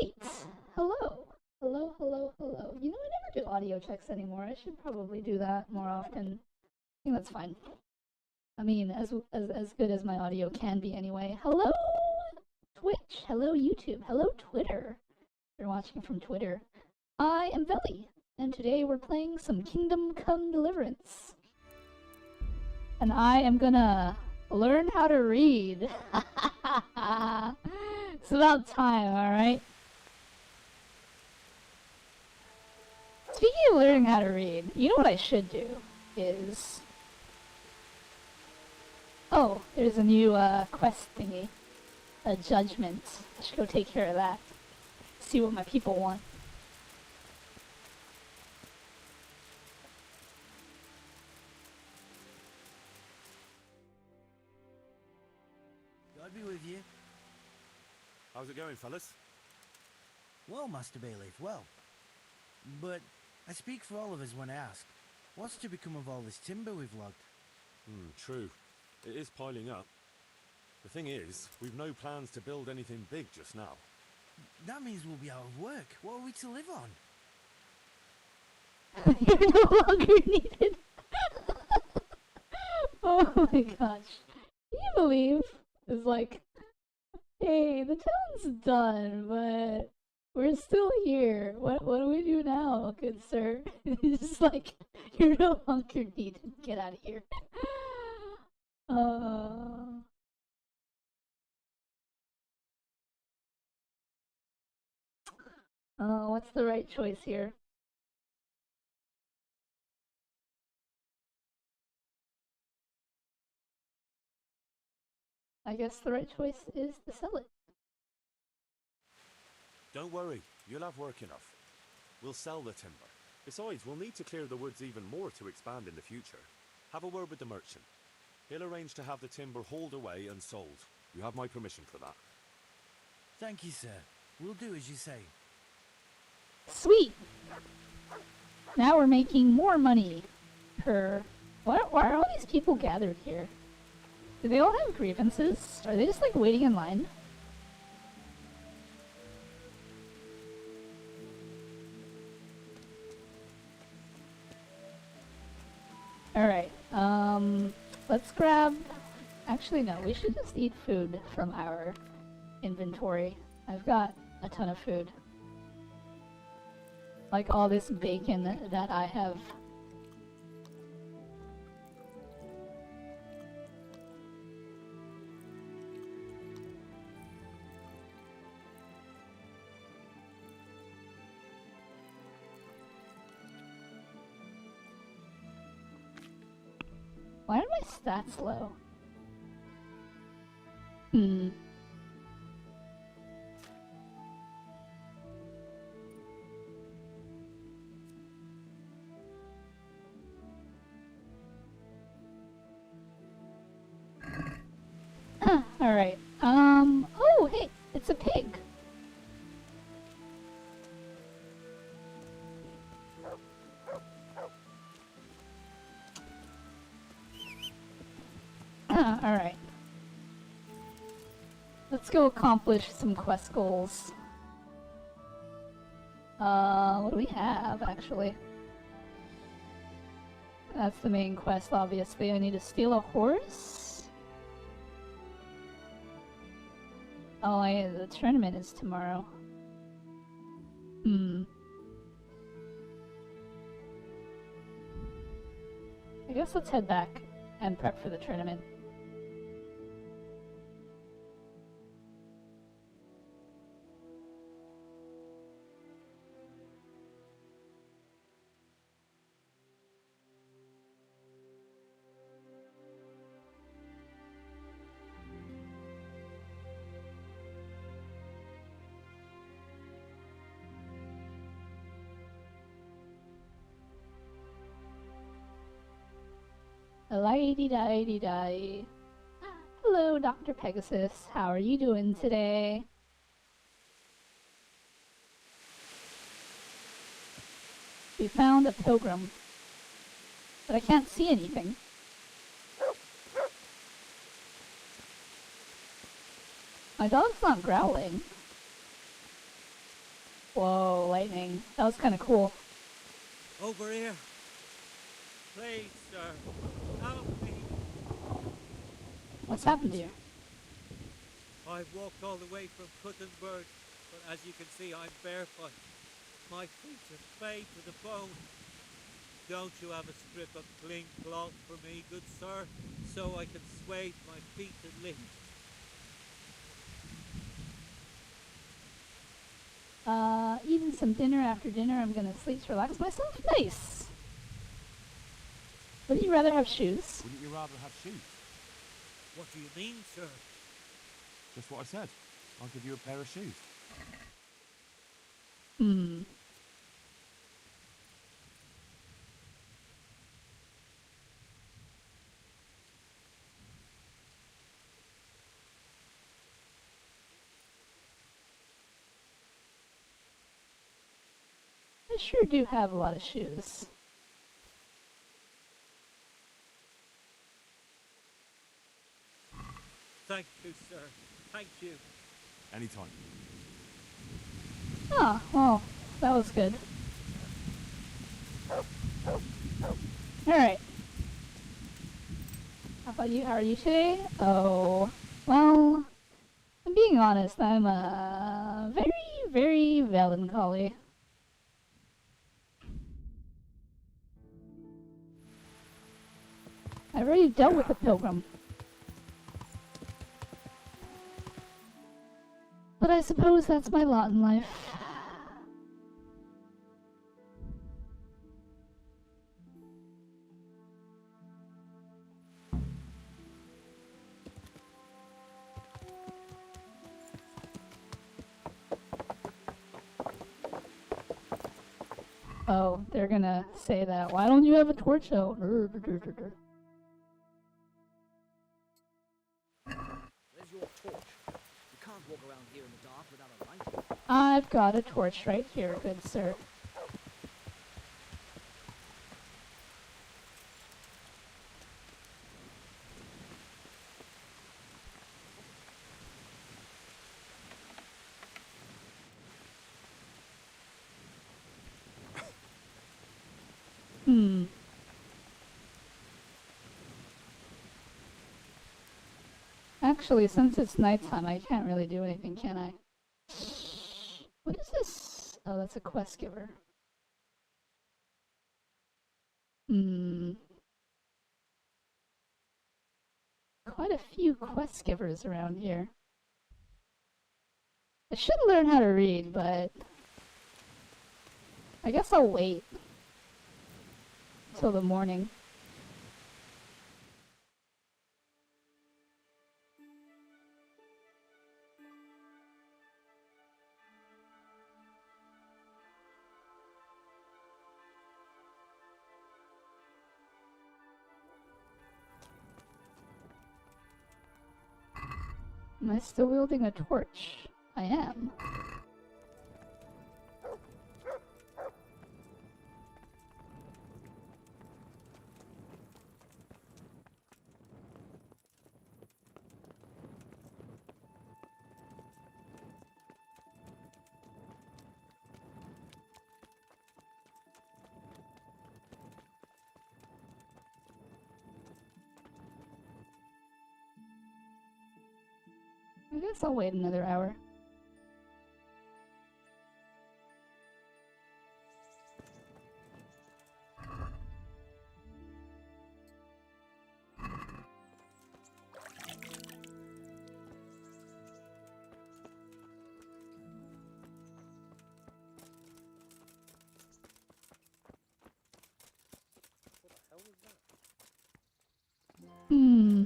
Sweet! Hello. Hello, hello, hello. You know, I never do audio checks anymore. I should probably do that more often. I think that's fine. I mean, as good as my audio can be anyway. Hello, Twitch. Hello, YouTube. Hello, Twitter. If you're watching from Twitter. I am Veli, and today we're playing some Kingdom Come Deliverance. And I am gonna learn how to read. It's about time, alright? Speaking of learning how to read, you know what I should do is... Oh, there's a new quest thingy. A judgment. I should go take care of that. See what my people want. God be with you. How's it going, fellas? Well, Master Bayleaf, well. But I speak for all of us when I ask, what's to become of all this timber we've logged? True. It is piling up. The thing is, we've no plans to build anything big just now. That means we'll be out of work. What are we to live on? You're no longer needed. Oh my gosh. Can you believe? It's like, hey, the town's done, but we're still here. What do we do now, good sir? It's just like, you're no longer needed. Get out of here. What's the right choice here? I guess the right choice is to sell it. Don't worry, you'll have work enough. We'll sell the timber. Besides, we'll need to clear the woods even more to expand in the future. Have a word with the merchant. He'll arrange to have the timber hauled away and sold. You have my permission for that. Thank you, sir. We'll do as you say. Sweet! Now we're making more money per... Why are all these people gathered here? Do they all have grievances? Are they just like waiting in line? Alright, let's grab... Actually no, we should just eat food from our inventory. I've got a ton of food. Like all this bacon that I have. Why are my stats low? Alright, oh, hey, it's a pig. Alright. Let's go accomplish some quest goals. What do we have, actually? That's the main quest, obviously. I need to steal a horse? Oh, the tournament is tomorrow. I guess let's head back and prep for the tournament. La-di-di-di-di. Hello, Dr. Pegasus. How are you doing today? We found a pilgrim, but I can't see anything. My dog's not growling. Whoa, lightning. That was kind of cool. Over here. Please, sir. Help me. What's happened to you? I've walked all the way from Kuttenberg, but as you can see, I'm barefoot. My feet are frayed to the bone. Don't you have a strip of clean cloth for me, good sir, so I can swathe my feet at least? Eating some dinner after dinner. I'm gonna sleep to relax myself. Nice. Would you rather have shoes? Wouldn't you rather have shoes? What do you mean, sir? Just what I said. I'll give you a pair of shoes. Hmm. I sure do have a lot of shoes. Thank you, sir. Thank you. Anytime. Oh, well, that was good. Alright. How about you? How are you today? Oh, well, I'm being honest. I'm, very, very Velyncholy. I've already dealt with the pilgrim. But I suppose that's my lot in life. Oh, they're gonna say that. Why don't you have a torch out? Where's your torch? You can't walk around here in the dark without a light. I've got a torch right here, good sir. Hmm. Actually, since it's nighttime, I can't really do anything, can I? What is this? Oh, that's a quest giver. Hmm. Quite a few quest givers around here. I should learn how to read, but I guess I'll wait till the morning. Am I still wielding a torch? I am. I guess I'll wait another hour. Hmm.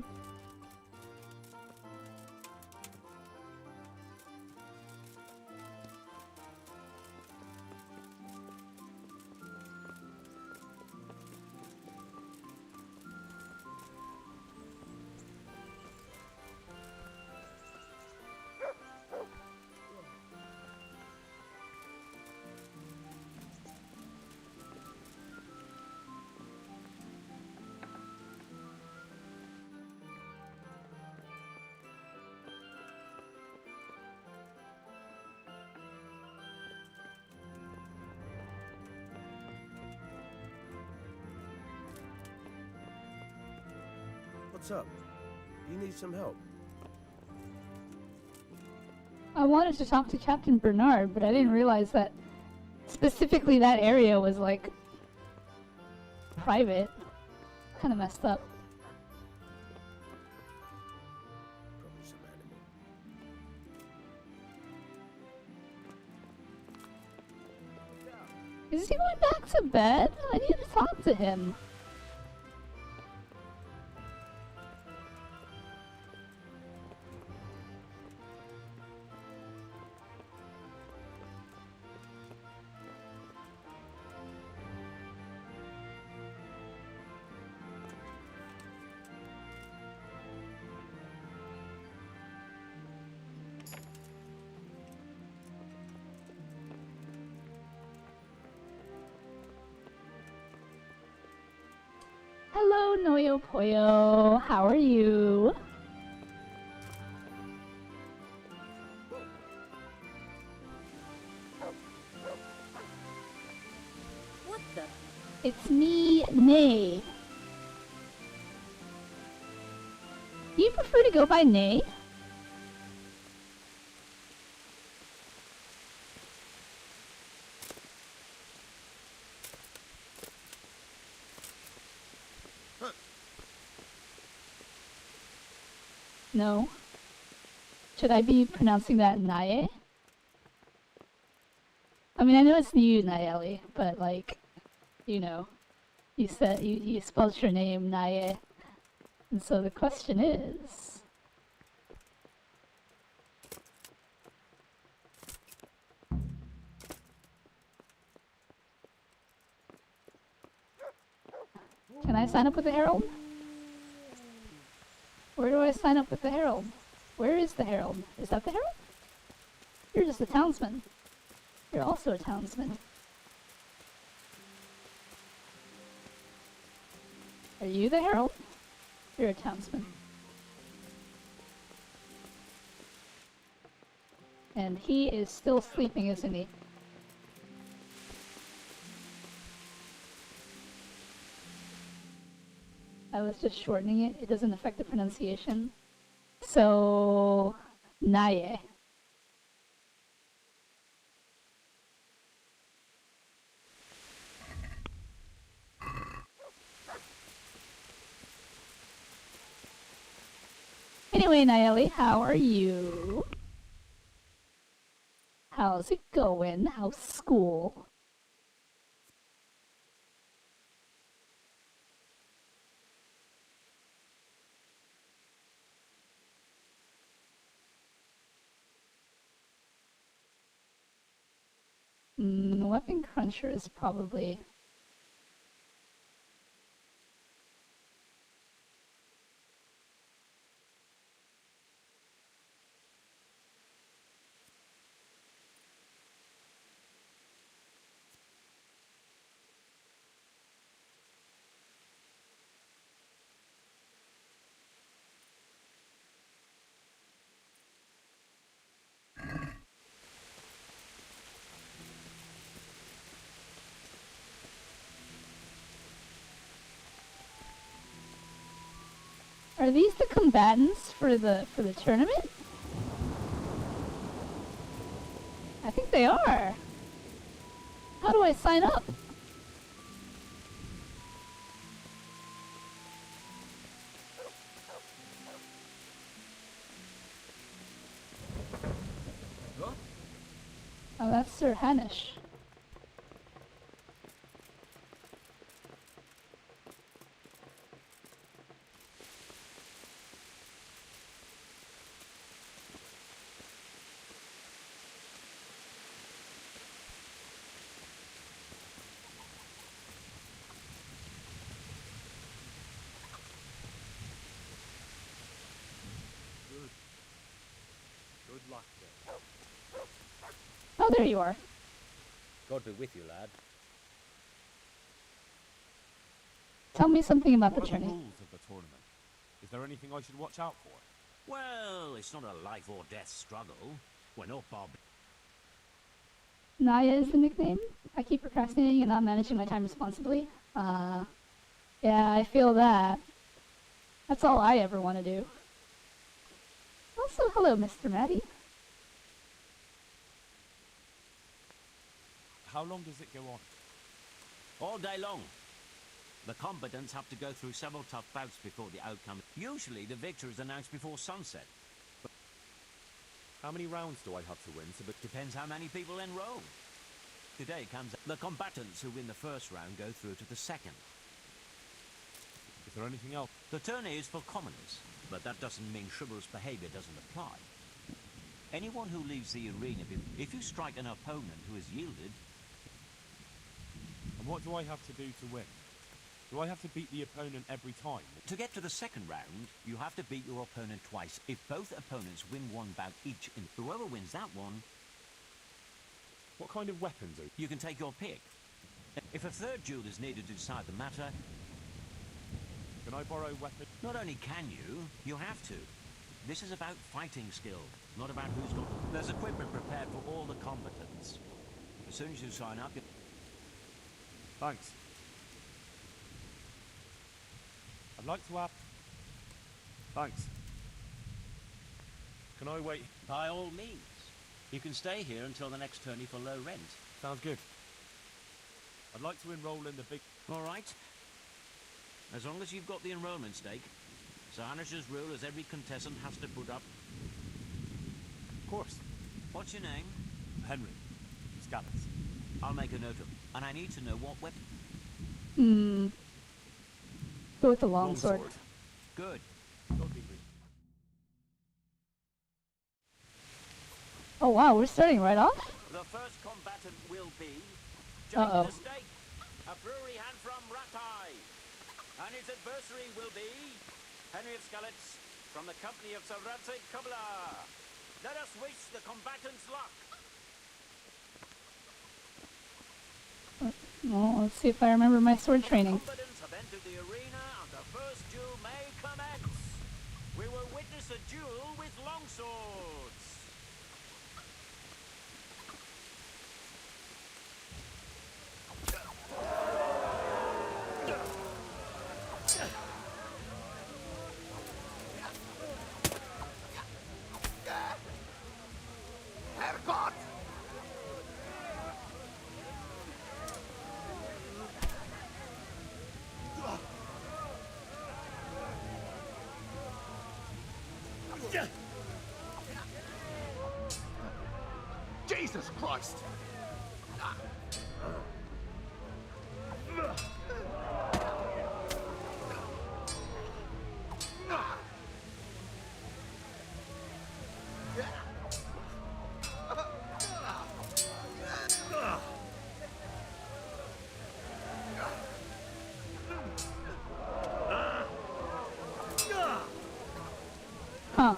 What's up? You need some help? I wanted to talk to Captain Bernard, but I didn't realize that specifically that area was like private. Kind of messed up. Probably some animal. Is he going back to bed? I need to talk to him. Hello, Noyo Poyo. How are you? What the? It's me, Nay. Do you prefer to go by Nay? No. Should I be pronouncing that Nae? I mean, I know it's you, Nayeli, but like, you know, you said you spelled your name Nae, and so the question is, can I sign up with the Herald? Where do I sign up with the Herald? Where is the Herald? Is that the Herald? You're just a townsman. You're also a townsman. Are you the Herald? You're a townsman. And he is still sleeping, isn't he? I was just shortening it. It doesn't affect the pronunciation. So, Naye. Anyway, Nayeli, how are you? How's it going? How's school? Weapon Cruncher is probably... Are these the combatants for the tournament? I think they are. How do I sign up? Oh, that's Sir Hanish. Good luck then. Oh, there you are. God be with you, lad. Tell me something about the What are the tourney. rules of the tournament? Is there anything I should watch out for? Well, it's not a life or death struggle. We're not Naya is the nickname. I keep procrastinating and not managing my time responsibly. Yeah, I feel that. That's all I ever want to do. Also, hello, Mr. Maddie. How long does it go on? All day long. The combatants have to go through several tough bouts before the outcome. Usually the victor is announced before sunset. How many rounds do I have to win? Depends how many people enroll. Today comes the combatants who win the first round go through to the second. Is there anything else? The tourney is for commoners, but that doesn't mean chivalrous behavior doesn't apply. Anyone who leaves the arena, if you strike an opponent who has yielded... And what do I have to do to win? Do I have to beat the opponent every time? To get to the second round, you have to beat your opponent twice. If both opponents win one bout each, and whoever wins that one... What kind of weapons are... You can take your pick. If a third duel is needed to decide the matter... Can I borrow weapons? Not only can you, you have to. This is about fighting skill, not about who's got... There's equipment prepared for all the combatants. As soon as you sign up... Thanks. I'd like to have... Thanks. Can I wait? By all means. You can stay here until the next tourney for low rent. Sounds good. I'd like to enroll in the big... All right. As long as you've got the enrollment stake. Zarnish's rule is every contestant has to put up... Of course. What's your name? Henry. Scallops. I'll make a note of it. And I need to know what weapon... Go with the longsword. Good. Oh wow, we're starting right off? The first combatant will be... Uh-oh. James the Stake, a brewery hand from Ratai. And his adversary will be... Henry of Skalitz, from the company of Savradze Kubla. Let us wish the combatants luck. Well, let's see if I remember my sword training. Combatants have entered the arena and the first duel may commence. We will witness a duel with longswords. Jesus Christ! Huh.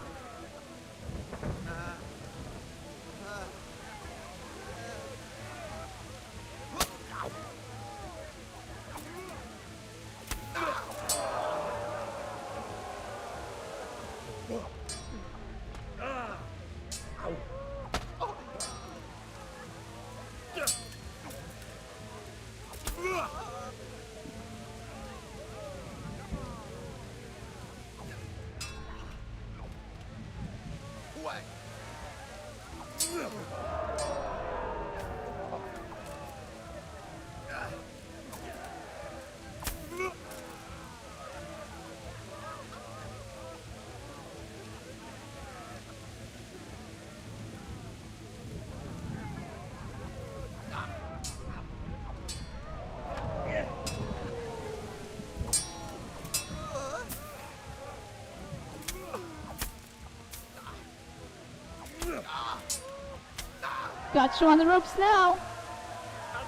Got you on the ropes now. And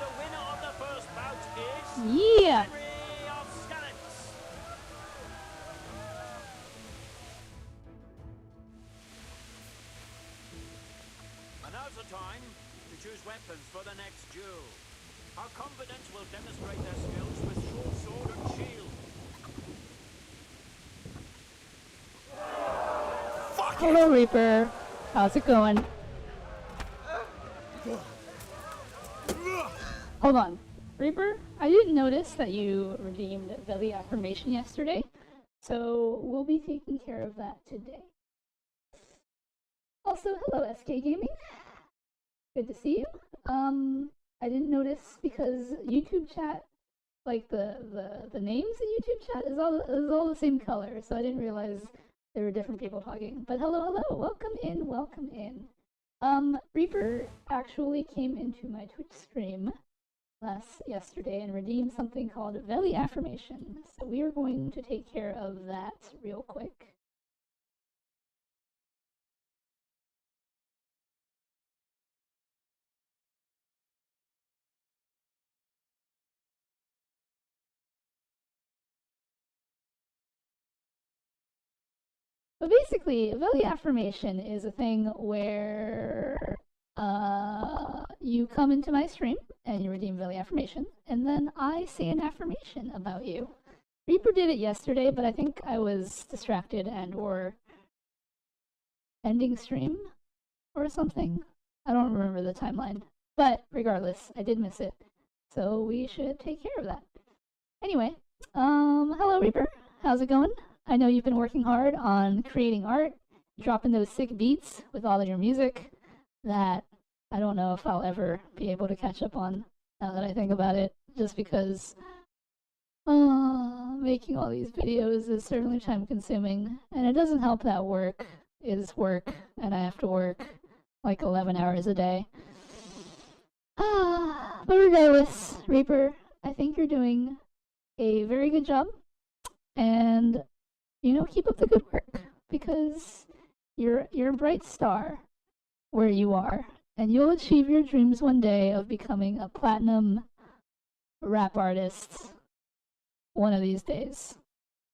the winner of the first bout is... Yeah. Henry of Skalitz. And now's the time to choose weapons for the next duel. Our combatants will demonstrate their skills with short sword and shield. Hello, Reaper. How's it going? Hold on. Reaper, I didn't notice that you redeemed Veli affirmation yesterday, So we'll be taking care of that today. Also, hello SK Gaming. Good to see you. I didn't notice because YouTube chat, like the names in YouTube chat is all the same color, so I didn't realize there were different people talking. But hello, welcome in. Reaper actually came into my Twitch stream yesterday and redeemed something called Veli Affirmation. So we are going to take care of that real quick. But basically, Veli Affirmation is a thing where you come into my stream and you redeem Veli Affirmation, and then I say an affirmation about you. Reaper did it yesterday, but I think I was distracted and or ending stream or something. I don't remember the timeline. But regardless, I did miss it. So we should take care of that. Anyway, hello Reaper. How's it going? I know you've been working hard on creating art, dropping those sick beats with all of your music that I don't know if I'll ever be able to catch up on now that I think about it, just because making all these videos is certainly time consuming, and it doesn't help that work is work, and I have to work like 11 hours a day. But regardless, Reaper, I think you're doing a very good job, and you know, keep up the good work, because you're a bright star where you are, and you'll achieve your dreams one day of becoming a platinum rap artist one of these days.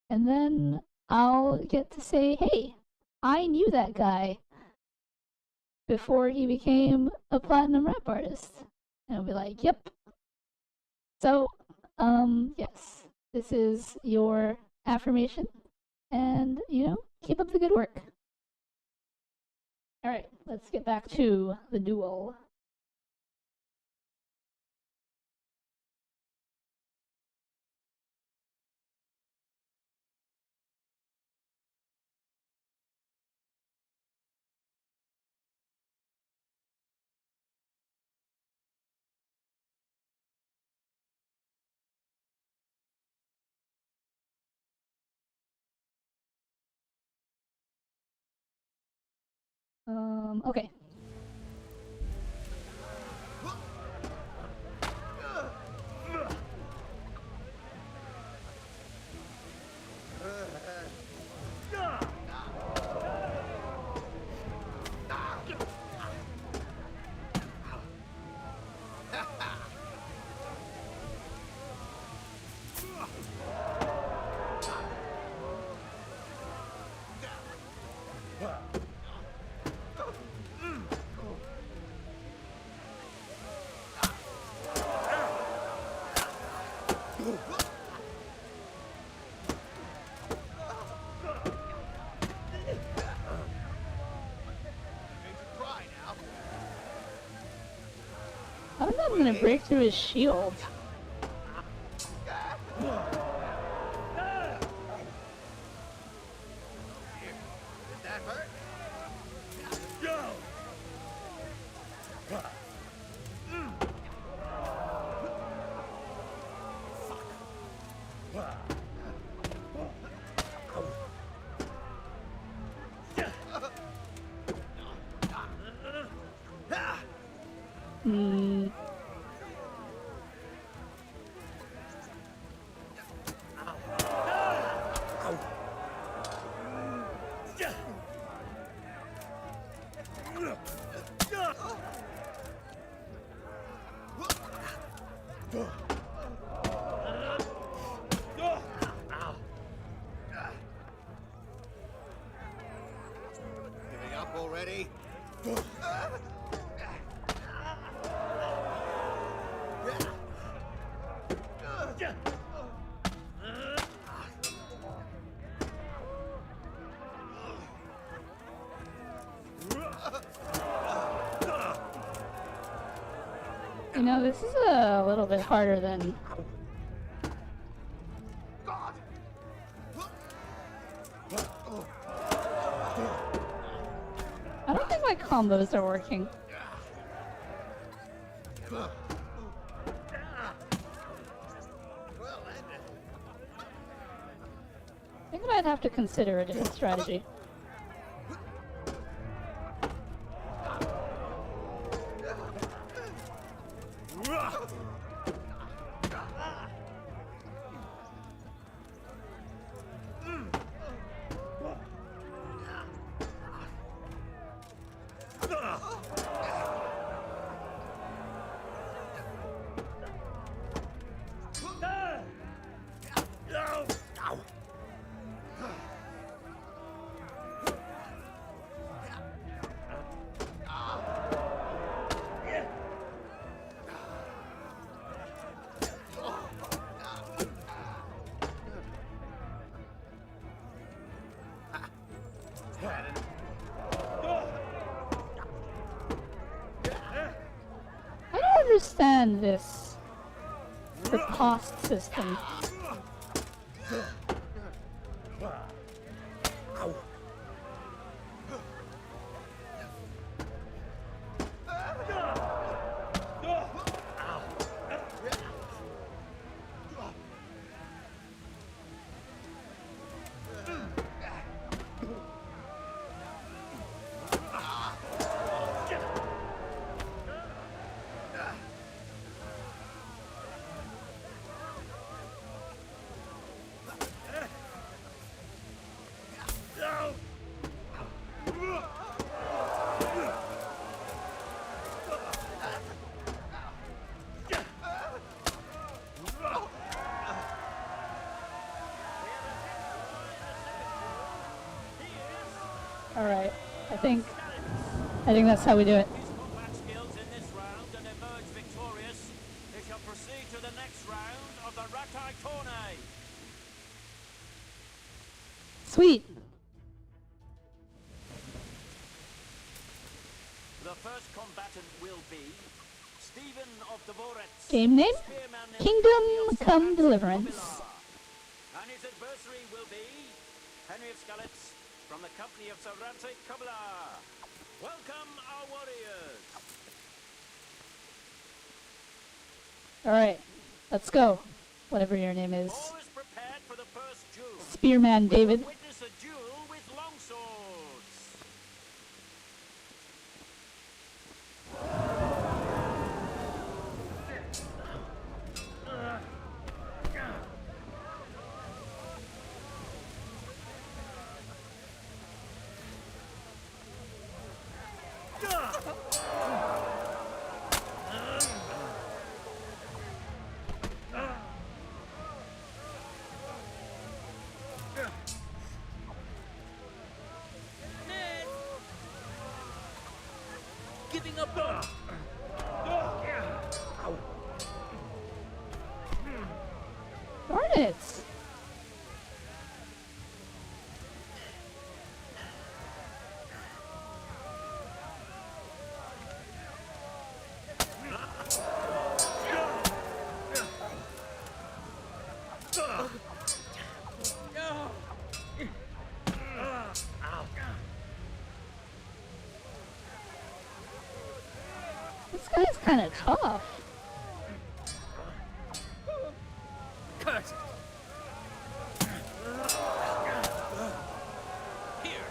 And then I'll get to say, hey, I knew that guy before he became a platinum rap artist. And I'll be like, yep. So, yes, this is your affirmation. And, you know, keep up the good work. Alright, let's get back to the duel. Okay. I'm not gonna break through his shield. Giving up already? You know, this is a little bit harder than my combos are working. I think I'd have to consider a different strategy. I don't understand this cost system. Alright, I think that's how we do it. His combat skills in this round and emerge victorious. They shall proceed to the next round of the Ratai Tourney. Sweet. The first combatant will be Stephen of the Vorets. Game name? Spearman in Kingdom the Come Scots Deliverance. Kubila. And his adversary will be Henry of Skalitz from the company of Saranse Kubila. Welcome, our warriors. Alright, let's go. Whatever your name is. All is prepared for the first duel. Spearman David. Witness a duel with longswords. Giving up on. Darn it! This guy's kind of tough. Curse it. Here.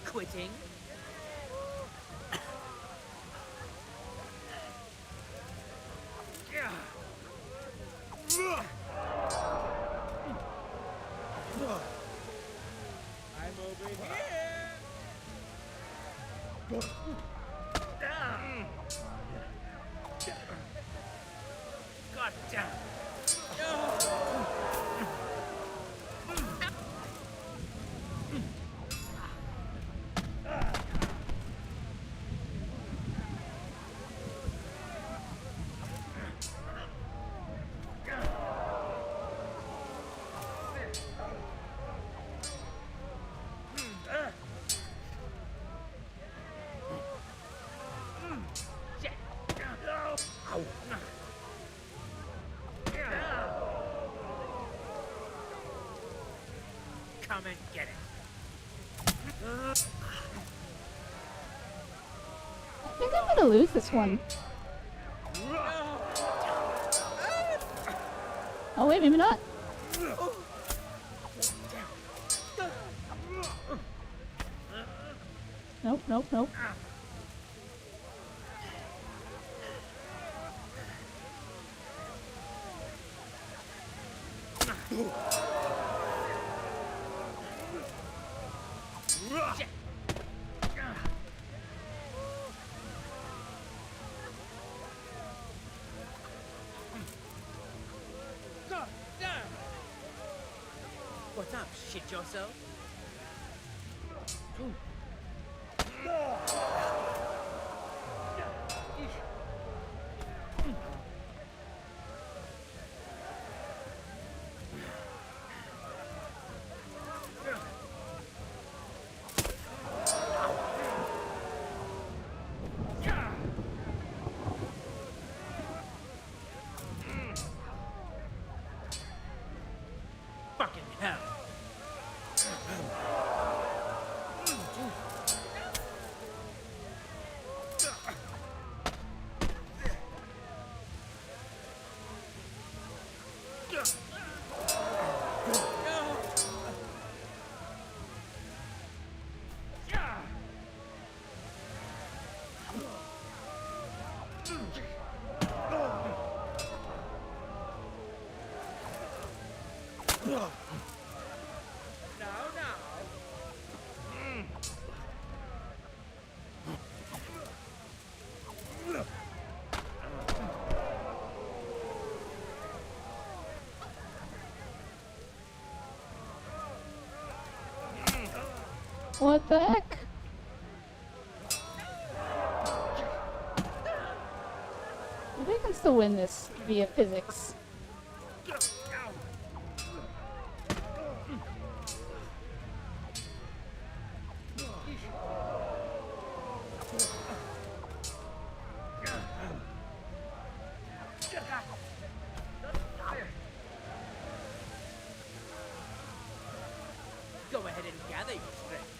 Quitting. I'm over here. God damn. Come and get it. I think I'm gonna lose this one. Oh wait, maybe not. Nope, nope, nope. What's up? Shit yourself? Fucking hell. What the heck? Maybe I can still win this via physics. Go ahead and gather your strength.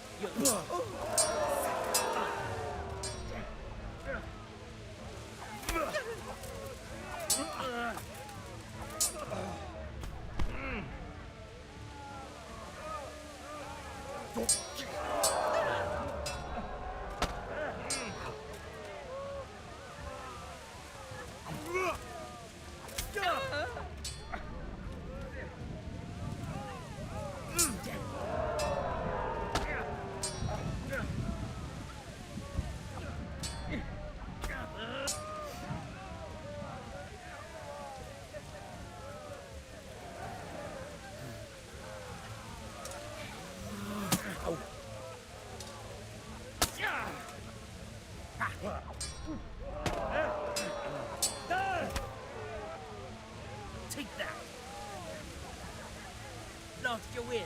Take that. Lost your wind.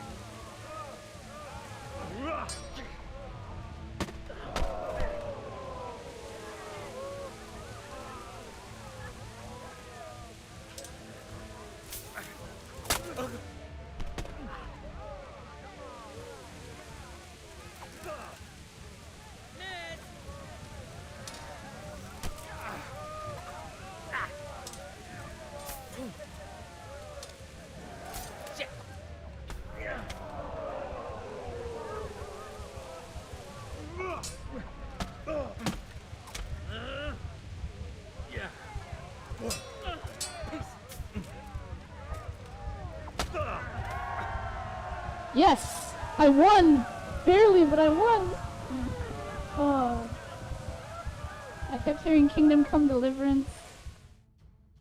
Yes! I won! Barely, but I won! Oh. I kept hearing Kingdom Come Deliverance.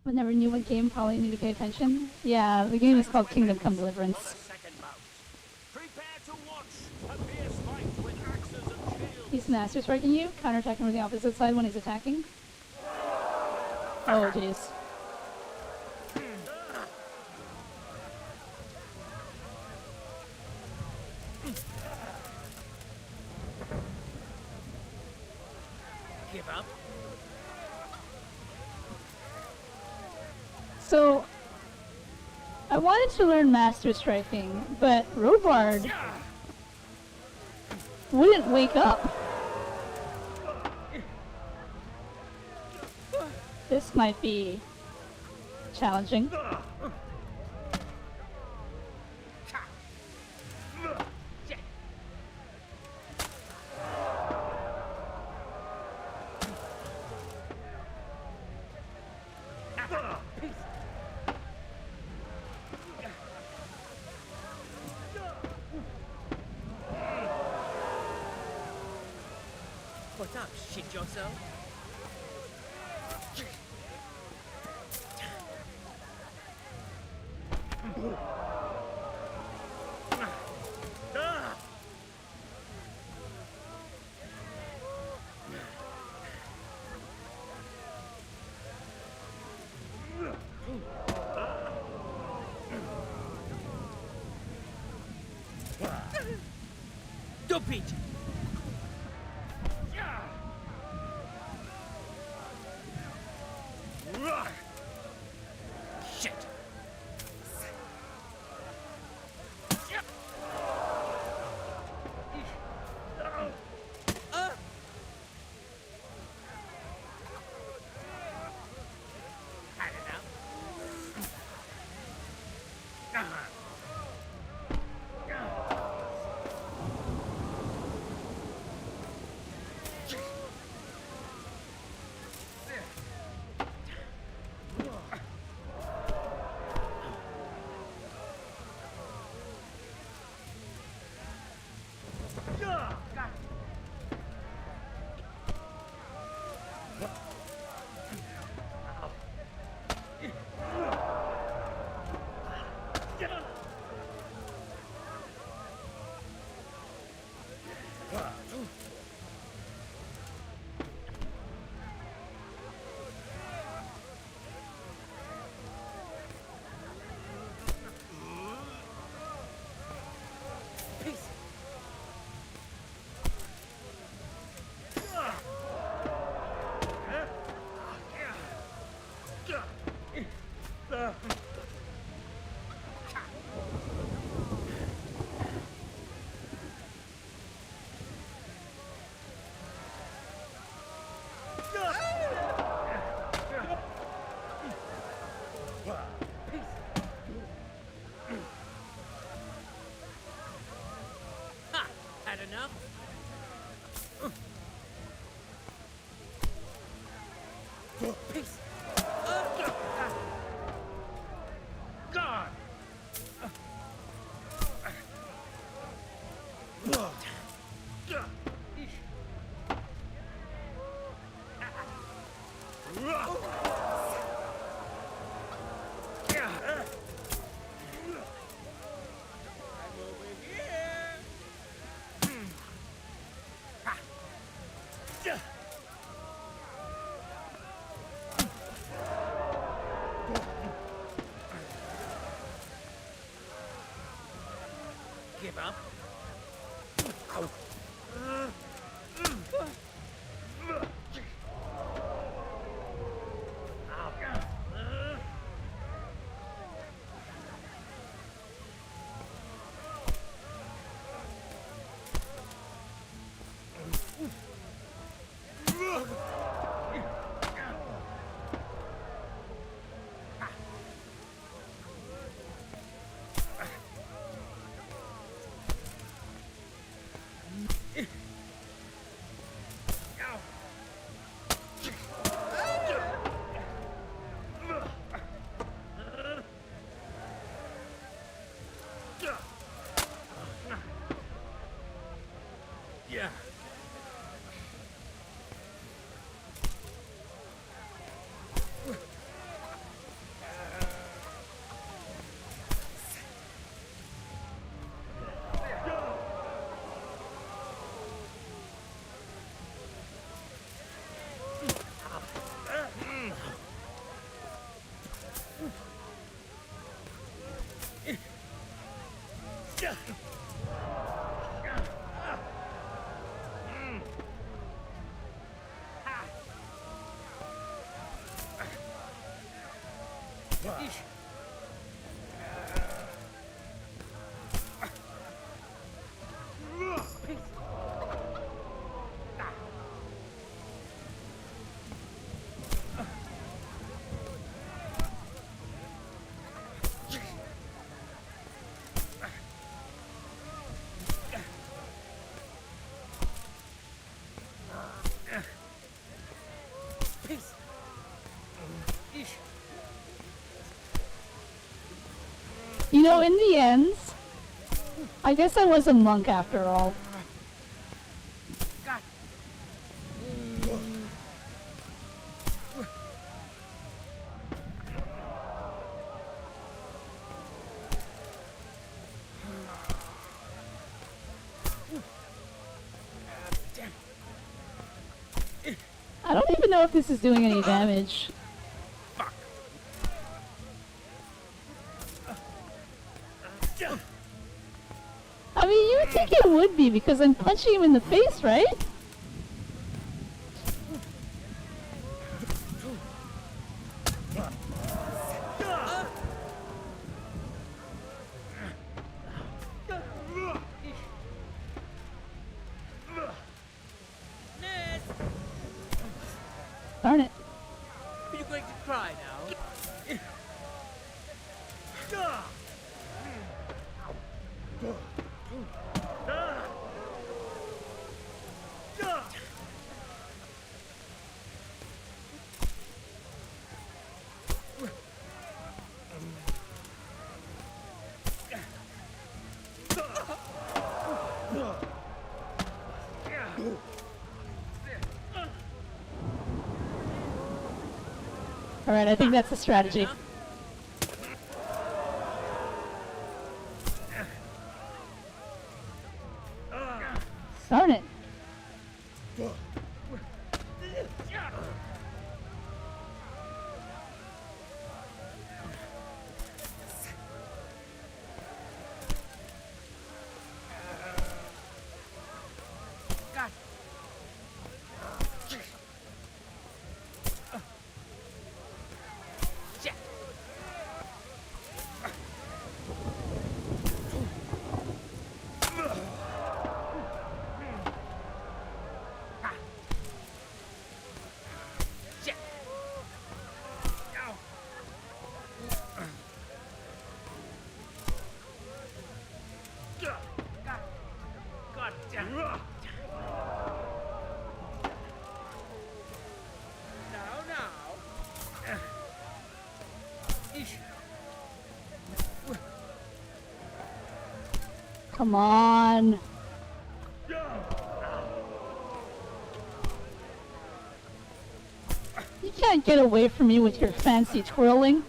but never knew what game. Probably need to pay attention. Yeah, the game is called Kingdom Come Deliverance. Second bout. Prepare to watch a fierce fight with axes and shields. He's master striking you, counterattacking from the opposite side when he's attacking. Oh jeez. Give up? So, I wanted to learn master striking, but Robard wouldn't wake up. This might be challenging. What's up? Shit yourself? Don't beat! Shit! Had enough? Peace! Ha! Had enough? Peace! God! I'm over here! Give up? Ow. You know, in the end, I guess I was a monk after all. I don't even know if this is doing any damage. I mean, you would think it would be because I'm punching him in the face, right? Darn it. Are you going to cry now? Alright, I think that's the strategy. Darn it. Come on. You can't get away from me with your fancy twirling.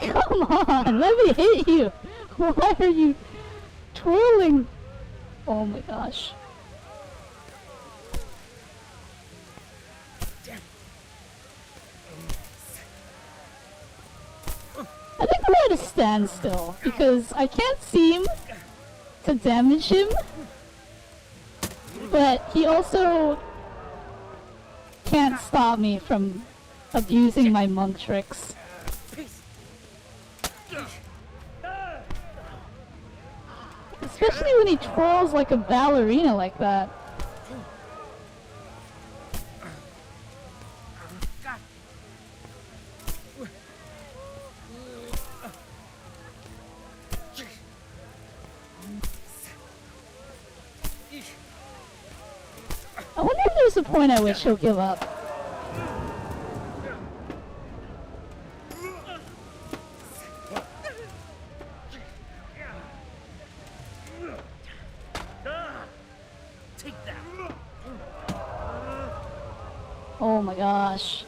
Come on, let me hit you. Why are you twirling? Oh my gosh. I think we're at a standstill because I can't seem to damage him, but he also can't stop me from abusing my monk tricks. Especially when he twirls like a ballerina like that. I wonder if there's a point at which he'll give up. Oh my gosh.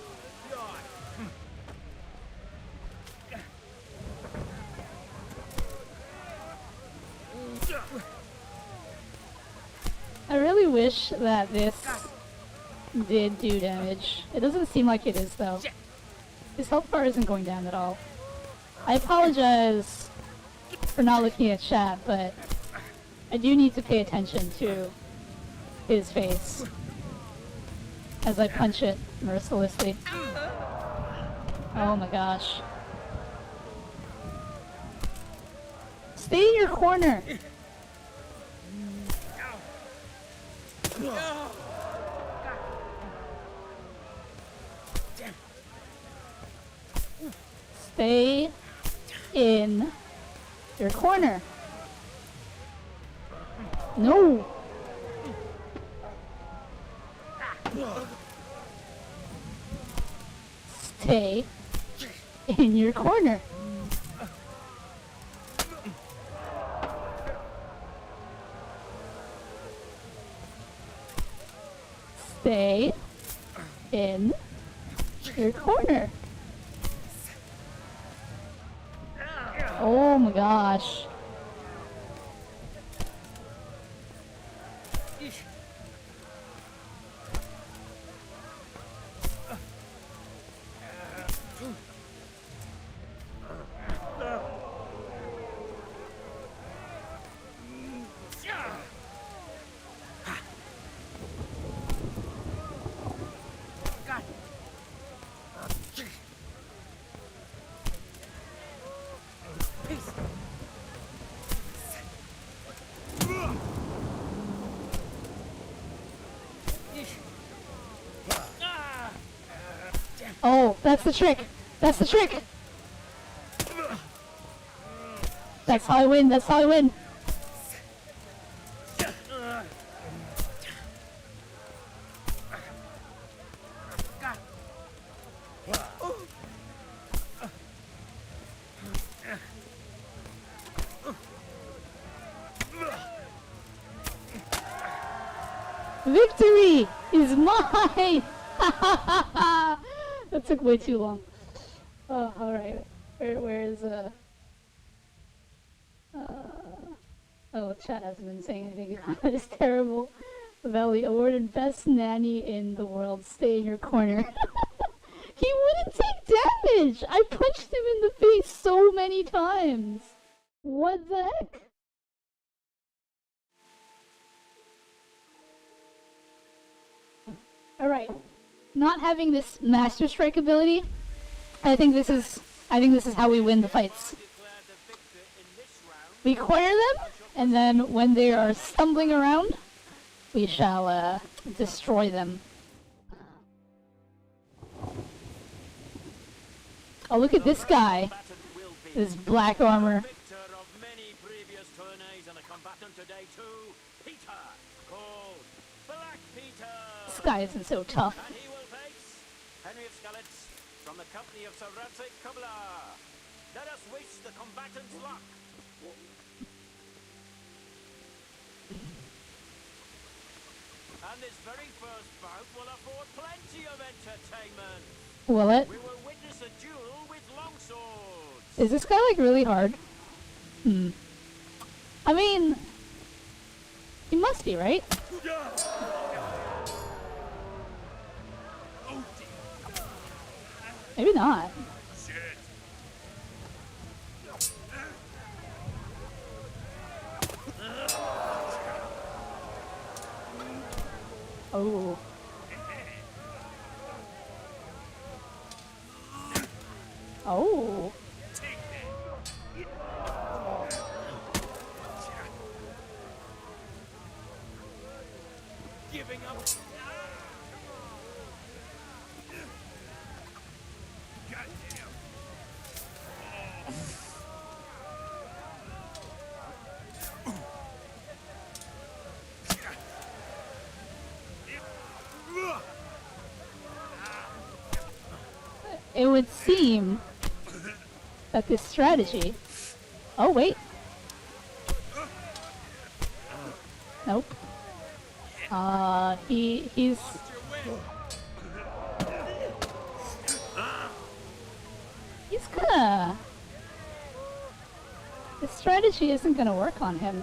I really wish that this did do damage. It doesn't seem like it is, though. His health bar isn't going down at all. I apologize for not looking at chat, but I do need to pay attention to his face as I punch it mercilessly. Oh my gosh. Stay in your corner! Stay in your corner. No! Stay in your corner. Stay in your corner. Oh my gosh. Oh, that's the trick. That's the trick. That's how I win. That's how I win. Victory is mine! That took way too long. Oh, alright. Where is, oh, chat hasn't been saying anything. It's terrible. Valley awarded best nanny in the world. Stay in your corner. He wouldn't take damage! I punched him in the face so many times! What the heck? Alright. Not having this Master Strike ability, I think this is how we win the fights. We corner them, and then when they are stumbling around, we shall destroy them. Oh, look at this guy. This black armor. This guy isn't so tough. And he will face Henry of Skalitz from the company of Sir Radzik Kubla. Let us wish the combatants luck. And this very first bout will afford plenty of entertainment. Will it? We will witness a duel with longswords. Is this guy like really hard? I mean, he must be, right? Maybe not. Oh. Oh. Giving up. It would seem that this strategy... Oh, wait. Nope. He's... He's gonna... This strategy isn't gonna work on him.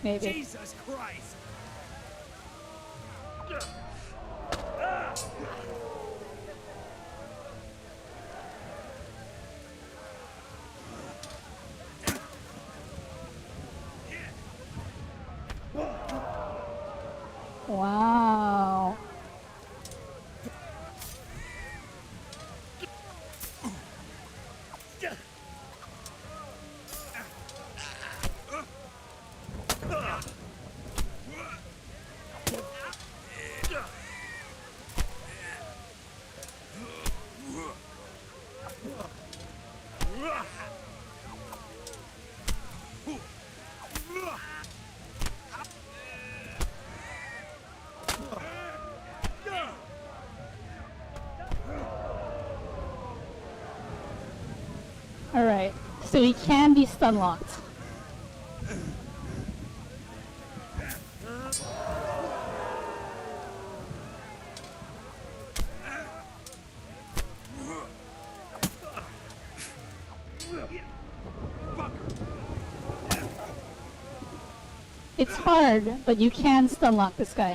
Maybe. Jesus Christ! Wow. Alright, so he can be stun locked. It's hard, but you can stun lock this guy.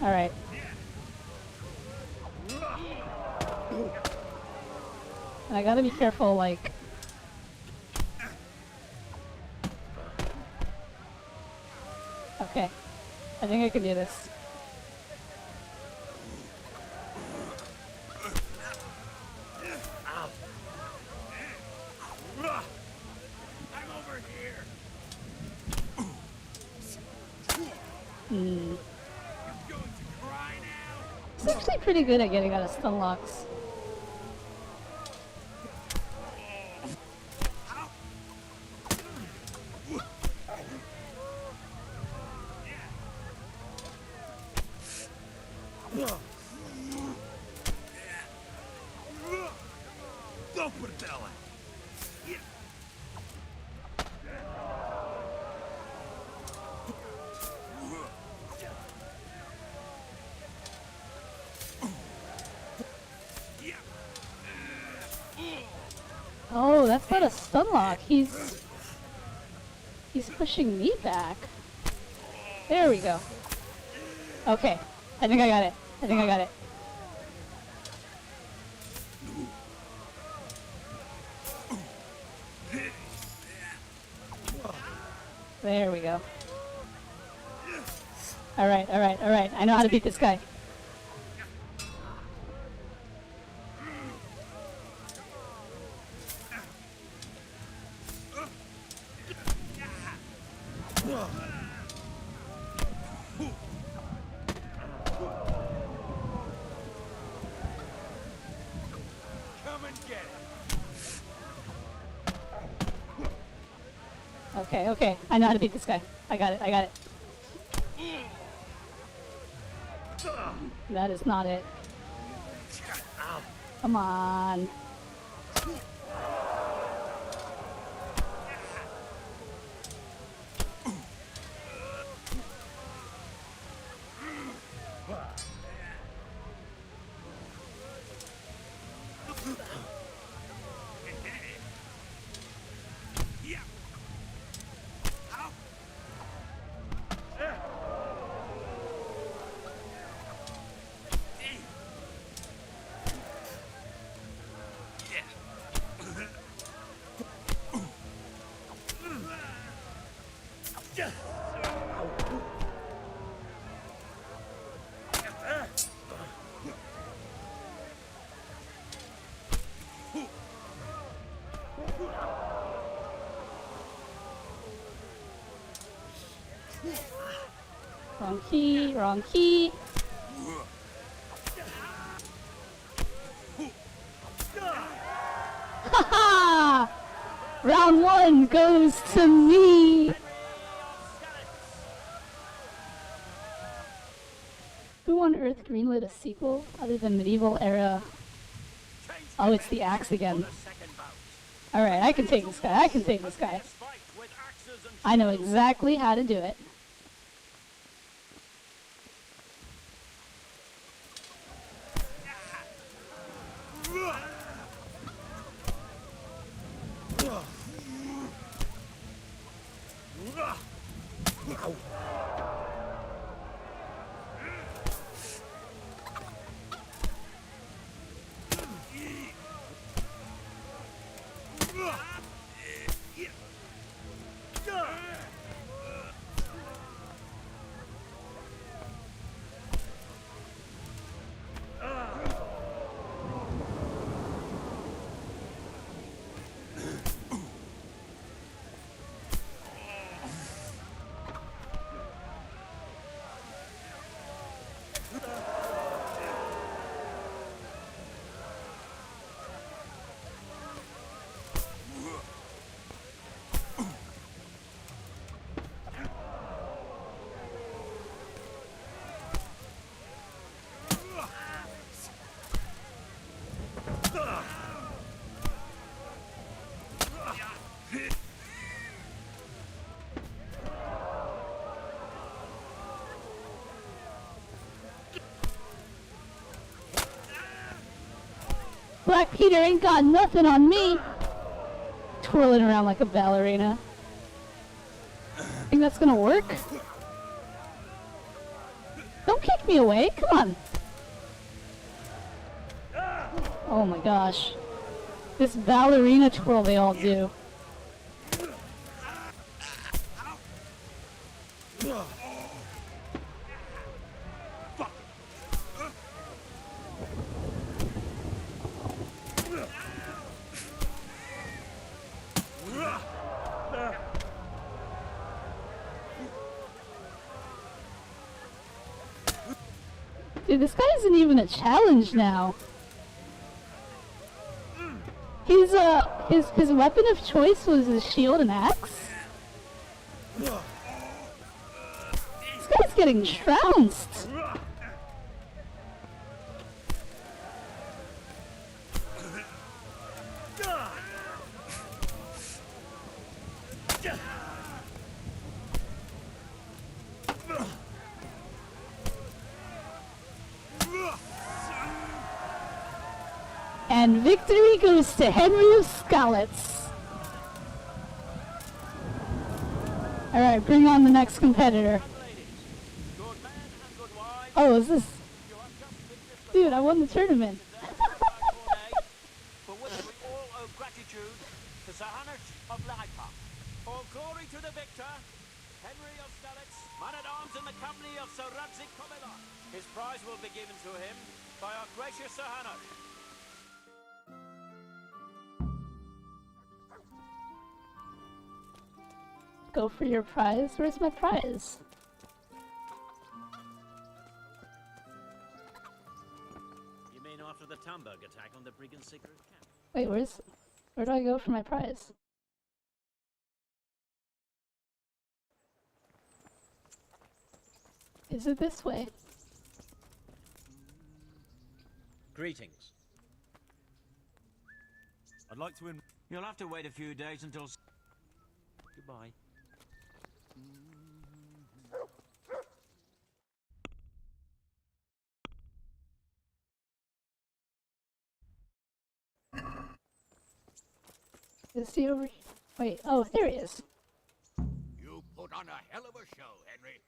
Alright. And I gotta be careful, like... Okay. I think I can do this. I'm over here! Hmm. You going to cry now? He's actually pretty good at getting out of stun locks. Go Portella! Oh, that's not a stun lock. He's pushing me back. There we go. Okay. I think I got it. I think I got it. There we go. Alright, alright, alright. I know how to beat this guy. Come and get it! Okay, okay. I know how to beat this guy. I got it, I got it. That is not it. Come on. Wrong key, wrong key. Haha! Round one goes to me. Who on earth greenlit a sequel other than Medieval Era? Oh, it's the axe again. Alright, I can take this guy. I can take this guy. I know exactly how to do it. Black Peter ain't got nothing on me. Twirling around like a ballerina. Think that's gonna work? Don't kick me away, come on. Oh my gosh. This ballerina twirl they all do. Dude, this guy isn't even a challenge now. His weapon of choice was his shield and axe. This guy's getting trounced. And victory goes to Henry of Skalitz. Alright, bring on the next competitor. Oh, is this... Dude, I won the tournament. For which we all owe gratitude to Sir Hanish of Lipa. All glory to the victor, Henry of Skalitz, man-at-arms in the company of Sir Velyncholy. His prize will be given to him by our gracious Sir Hanish. Go for your prize. Where's my prize? You mean after the Tamberg attack on the brigand secret camp? Wait, where do I go for my prize? Is it this way? Greetings. I'd like to You'll have to wait a few days until... Goodbye. Is he over here? Wait, oh, there he is. You put on a hell of a show, Henry.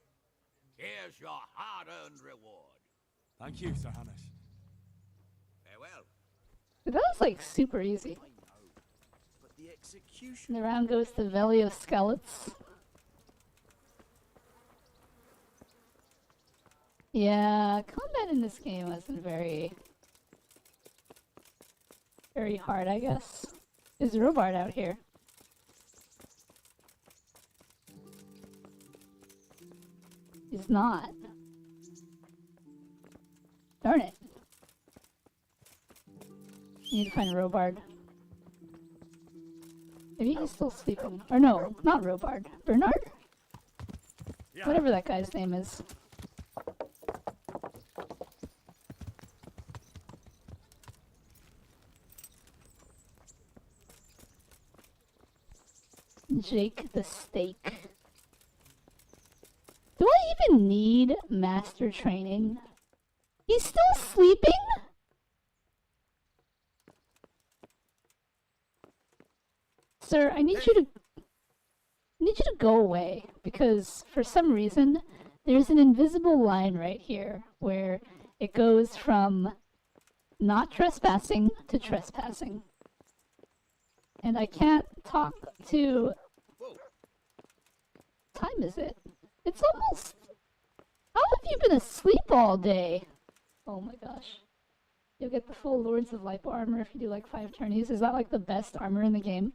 Here's your hard-earned reward. Thank you, Sir Hanish. Farewell. Dude, that was like super easy. I know, but the execution... The round goes to Veli of Skalitz. Yeah, combat in this game wasn't very hard, I guess. Is Robart out here? He's not. Darn it. Need to find Robard. Maybe he's still sleeping. Or no, not Robard. Bernard? Yeah. Whatever that guy's name is. Jake the Steak. Do I even need master training? He's still sleeping? Sir, I need you to go away, because for some reason there's an invisible line right here where it goes from not trespassing to trespassing. And I can't talk to... What time is it? It's almost... How have you been asleep all day? Oh my gosh. You'll get the full Lords of Lipo armor if you do like 5 tourneys. Is that like the best armor in the game?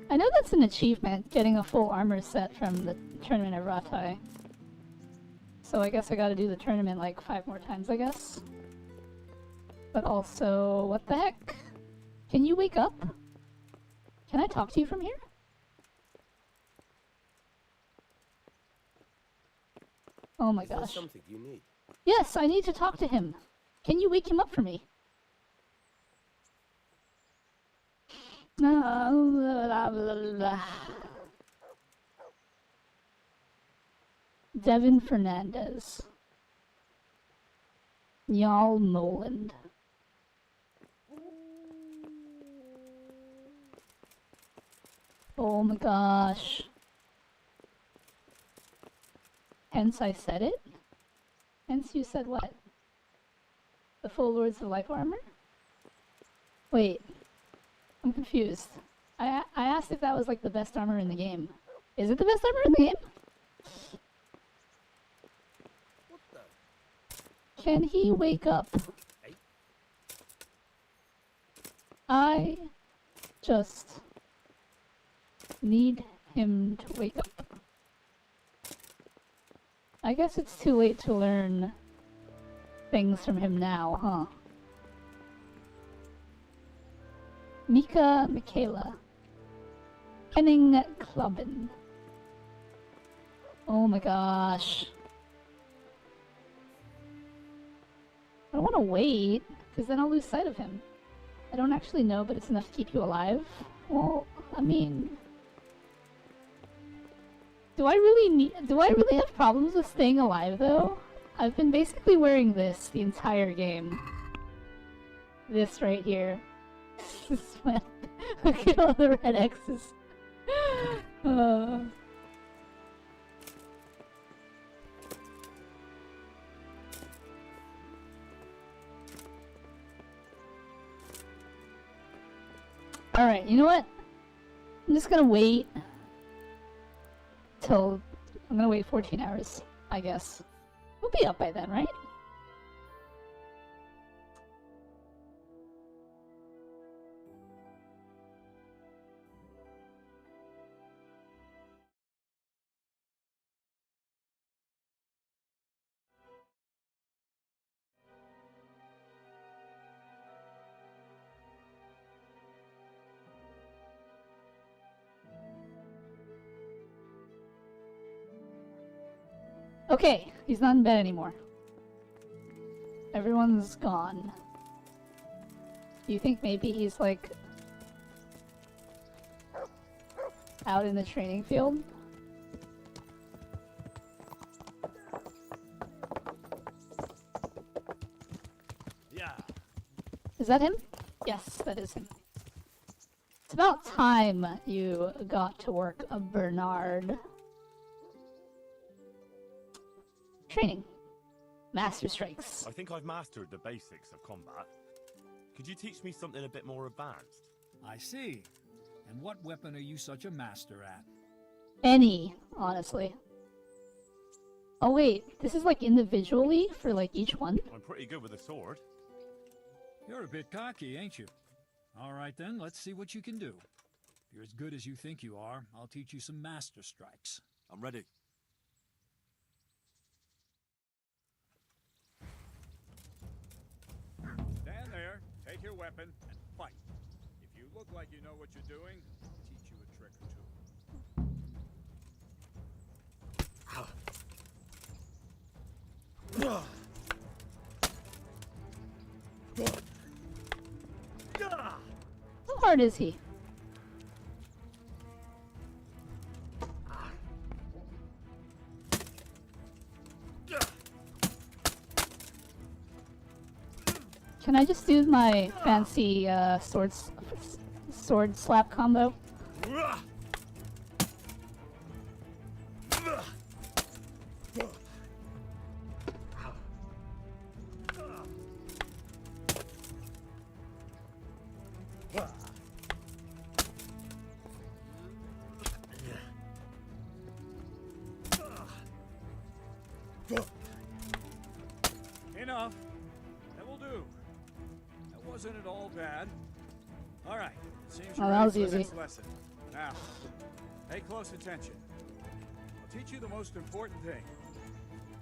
I know that's an achievement, getting a full armor set from the tournament of Ratai. So I guess I gotta do the tournament like 5 more times, I guess. But also, what the heck? Can you wake up? Can I talk to you from here? Oh my gosh. Something you need. Yes, I need to talk to him. Can you wake him up for me? Devin Fernandez. Jarl Moland. Oh my gosh. Hence I said it? Hence you said what? The full Lords of Life armor? Wait. I'm confused. I asked if that was like the best armor in the game. Is it the best armor in the game? What the? Can he wake up? Hey. I just need him to wake up. I guess it's too late to learn things from him now, huh? Mika Michaela. Henning Klubben. Oh my gosh. I don't want to wait, because then I'll lose sight of him. I don't actually know, but it's enough to keep you alive. Well, I mean... Do I really have problems with staying alive, though? I've been basically wearing this the entire game. This right here. Look at all the red X's. Alright, you know what? I'm just gonna wait till... I'm gonna wait 14 hours, I guess. We'll be up by then, right? Okay, he's not in bed anymore. Everyone's gone. Do you think maybe he's like out in the training field? Yeah. Is that him? Yes, that is him. It's about time you got to work, Bernard. Training. Master strikes. I think I've mastered the basics of combat. Could you teach me something a bit more advanced? I see. And what weapon are you such a master at? Any, honestly. Oh wait, this is like individually for like each one? I'm pretty good with a sword. You're a bit cocky, ain't you? All right then, let's see what you can do. If you're as good as you think you are, I'll teach you some master strikes. I'm ready. Stand there, take your weapon, and fight. If you look like you know what you're doing, I'll teach you a trick or two. How hard is he? Can I just do my fancy sword slap combo? Enough. That will do. That wasn't at all bad. All right. Seems Oh, you're that ready was for the easy. next lesson. Now, pay close attention. I'll teach you the most important thing.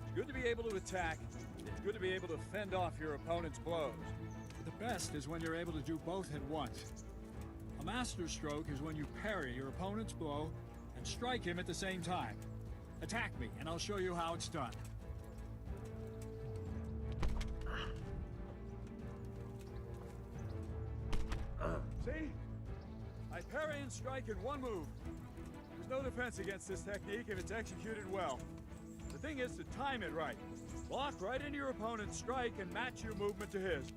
It's good to be able to attack. It's good to be able to fend off your opponent's blows. The best is when you're able to do both at once. A master stroke is when you parry your opponent's blow and strike him at the same time. Attack me, and I'll show you how it's done. See? I parry and strike in one move. There's no defense against this technique if it's executed well. The thing is to time it right. Block right into your opponent's strike and match your movement to his.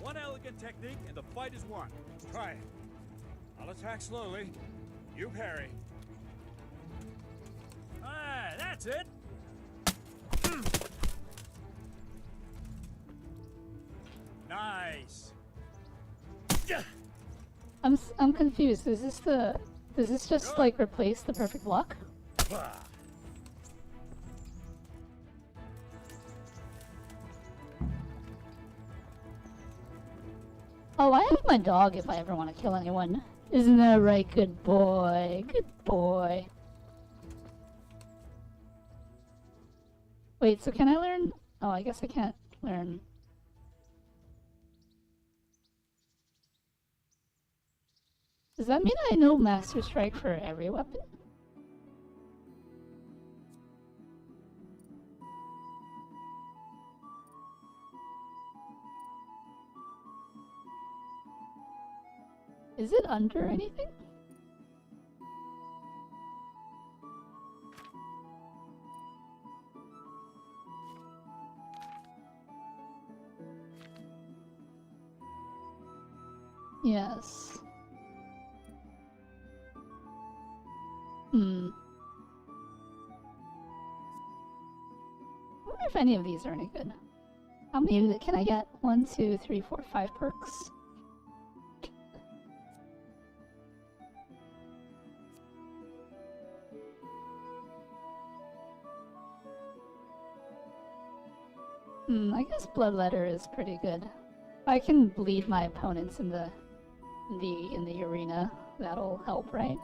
One elegant technique and the fight is won. Try it. I'll attack slowly. You parry. Ah, that's it. Nice. I'm confused. Does this just like replace the perfect block? Oh, I have my dog if I ever want to kill anyone. Isn't that right? Good boy. Good boy. Wait, so can I learn? Oh, I guess I can't learn. Does that mean I know Master Strike for every weapon? Is it under anything? Yes. I wonder if any of these are any good. How many can I get? 1, 2, 3, 4, 5 perks? I guess Bloodletter is pretty good. If I can bleed my opponents in the arena, that'll help, right?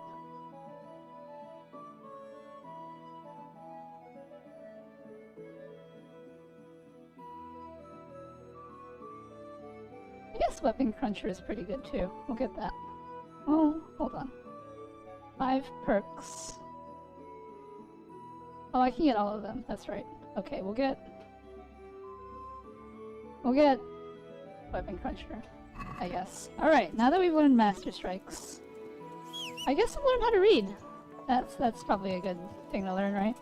I guess Weapon Cruncher is pretty good too. We'll get that. Oh, hold on. 5 perks. Oh, I can get all of them. That's right. Okay, we'll get Weapon Cruncher, I guess. Alright, now that we've learned Master Strikes, I guess I'll learn how to read. That's probably a good thing to learn, right?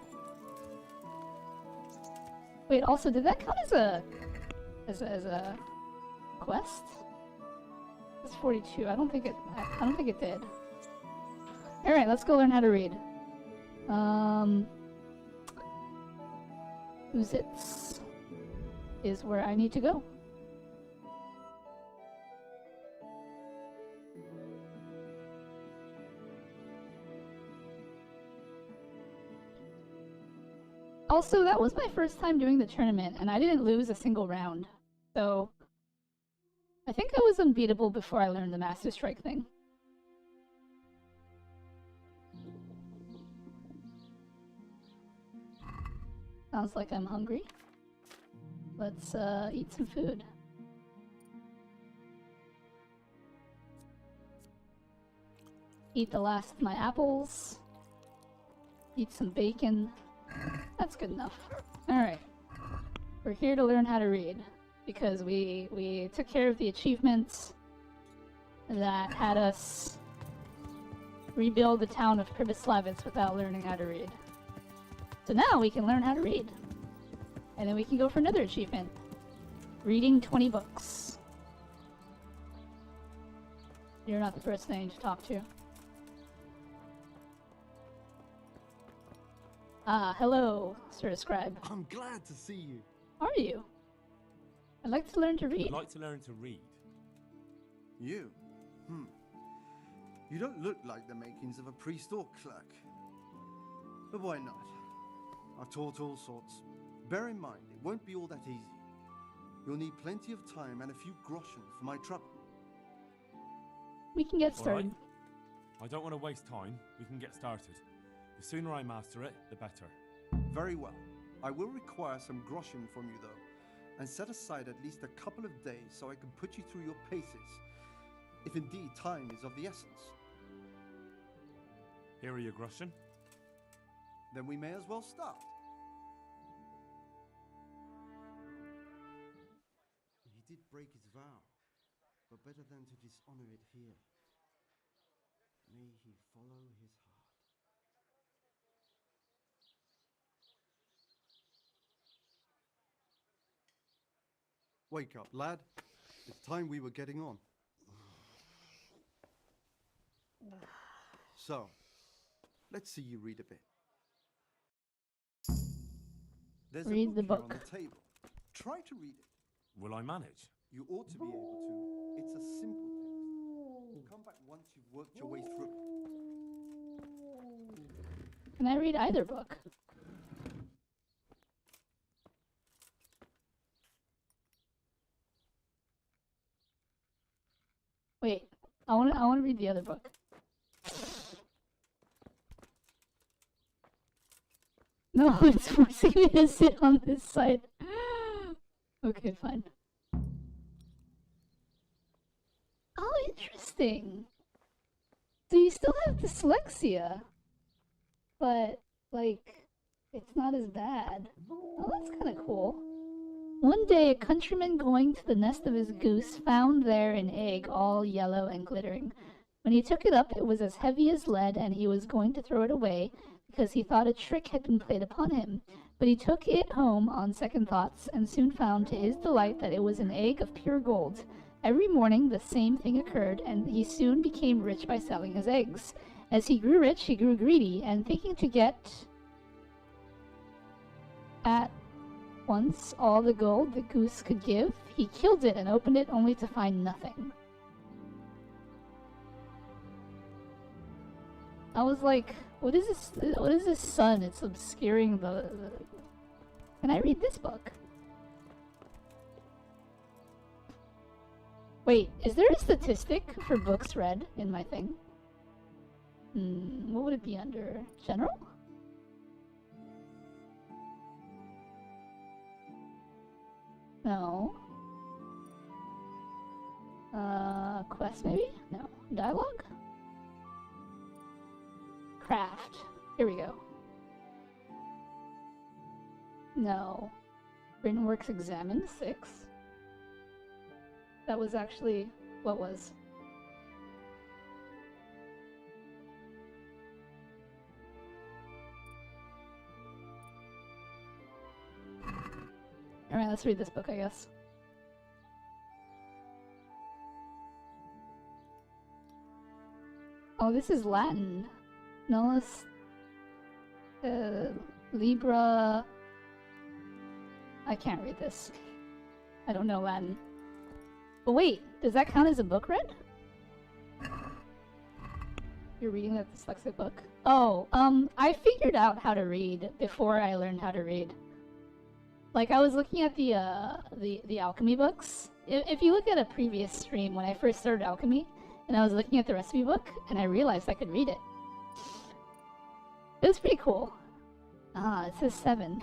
Wait, also, did that count as a quest? It's 42. I don't think it did. Alright, let's go learn how to read. Uzits is where I need to go. Also, that was my first time doing the tournament, and I didn't lose a single round. So, I think I was unbeatable before I learned the Master Strike thing. Sounds like I'm hungry. Let's eat some food. Eat the last of my apples. Eat some bacon. That's good enough. Alright. We're here to learn how to read. Because we took care of the achievements that had us rebuild the town of Pribyslavitz without learning how to read. So now we can learn how to read. And then we can go for another achievement. Reading 20 books. You're not the person I need to talk to. Ah, hello, Sir Scribe. I'm glad to see you. Are you? I'd like to learn to read. I'd like to learn to read. You? You don't look like the makings of a priest or clerk. But why not? I've taught all sorts. Bear in mind, it won't be all that easy. You'll need plenty of time and a few groschen for my trouble. We can get started. Right. I don't want to waste time. We can get started. The sooner I master it, the better. Very well. I will require some groschen from you, though, and set aside at least a couple of days so I can put you through your paces, if indeed time is of the essence. Here are your groschen. Then we may as well start. He did break his vow, but better than to dishonor it here. May he follow his heart. Wake up, lad. It's time we were getting on. So, let's see you read a bit. There's Read a the book here book. on the table. Try to read it. Will I manage? You ought to be able to. It's a simple text. Come back once you've worked your way through it. Can I read either book? Wait, I want to read the other book. No, it's forcing me to sit on this side. Okay, fine. Oh, interesting. So you still have dyslexia, but, like, it's not as bad. Oh, that's kind of cool. One day, a countryman going to the nest of his goose found there an egg all yellow and glittering. When he took it up, it was as heavy as lead, and he was going to throw it away because he thought a trick had been played upon him. But he took it home on second thoughts, and soon found to his delight that it was an egg of pure gold. Every morning the same thing occurred, and he soon became rich by selling his eggs. As he grew rich, he grew greedy, and thinking to get at once all the gold the goose could give, he killed it and opened it only to find nothing. I was like, what is this? What is this sun? It's obscuring the... Can I read this book? Wait, is there a statistic for books read in my thing? What would it be under? General? No. Quest maybe? No. Dialogue? Craft. Here we go. No. Written works examined, 6. That was actually what was. Alright, let's read this book, I guess. Oh, this is Latin. Nullus Libra. I can't read this. I don't know Latin. But wait, does that count as a book read? You're reading a dyslexic book? Oh, I figured out how to read before I learned how to read. Like, I was looking at the alchemy books. If you look at a previous stream when I first started alchemy, and I was looking at the recipe book, and I realized I could read it. It was pretty cool. Ah, it says 7.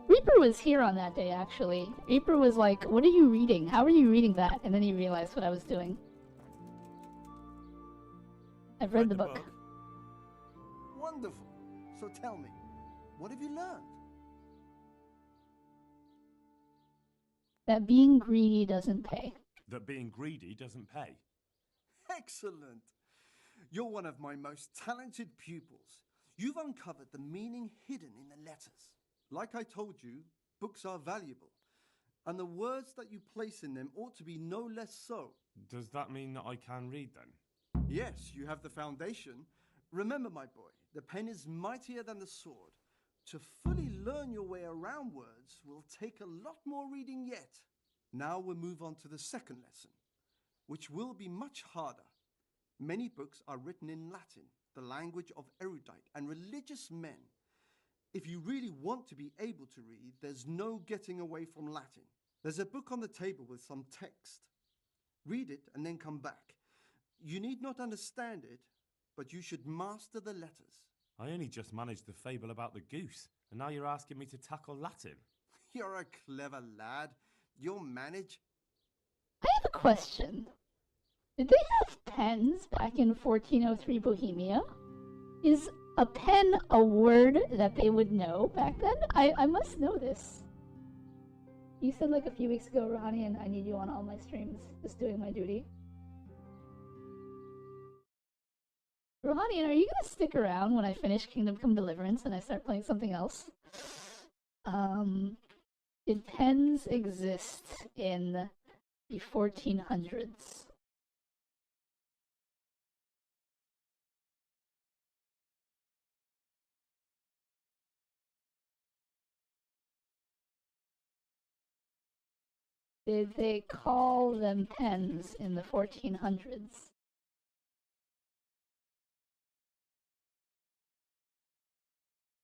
Reaper was here on that day, actually. Reaper was like, what are you reading? How are you reading that? And then he realized what I was doing. I've read the book. Wonderful. So tell me, what have you learned? That being greedy doesn't pay. That being greedy doesn't pay. Excellent. You're one of my most talented pupils. You've uncovered the meaning hidden in the letters. Like I told you, books are valuable, and the words that you place in them ought to be no less so. Does that mean that I can read then? Yes, you have the foundation. Remember, my boy, the pen is mightier than the sword. To fully learn your way around words will take a lot more reading yet. Now we'll move on to the second lesson, which will be much harder. Many books are written in Latin, the language of erudite and religious men. If you really want to be able to read, there's no getting away from Latin. There's a book on the table with some text. Read it and then come back. You need not understand it, but you should master the letters. I only just managed the fable about the goose, and now you're asking me to tackle Latin. You're a clever lad. You'll manage. I have a question. Did they have pens back in 1403 Bohemia? Is a pen a word that they would know back then? I must know this. You said like a few weeks ago, Ronnie, and I need you on all my streams, just doing my duty. Ronnie, are you gonna stick around when I finish Kingdom Come Deliverance and I start playing something else? Did pens exist in the 1400s? Did they call them pens in the 1400s?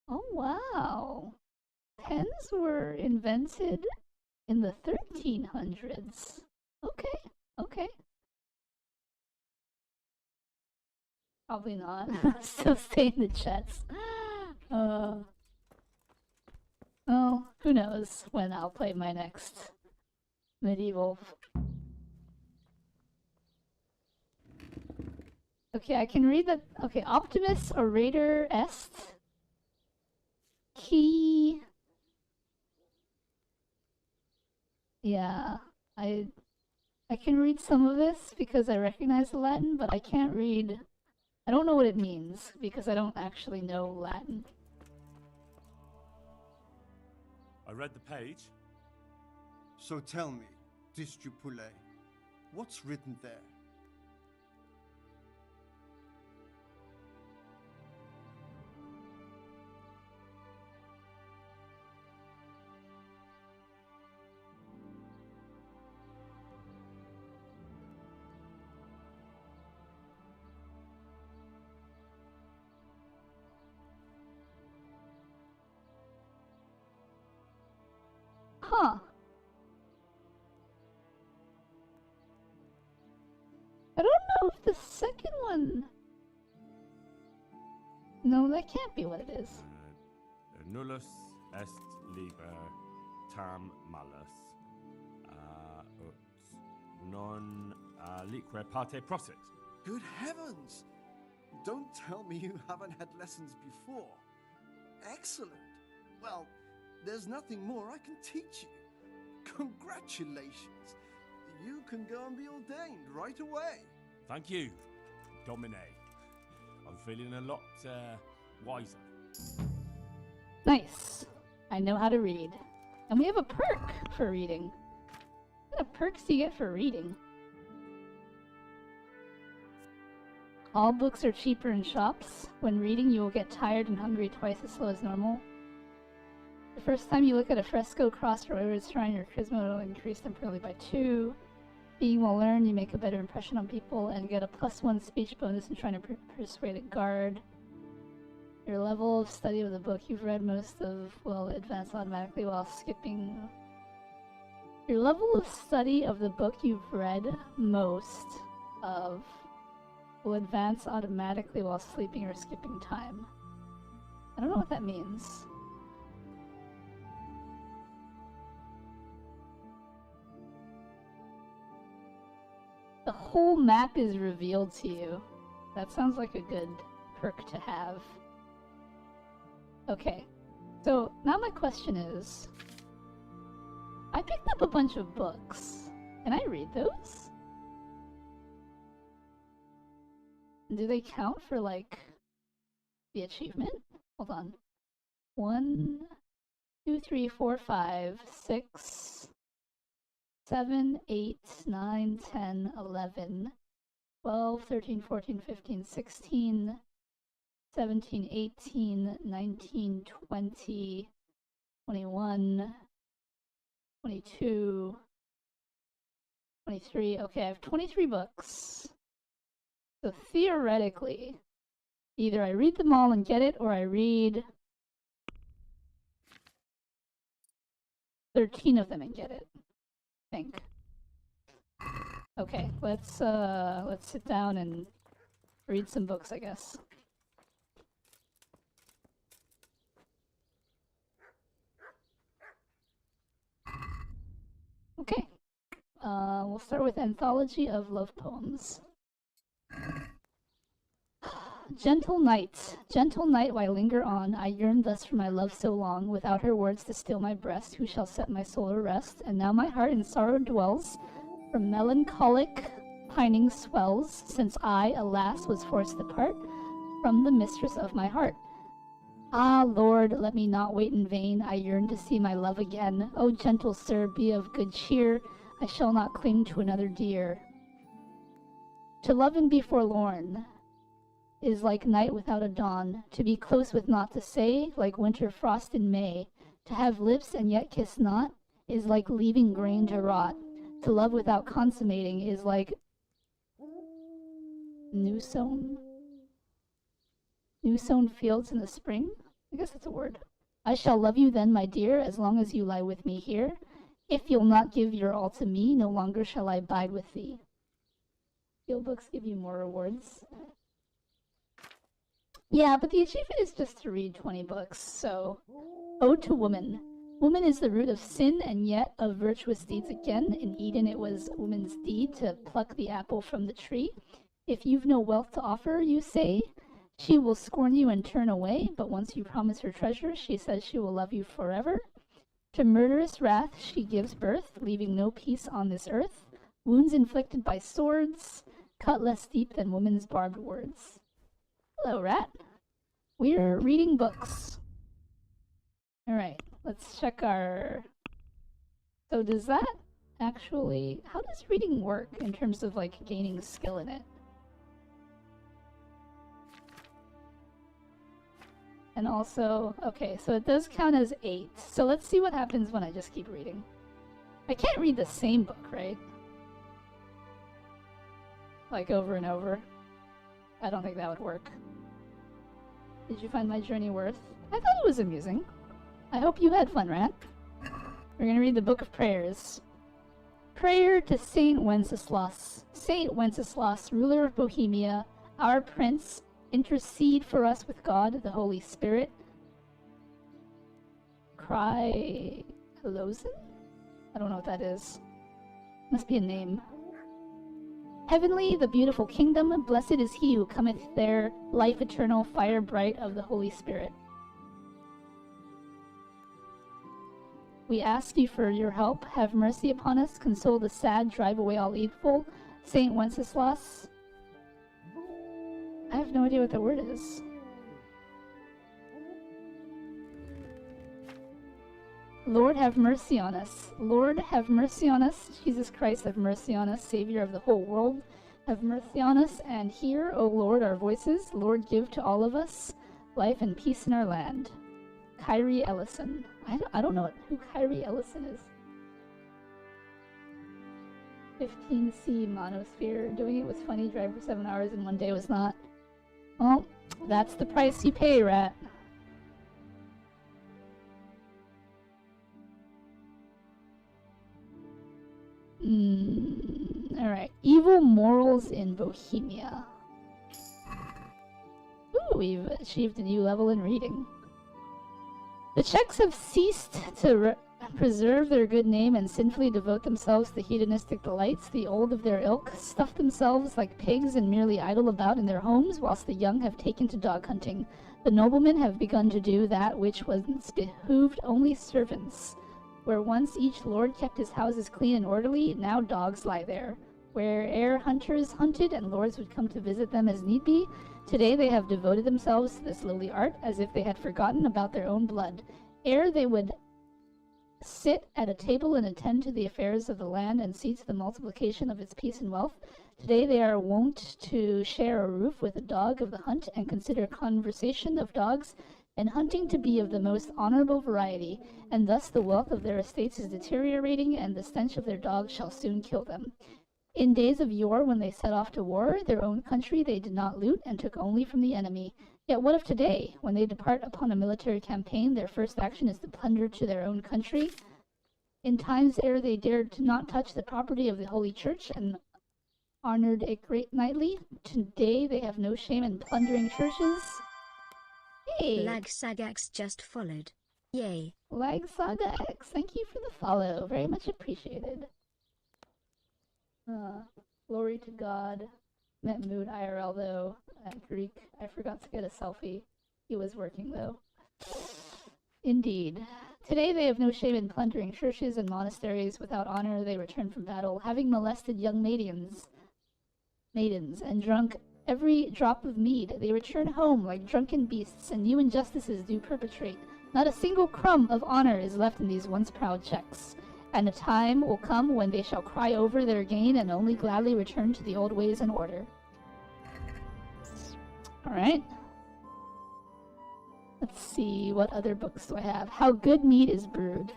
Oh wow! Pens were invented in the 1300s. Okay, okay. Probably not. Still stay in the chats. Well, who knows when I'll play my next medieval. Okay, I can read that. Okay, Optimus Orator Est. Key. Yeah, I can read some of this because I recognize the Latin, but I can't read. I don't know what it means because I don't actually know Latin. I read the page. So tell me, Discipule, what's written there? Huh. I don't know if the second one... No, that can't be what it is. Nullus est liber tam malus ut non liquor parte prosit. Good heavens! Don't tell me you haven't had lessons before. Excellent. Well, there's nothing more I can teach you. Congratulations. You can go and be ordained right away. Thank you, Domine. I'm feeling a lot wiser. Nice. I know how to read. And we have a perk for reading. What kind of perks do you get for reading? All books are cheaper in shops. When reading, you will get tired and hungry twice as slow as normal. The first time you look at a fresco, cross, or whatever is trying, your charisma will increase temporarily by 2. Being well learned, you make a better impression on people and get a +1 speech bonus in trying to persuade a guard. Your level of study of the book you've read most of will advance automatically while skipping. Your level of study of the book you've read most of will advance automatically while sleeping or skipping time. I don't know what that means. The whole map is revealed to you. That sounds like a good perk to have. Okay, so now my question is, I picked up a bunch of books. Can I read those? Do they count for, like, the achievement? Hold on. 1, 2, 3, 4, 5, 6, 7, 8, 9, 10, 11, 12, 13, 14, 15, 16, 17, 18, 19, 20, 21, 22, 23. Okay, I have 23 books. So theoretically, either I read them all and get it, or I read 13 of them and get it, I think. Okay, let's sit down and read some books, I guess. Okay, we'll start with Anthology of Love Poems. Gentle night, why linger on? I yearned thus for my love so long, without her words to still my breast, who shall set my soul at rest? And now my heart in sorrow dwells, from melancholic pining swells, since I, alas, was forced to part from the mistress of my heart. Ah, Lord, let me not wait in vain, I yearn to see my love again. O gentle sir, be of good cheer, I shall not cling to another dear. To love and be forlorn is like night without a dawn, to be close with naught to say, like winter frost in May. To have lips and yet kiss not, is like leaving grain to rot. To love without consummating is like new sown fields in the spring? I guess that's a word. I shall love you then, my dear, as long as you lie with me here. If you'll not give your all to me, no longer shall I bide with thee. Field books give you more rewards. Yeah, but the achievement is just to read 20 books, so... Ode to Woman. Woman is the root of sin, and yet of virtuous deeds again. In Eden it was woman's deed to pluck the apple from the tree. If you've no wealth to offer, you say, she will scorn you and turn away, but once you promise her treasure, she says she will love you forever. To murderous wrath she gives birth, leaving no peace on this earth. Wounds inflicted by swords, cut less deep than woman's barbed words. Hello, Rat. We're reading books. Alright, let's check our... So does that actually... How does reading work in terms of, like, gaining skill in it? And also, okay, so it does count as 8. So let's see what happens when I just keep reading. I can't read the same book, right? Like over and over. I don't think that would work. Did you find my journey worth? I thought it was amusing. I hope you had fun, Rat. We're gonna read the Book of Prayers. Prayer to Saint Wenceslas. Saint Wenceslas, ruler of Bohemia, our prince, intercede for us with God, the Holy Spirit. Cry... Lozen? I don't know what that is. Must be a name. Heavenly, the beautiful kingdom, blessed is he who cometh there, life eternal, fire bright of the Holy Spirit. We ask you for your help. Have mercy upon us, console the sad, drive away all evil. Saint Wenceslas. I have no idea what the word is. Lord, have mercy on us. Lord, have mercy on us. Jesus Christ, have mercy on us. Savior of the whole world, have mercy on us. And hear, O Lord, our voices. Lord, give to all of us life and peace in our land. Kyrie Ellison. I don't know who Kyrie Ellison is. 15C Monosphere. Doing it was funny. Drive for 7 hours in one day was not. Well, that's the price you pay, Rat. Alright. Evil morals in Bohemia. Ooh, we've achieved a new level in reading. The Czechs have ceased to preserve their good name and sinfully devote themselves to hedonistic delights. The old of their ilk stuff themselves like pigs and merely idle about in their homes, whilst the young have taken to dog hunting. The noblemen have begun to do that which once behooved only servants. Where once each lord kept his houses clean and orderly, now dogs lie there. Where'er hunters hunted and lords would come to visit them as need be, today they have devoted themselves to this lowly art as if they had forgotten about their own blood. Ere they would sit at a table and attend to the affairs of the land and see to the multiplication of its peace and wealth, today they are wont to share a roof with a dog of the hunt and consider conversation of dogs and hunting to be of the most honorable variety, and thus the wealth of their estates is deteriorating, and the stench of their dogs shall soon kill them. In days of yore, when they set off to war, their own country they did not loot, and took only from the enemy. Yet what of today? When they depart upon a military campaign, their first action is to plunder to their own country. In times ere they dared to not touch the property of the Holy Church, and honored it great nightly, today they have no shame in plundering churches. Hey! Lag Saga X just followed. Yay. Lag Saga X, thank you for the follow. Very much appreciated. Glory to God. Met Mood IRL though. Greek. I forgot to get a selfie. He was working though. Indeed. Today they have no shame in plundering churches and monasteries. Without honor they return from battle, having molested young maidens, and drunk every drop of mead. They return home like drunken beasts, and new injustices do perpetrate. Not a single crumb of honor is left in these once proud Czechs. And a time will come when they shall cry over their gain and only gladly return to the old ways and order. Alright. Let's see, what other books do I have? How Good Mead is Brewed.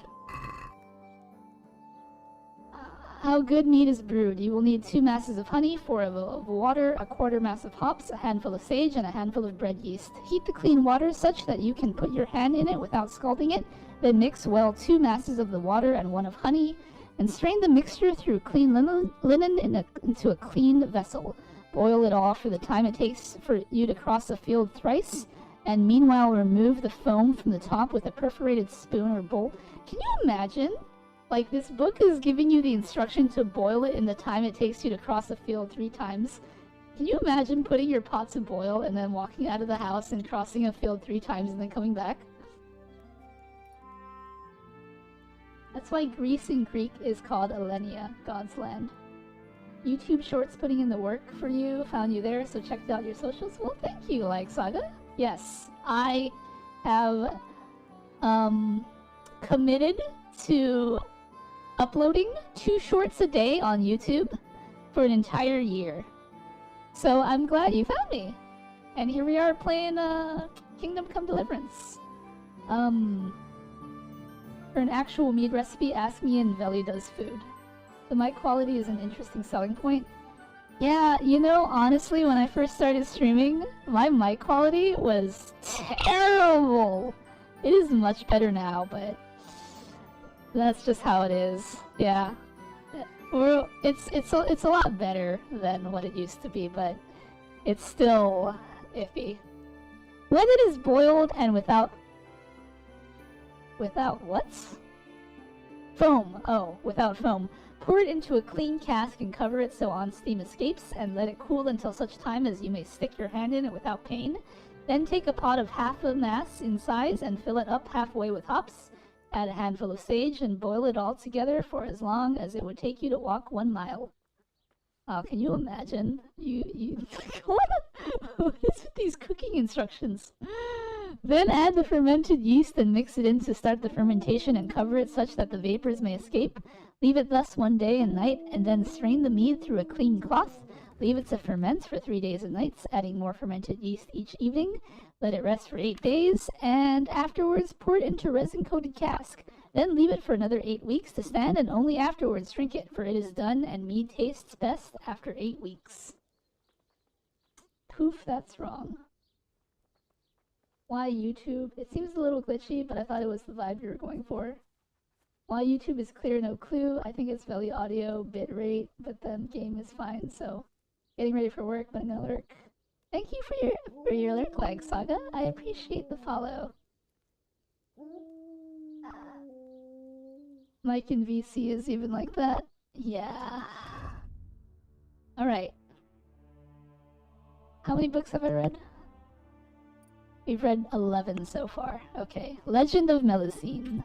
How Good Mead is Brewed. You will need 2 masses of honey, 4 of water, a quarter mass of hops, a handful of sage, and a handful of bread yeast. Heat the clean water such that you can put your hand in it without scalding it. Then mix well 2 masses of the water and 1 of honey, and strain the mixture through clean linen into a clean vessel. Boil it all for the time it takes for you to cross a field thrice, and meanwhile remove the foam from the top with a perforated spoon or bowl. Can you imagine? Like, this book is giving you the instruction to boil it in the time it takes you to cross a field 3 times. Can you imagine putting your pot to boil and then walking out of the house and crossing a field 3 times and then coming back? That's why Greece in Greek is called Elenia, God's land. YouTube Shorts putting in the work for you, found you there, so checked out your socials. Well, thank you, Like Saga. Yes, I have committed to uploading 2 shorts a day on YouTube for an entire year. So I'm glad you found me. And here we are playing Kingdom Come Deliverance. For an actual mead recipe, ask me and Veli does food. The mic quality is an interesting selling point. Yeah, you know, honestly, when I first started streaming, my mic quality was terrible. It is much better now, but that's just how it is. Yeah, it's a lot better than what it used to be, but it's still iffy. When it is boiled and without what? Foam. Oh, without foam. Pour it into a clean cask and cover it so on steam escapes, and let it cool until such time as you may stick your hand in it without pain. Then take a pot of half a mass in size and fill it up halfway with hops. Add a handful of sage and boil it all together for as long as it would take you to walk 1 mile. Oh, can you imagine? What is with these cooking instructions? Then add the fermented yeast and mix it in to start the fermentation and cover it such that the vapors may escape. Leave it thus 1 day and night, and then strain the mead through a clean cloth. Leave it to ferment for 3 days and nights, adding more fermented yeast each evening. Let it rest for 8 days, and afterwards pour it into resin-coated cask. Then leave it for another 8 weeks to stand, and only afterwards drink it, for it is done, and mead tastes best after 8 weeks. Poof, that's wrong. Why YouTube? It seems a little glitchy, but I thought it was the vibe you were going for. Why YouTube is clear, no clue. I think it's Veli audio, bitrate, but then game is fine, so getting ready for work, but I'm gonna lurk. Thank you for your lurk, Like Saga. I appreciate the follow. Mike in VC is even like that. Yeah. Alright. How many books have I read? We've read 11 so far. Okay. Legend of Melusine.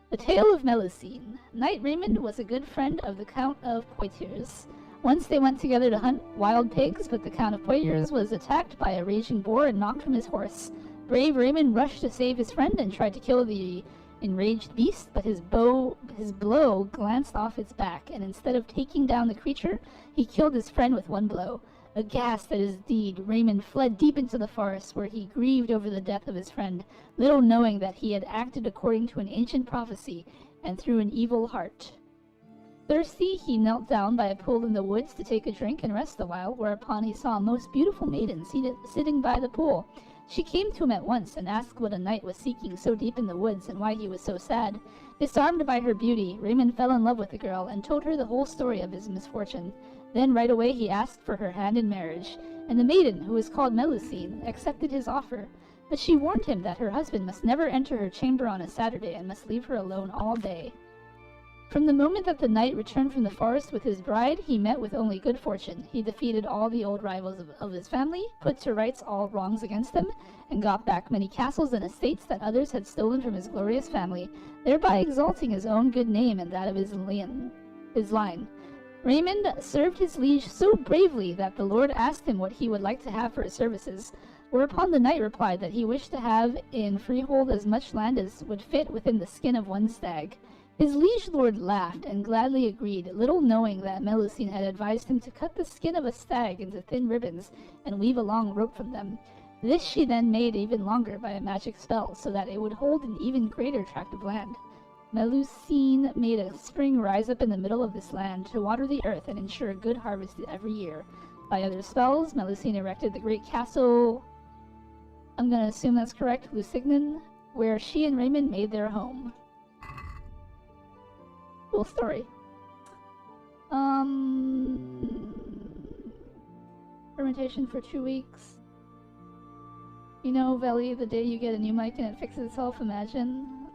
The Tale of Melusine. Knight Raymond was a good friend of the Count of Poitiers. Once they went together to hunt wild pigs, but the Count of Poitiers was attacked by a raging boar and knocked from his horse. Brave Raymond rushed to save his friend and tried to kill the enraged beast, but his blow glanced off its back, and instead of taking down the creature, he killed his friend with 1 blow. Aghast at his deed, Raymond fled deep into the forest, where he grieved over the death of his friend, little knowing that he had acted according to an ancient prophecy, and through an evil heart. Thirsty, he knelt down by a pool in the woods to take a drink and rest a while, whereupon he saw a most beautiful maiden sitting by the pool. She came to him at once, and asked what a knight was seeking so deep in the woods, and why he was so sad. Disarmed by her beauty, Raymond fell in love with the girl, and told her the whole story of his misfortune. Then right away he asked for her hand in marriage, and the maiden, who was called Melusine, accepted his offer. But she warned him that her husband must never enter her chamber on a Saturday, and must leave her alone all day. From the moment that the knight returned from the forest with his bride, he met with only good fortune. He defeated all the old rivals of his family, put to rights all wrongs against them, and got back many castles and estates that others had stolen from his glorious family, thereby exalting his own good name and that of his line. Raymond served his liege so bravely that the lord asked him what he would like to have for his services, whereupon the knight replied that he wished to have in freehold as much land as would fit within the skin of one stag. His liege lord laughed and gladly agreed, little knowing that Melusine had advised him to cut the skin of a stag into thin ribbons and weave a long rope from them. This she then made even longer by a magic spell, so that it would hold an even greater tract of land. Melusine made a spring rise up in the middle of this land to water the earth and ensure a good harvest every year. By other spells, Melusine erected the great castle, I'm gonna assume that's correct, Lusignan, where she and Raymond made their home. Cool story. Fermentation for 2 weeks. You know, Veli, the day you get a new mic and it fixes itself, imagine.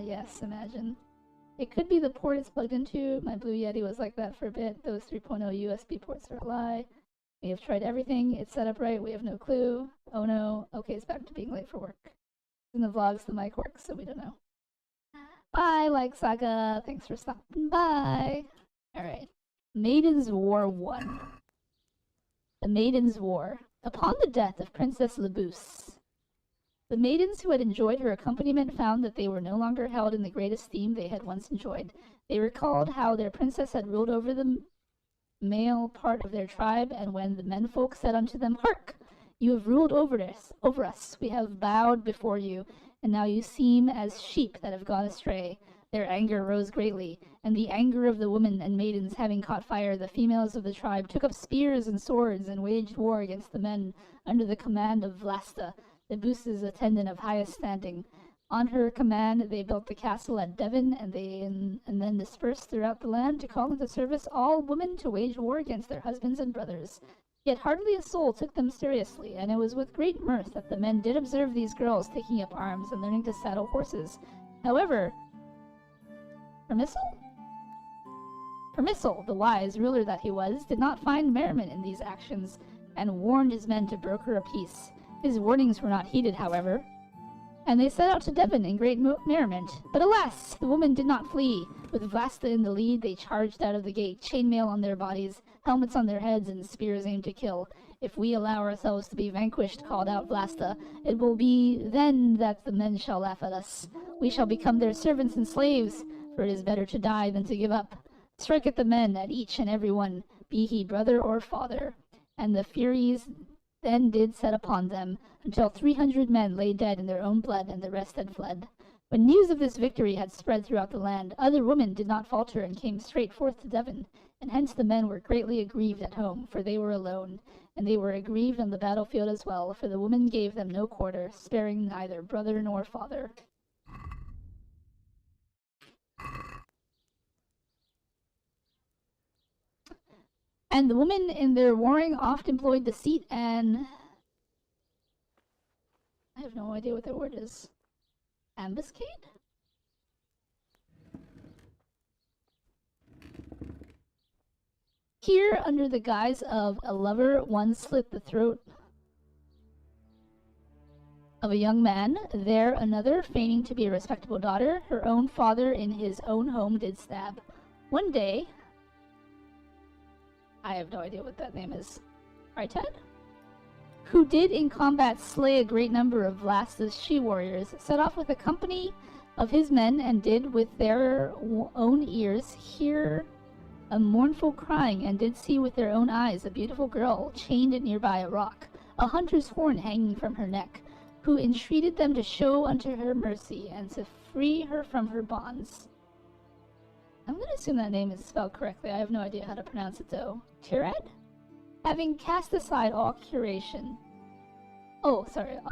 Yes, imagine. It could be the port it's plugged into. My Blue Yeti was like that for a bit. Those 3.0 USB ports are a lie. We have tried everything. It's set up right. We have no clue. Oh no. Okay, it's back to being late for work. In the vlogs, the mic works, so we don't know. Bye, Like Saga. Thanks for stopping by. Alright. Maiden's War 1. The Maiden's War. Upon the death of Princess Labousse, the maidens who had enjoyed her accompaniment found that they were no longer held in the great esteem they had once enjoyed. They recalled how their princess had ruled over the male part of their tribe, and when the menfolk said unto them, Hark! You have ruled over us. We have bowed before you, and now you seem as sheep that have gone astray. Their anger rose greatly, and the anger of the women and maidens having caught fire, the females of the tribe took up spears and swords and waged war against the men under the command of Vlasta, the Boos's attendant of highest standing. On her command they built the castle at Devon, and then dispersed throughout the land to call into service all women to wage war against their husbands and brothers. Yet hardly a soul took them seriously, and it was with great mirth that the men did observe these girls taking up arms and learning to saddle horses. However, Permissal, the wise ruler that he was, did not find merriment in these actions, and warned his men to broker a peace. His warnings were not heeded, however, and they set out to Devon in great merriment. But alas, the women did not flee. With Vlasta in the lead, they charged out of the gate, chainmail on their bodies, helmets on their heads, and spears aimed to kill. If we allow ourselves to be vanquished, called out Vlasta, it will be then that the men shall laugh at us. We shall become their servants and slaves, for it is better to die than to give up. Strike at the men, at each and every one, be he brother or father. And the Furies then did set upon them, until 300 men lay dead in their own blood, and the rest had fled. When news of this victory had spread throughout the land, other women did not falter and came straight forth to Devon, and hence the men were greatly aggrieved at home, for they were alone, and they were aggrieved on the battlefield as well, for the women gave them no quarter, sparing neither brother nor father. And the women in their warring oft employed deceit and... I have no idea what that word is. Ambuscade? Here, under the guise of a lover, one slit the throat of a young man. There, another, feigning to be a respectable daughter, her own father in his own home did stab. One day... I have no idea what that name is. Right, Ted? Who did in combat slay a great number of Vlasta's she-warriors, set off with a company of his men, and did with their own ears hear a mournful crying, and did see with their own eyes a beautiful girl chained nearby a rock, a hunter's horn hanging from her neck, who entreated them to show unto her mercy, and to free her from her bonds. I'm going to assume that name is spelled correctly. I have no idea how to pronounce it, though. Tirad? Having cast aside all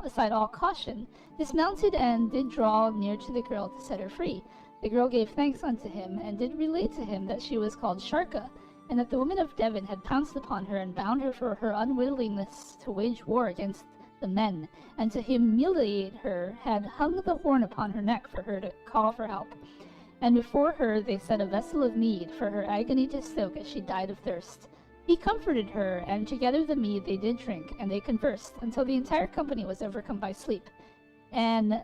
aside all caution, dismounted and did draw near to the girl to set her free. The girl gave thanks unto him, and did relate to him that she was called Sharka, and that the women of Devon had pounced upon her and bound her for her unwillingness to wage war against the men, and to humiliate her had hung the horn upon her neck for her to call for help. and before her they set a vessel of mead for her agony to soak as she died of thirst. He comforted her, and together the mead they did drink, and they conversed, until the entire company was overcome by sleep. And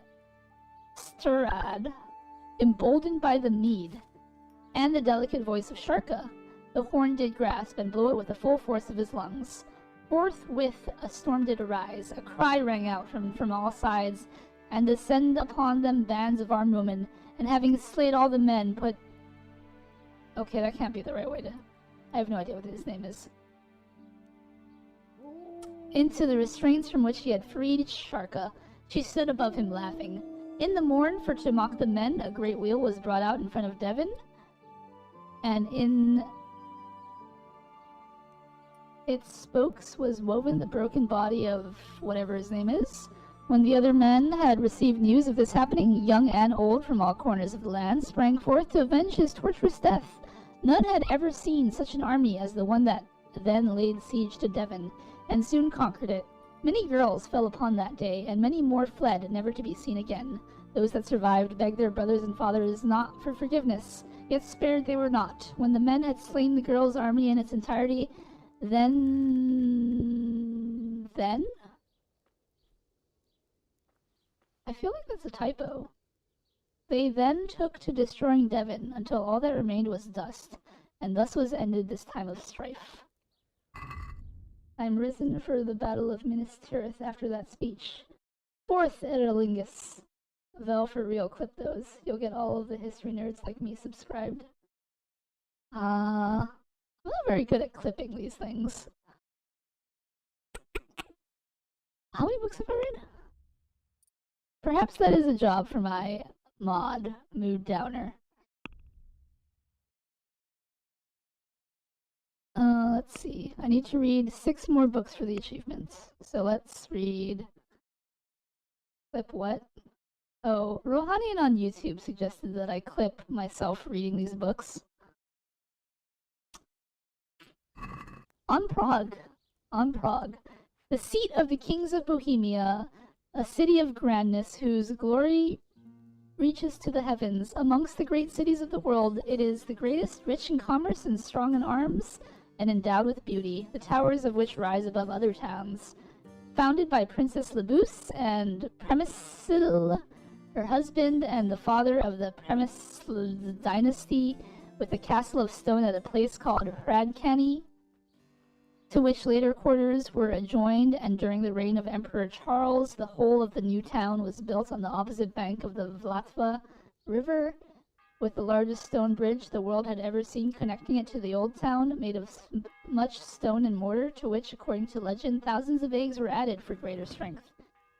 Sturad, emboldened by the mead, and the delicate voice of Sharka, the horn did grasp, and blew it with the full force of his lungs. Forthwith a storm did arise, a cry rang out from all sides, and descend upon them bands of armed women, and having slayed all the men, put... Okay, that can't be the right way to... I have no idea what his name is. Into the restraints from which he had freed Sharka, she stood above him laughing. In the morn, for to mock the men, a great wheel was brought out in front of Devon, and in its spokes was woven the broken body of whatever his name is. When the other men had received news of this happening, young and old from all corners of the land sprang forth to avenge his torturous death. None had ever seen such an army as the one that then laid siege to Devon, and soon conquered it. Many girls fell upon that day, and many more fled, never to be seen again. Those that survived begged their brothers and fathers not for forgiveness, yet spared they were not. When the men had slain the girls' army in its entirety, then... I feel like that's a typo. They then took to destroying Devon, until all that remained was dust, and thus was ended this time of strife. I'm risen for the battle of Minas Tirith after that speech. Forth, Eterlingus. Vel, for real, clip those. You'll get all of the history nerds like me subscribed. I'm not very good at clipping these things. How many books have I read? Perhaps that is a job for my mod, Mood Downer. Let's see. I need to read 6 more books for the achievements. So let's read... Clip what? Oh, Rohanian on YouTube suggested that I clip myself reading these books. On Prague. The seat of the kings of Bohemia, a city of grandness whose glory reaches to the heavens. Amongst the great cities of the world, it is the greatest, rich in commerce and strong in arms, and endowed with beauty, the towers of which rise above other towns. Founded by Princess Labus and Premisil, her husband and the father of the Premisil dynasty, with a castle of stone at a place called Hradcany, to which later quarters were adjoined, and during the reign of Emperor Charles, the whole of the new town was built on the opposite bank of the Vlatva River, with the largest stone bridge the world had ever seen connecting it to the old town, made of much stone and mortar, to which, according to legend, thousands of eggs were added for greater strength.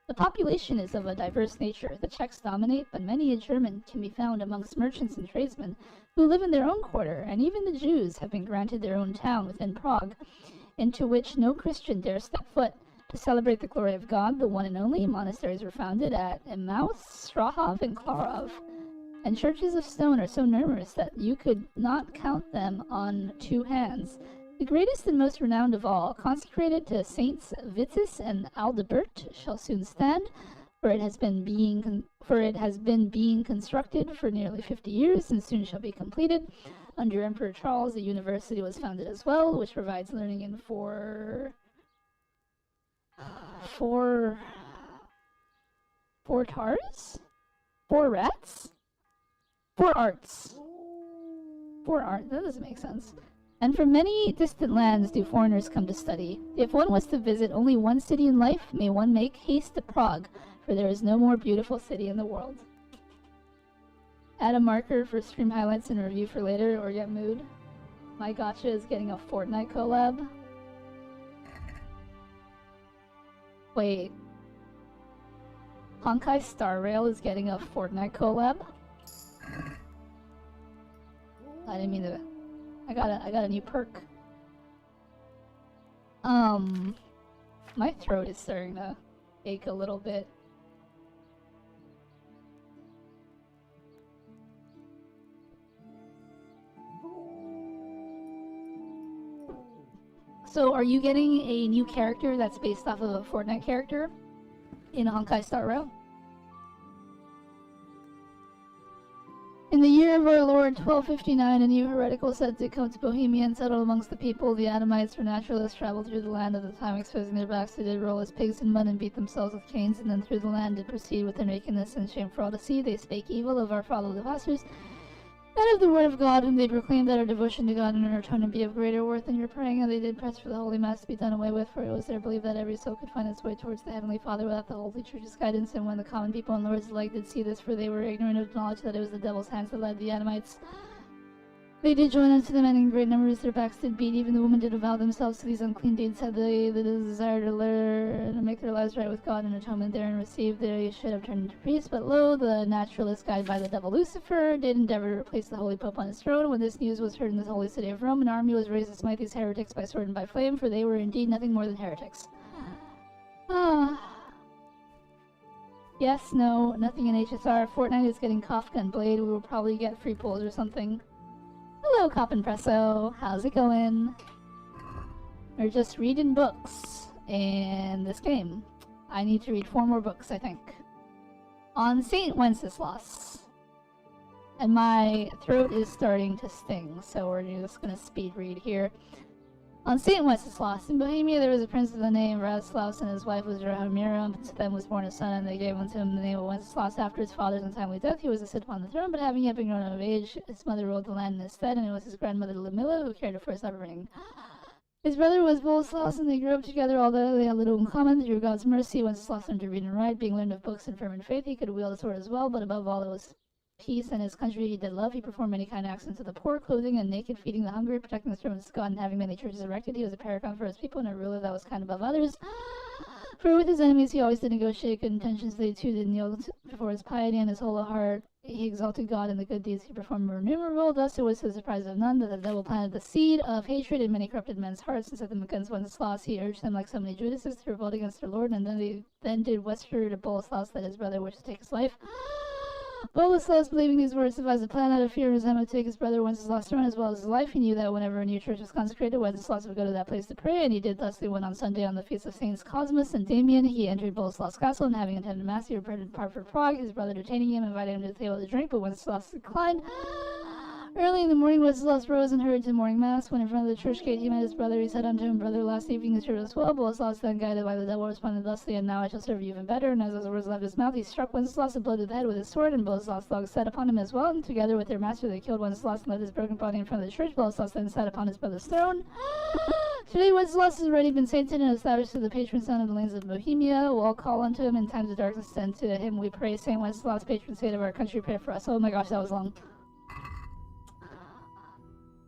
The population is of a diverse nature. The Czechs dominate, but many a German can be found amongst merchants and tradesmen who live in their own quarter, and even the Jews have been granted their own town within Prague, into which no Christian dare step foot. To celebrate the glory of God, the one and only, monasteries were founded at Emmaus, Strahov, and Klarov, and churches of stone are so numerous that you could not count them on 2 hands. The greatest and most renowned of all, consecrated to Saints Vitus and Aldebert, shall soon stand, for it has been being constructed for nearly 50 years, and soon shall be completed. Under Emperor Charles, a university was founded as well, which provides learning in 4 tars? 4 rats? 4 arts. 4 art. That doesn't make sense. And from many distant lands do foreigners come to study. If one was to visit only one city in life, may one make haste to Prague, for there is no more beautiful city in the world. Add a marker for stream highlights and review for later, or get mood. My gotcha is getting a Fortnite collab. Wait. Honkai Star Rail is getting a Fortnite collab? I didn't mean to... I got a new perk. My throat is starting to ache a little bit. So, are you getting a new character that's based off of a Fortnite character in Honkai Star Rail? In the year of our Lord 1259, a new heretical sect did come to Bohemia and settled amongst the people. The Adamites were naturalists, traveled through the land at the time, exposing their backs. They did roll as pigs in mud and beat themselves with canes, and then through the land did proceed with their nakedness and shame for all to see. They spake evil of our father the pastors, and of the word of God, whom they proclaimed that our devotion to God and our atonement be of greater worth than your praying, and they did press for the Holy Mass to be done away with, for it was their belief that every soul could find its way towards the Heavenly Father without the Holy Church's guidance. And when the common people and lords alike did see this, for they were ignorant of knowledge that it was the devil's hands that led the Adamites, they did join unto them, and in great numbers their backs did beat. Even the women did avow themselves to these unclean deeds, had they the desire to learn to make their lives right with God and atonement therein received, they should have turned into priests. But lo, the naturalist, guided by the devil Lucifer, did endeavor to replace the holy pope on his throne. When this news was heard in the holy city of Rome, an army was raised to smite these heretics by sword and by flame, for they were indeed nothing more than heretics. Yes, no, nothing in HSR. Fortnite is getting Kafka and Blade. We will probably get free pulls or something. Hello, Coppin Presso. How's it going? We're just reading books in this game. I need to read 4 more books, I think. On St. Wenceslas. And my throat is starting to sting, so we're just going to speed read here. On St. Wenceslas, in Bohemia, there was a prince of the name of Radislaus, and his wife was Drahomira. To them was born a son, and they gave unto him the name of Wenceslas. After his father's untimely death, he was to sit upon the throne, but having yet been grown of age, his mother ruled the land in his stead, and it was his grandmother Ludmilla who cared for his upbringing. His brother was Boleslas, and they grew up together, although they had little in common. Through God's mercy, Wenceslas learned to read and write. Being learned of books and firm in faith, he could wield a sword as well, but above all, it was peace, and his country he did love. He performed many kind acts unto the poor, clothing and naked, feeding the hungry, protecting the servants of God, and having many churches erected. He was a paragon for his people, and a ruler that was kind above others. For with his enemies he always did negotiate good intentions. They too did kneel before his piety and his whole heart. He exalted God, and the good deeds he performed were innumerable. Thus it was to the surprise of none that the devil planted the seed of hatred in many corrupted men's hearts, and set them against Wenceslas. He urged them like so many Judases to revolt against their Lord, and then did whisper to Boleslas that his brother wished to take his life. Boleslas, believing these words, devised a plan out of fear of resentment to take his brother Wenceslas' throne as well as his life. He knew that whenever a new church was consecrated, Wenceslas would go to that place to pray, and he did thusly when on Sunday on the feast of Saints Cosmas and Damian he entered Boleslas' castle, and having attended mass he prepared to depart for Prague, his brother detaining him, invited him to the table to drink, but Wenceslas declined. Early in the morning, Wenceslas rose and hurried to morning mass. When in front of the church gate he met his brother, he said unto him, Brother, last evening the church was well. Boleslas, then guided by the devil, responded thusly, And now I shall serve you even better. And as those words left his mouth, he struck Wenceslas a blow to the head with his sword, and Boleslas' dogs set upon him as well. And together with their master they killed Wenceslas and left his broken body in front of the church. Boleslas then sat upon his brother's throne. Today Wenceslas has already been sainted and established as the patron saint of the lands of Bohemia. We'll all call unto him in times of darkness, and to him we pray. Saint Wenceslas, patron saint of our country, pray for us. Oh my gosh, that was long.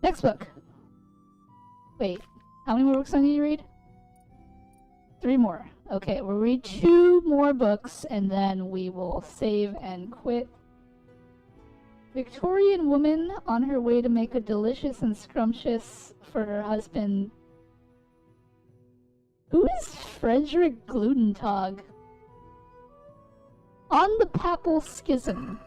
Next book. Wait, how many more books do I need to read? 3 more. Okay, we'll read 2 more books and then we will save and quit. Victorian woman on her way to make a delicious and scrumptious for her husband. Who is Frederick Glutentag? On the Papal Schism.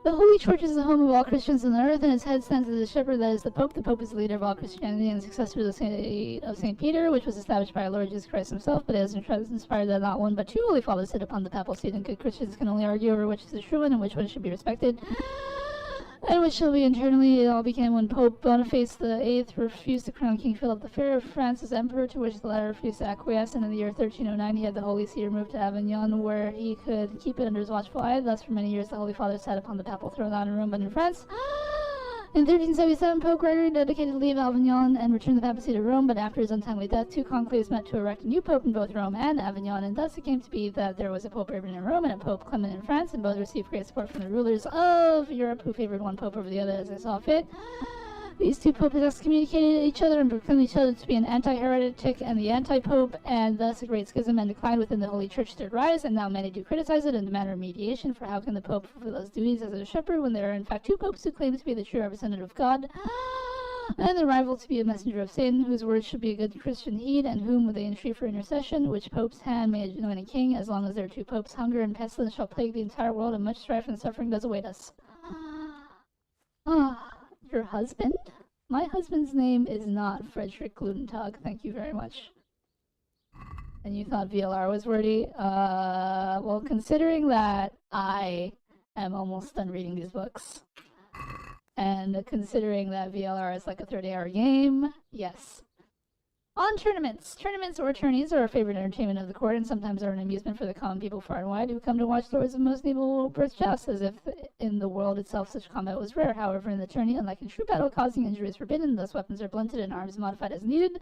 The Holy Church is the home of all Christians on the earth, and its head stands as a shepherd, that is the Pope. The Pope is the leader of all Christianity and successor of St. Peter, which was established by our Lord Jesus Christ himself, but it has inspired that not one but 2 holy fathers sit upon the papal seat, and good Christians can only argue over which is the true one and which one should be respected, and which shall be internally. It all began when Pope Boniface VIII refused to crown King Philip V of France as emperor, to which the latter refused to acquiesce, and in the year 1309 he had the Holy See removed to Avignon, where he could keep it under his watchful eye. Thus for many years the Holy Father sat upon the papal throne, not in Rome but in France. In 1377, Pope Gregory dedicated leave Avignon and returned the papacy to Rome, but after his untimely death, 2 conclaves met to erect a new pope in both Rome and Avignon, and thus it came to be that there was a Pope Urban in Rome and a Pope Clement in France, and both received great support from the rulers of Europe, who favored one pope over the other as they saw fit. These 2 popes excommunicated each other and proclaimed each other to be an anti-heretic and the anti-pope, and thus a great schism and decline within the Holy Church did rise, and now many do criticize it in the matter of mediation, for how can the pope fulfill those duties as a shepherd when there are in fact 2 popes who claim to be the true representative of God, and the rival to be a messenger of Satan, whose words should be a good Christian heed, and whom would they entreat for intercession, which pope's hand may anoint a king? As long as there are 2 popes, hunger and pestilence shall plague the entire world, and much strife and suffering does await us. Your husband? My husband's name is not Frederick Glutentag, thank you very much. and you thought VLR was wordy. Well, considering that I am almost done reading these books, and considering that VLR is like a 30-hour game, yes. On tournaments. Tournaments or tourneys are a favorite entertainment of the court and sometimes are an amusement for the common people far and wide who come to watch Lords of Most Naval Birth jousts, as if in the world itself such combat was rare. However, in the tourney, unlike in true battle, causing injury is forbidden, thus weapons are blunted and arms modified as needed.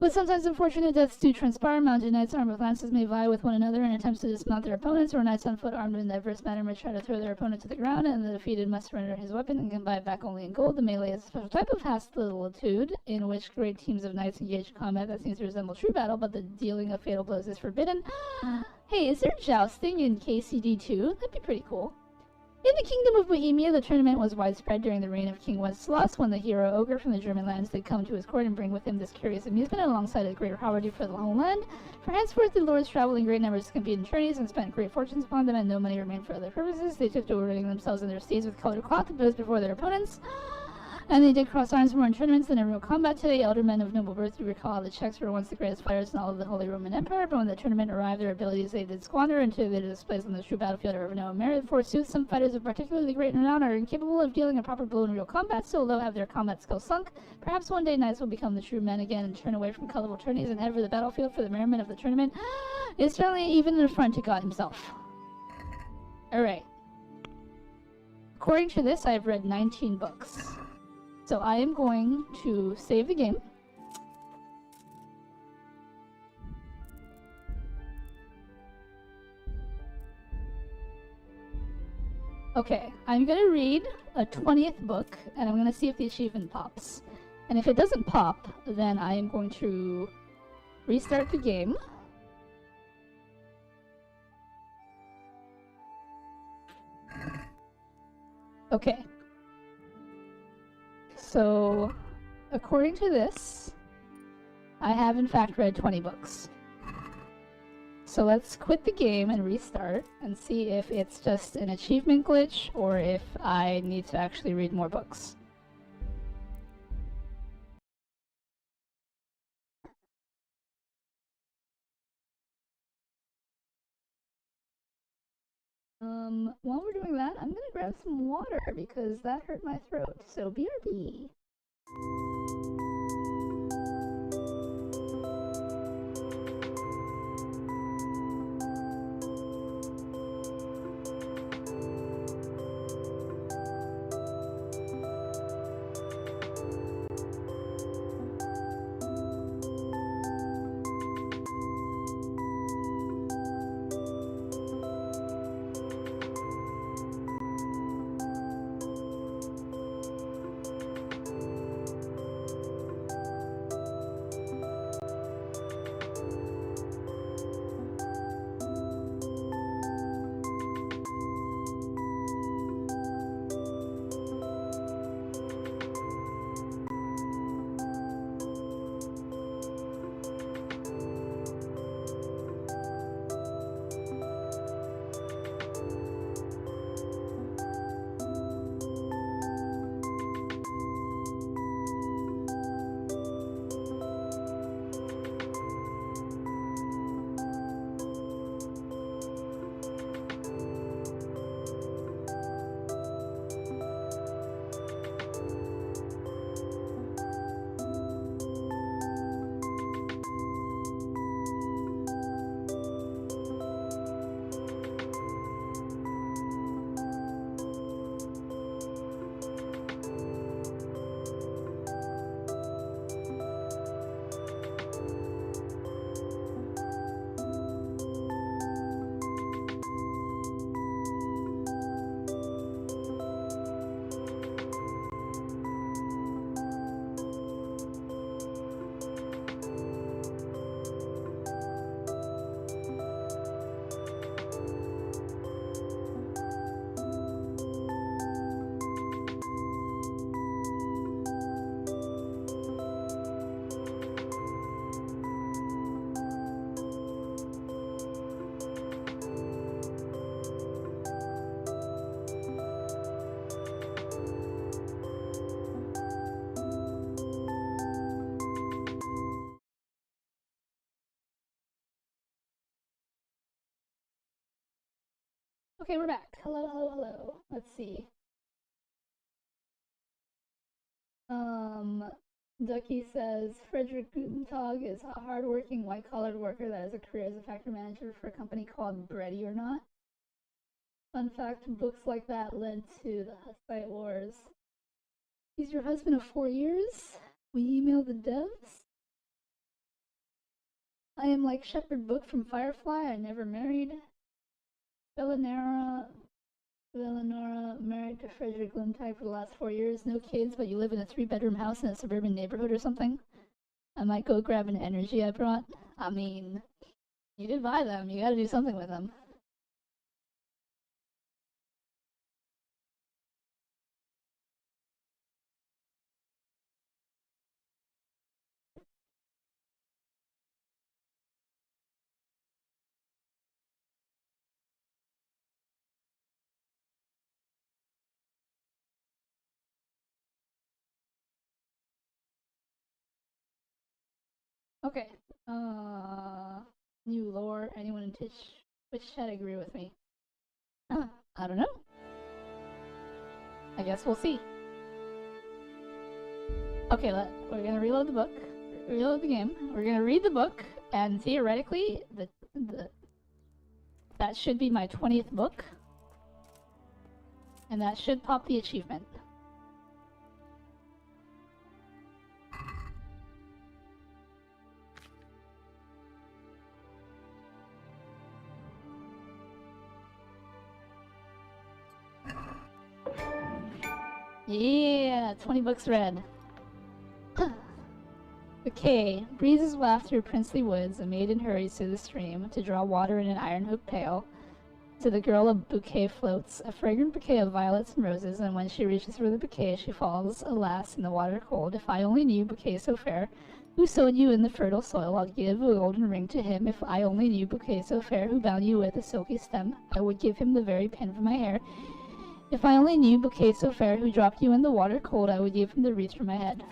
But sometimes unfortunate deaths do transpire. Mounted knights armed with lances may vie with one another in attempts to dismount their opponents, or knights on foot armed in diverse manner may try to throw their opponent to the ground, and the defeated must surrender his weapon and can buy it back only in gold. The melee is a special type of hostilitude in which great teams of knights engage in combat that seems to resemble true battle, but the dealing of fatal blows is forbidden. Hey, is there jousting in KCD2? That'd be pretty cool. In the Kingdom of Bohemia, the tournament was widespread during the reign of King Wenceslaus, when the hero ogre from the German lands did come to his court and bring with him this curious amusement alongside his great poverty for the whole land. For henceforth the lords traveled in great numbers to compete in tourneys and spent great fortunes upon them, and no money remained for other purposes. They took to ordering themselves and their steeds with colored cloth to pose before their opponents. And they did cross arms more in tournaments than in real combat. Today, elder men of noble birth do recall how the Czechs were once the greatest fighters in all of the Holy Roman Empire, but when the tournament arrived, their abilities they did squander until they displays on the true battlefield are of no merit. Forsooth, some fighters of particularly great renown are incapable of dealing a proper blow in real combat, so low have their combat skills sunk. Perhaps one day knights will become the true men again and turn away from colorful tourneys and head for the battlefield for the merriment of the tournament. It's certainly even an affront to God himself. Alright. According to this, I've read 19 books. So I am going to save the game. Okay, I'm going to read a 20th book, and I'm going to see if the achievement pops. And if it doesn't pop, then I am going to restart the game. Okay. So, according to this, I have in fact read 20 books. So let's quit the game and restart and see if it's just an achievement glitch or if I need to actually read more books. While we're doing that, I'm gonna grab some water because that hurt my throat. So BRB. Okay, we're back. Hello, hello, hello. Let's see. Ducky says Frederick Gutentag is a hardworking white-collar worker that has a career as a factory manager for a company called Ready or Not. Fun fact, books like that led to the Hussite Wars. He's your husband of 4 years? We emailed the devs? I am like Shepherd Book from Firefly, I never married. Velynara married to Frederick Gutentag for the last 4 years. No kids, but you live in a 3-bedroom house in a suburban neighborhood or something. I might go grab an energy I brought. I mean, you did buy them. You gotta do something with them. Okay. New lore. Anyone in Twitch chat agree with me? I don't know. I guess we'll see. Okay, we're gonna reload the book. Reload the game. We're gonna read the book, and theoretically, that should be my 20th book. And that should pop the achievement. Yeah, 20 books read. Okay, breezes waft through princely woods, a maiden hurries to the stream to draw water in an iron hoop pail. To the girl a bouquet floats, a fragrant bouquet of violets and roses, and when she reaches for the bouquet, she falls, alas, in the water cold. If I only knew bouquet so fair, who sowed you in the fertile soil, I'll give a golden ring to him. If I only knew bouquet so fair, who bound you with a silky stem, I would give him the very pin for my hair. If I only knew bouquet so fair, who dropped you in the water cold, I would give him the wreath for my head.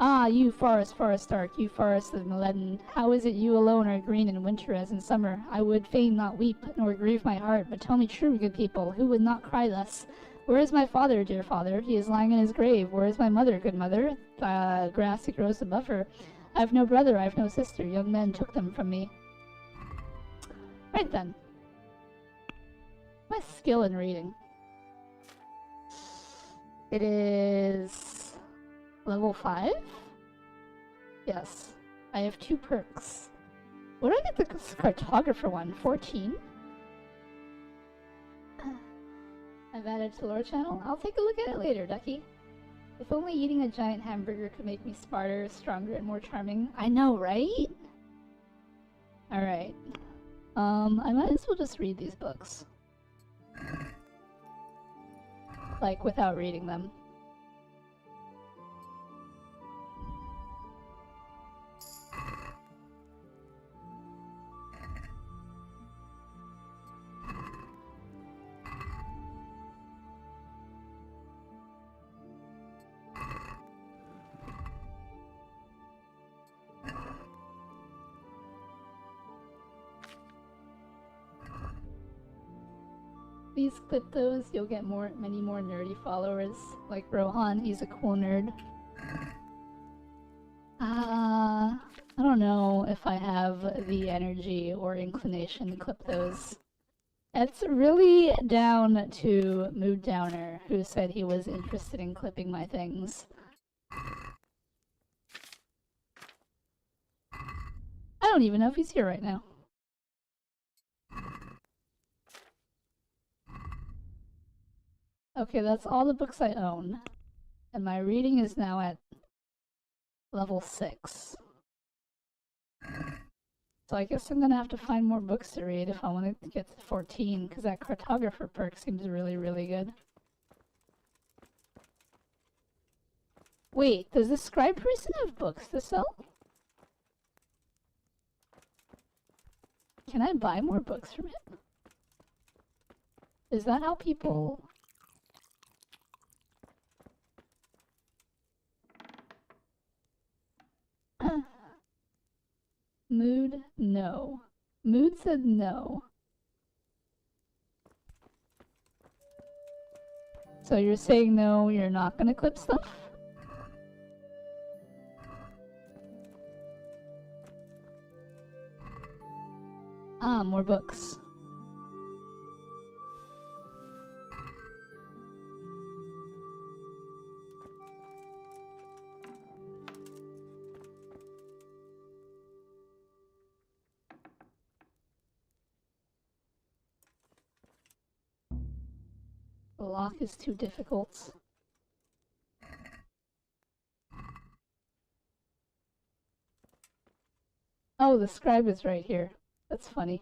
Ah, you forest dark, you forest of leaden, how is it you alone are green in winter as in summer? I would fain not weep, nor grieve my heart, but tell me true, good people, who would not cry thus? Where is my father, dear father? He is lying in his grave. Where is my mother, good mother? The grass that grows above her. I have no brother, I have no sister. Young men took them from me. Right then. My skill in reading. It is level 5? Yes. I have 2 perks. What did I get the cartographer one? 14? I've added to lore channel. I'll take a look at it later, Ducky. If only eating a giant hamburger could make me smarter, stronger, and more charming. I know, right? Alright. I might as well just read these books. Like, without reading them. Please clip those, you'll get many more nerdy followers. Like Rohan, he's a cool nerd. I don't know if I have the energy or inclination to clip those. It's really down to Mood Downer, who said he was interested in clipping my things. I don't even know if he's here right now. Okay, that's all the books I own. And my reading is now at level 6. So I guess I'm gonna have to find more books to read if I want to get to 14, because that cartographer perk seems really, really good. Wait, does the scribe person have books to sell? Can I buy more books from him? Is that how people... Mood, no. Mood said no. So you're saying no, you're not gonna clip stuff? Ah, more books. The lock is too difficult. Oh, the scribe is right here. That's funny.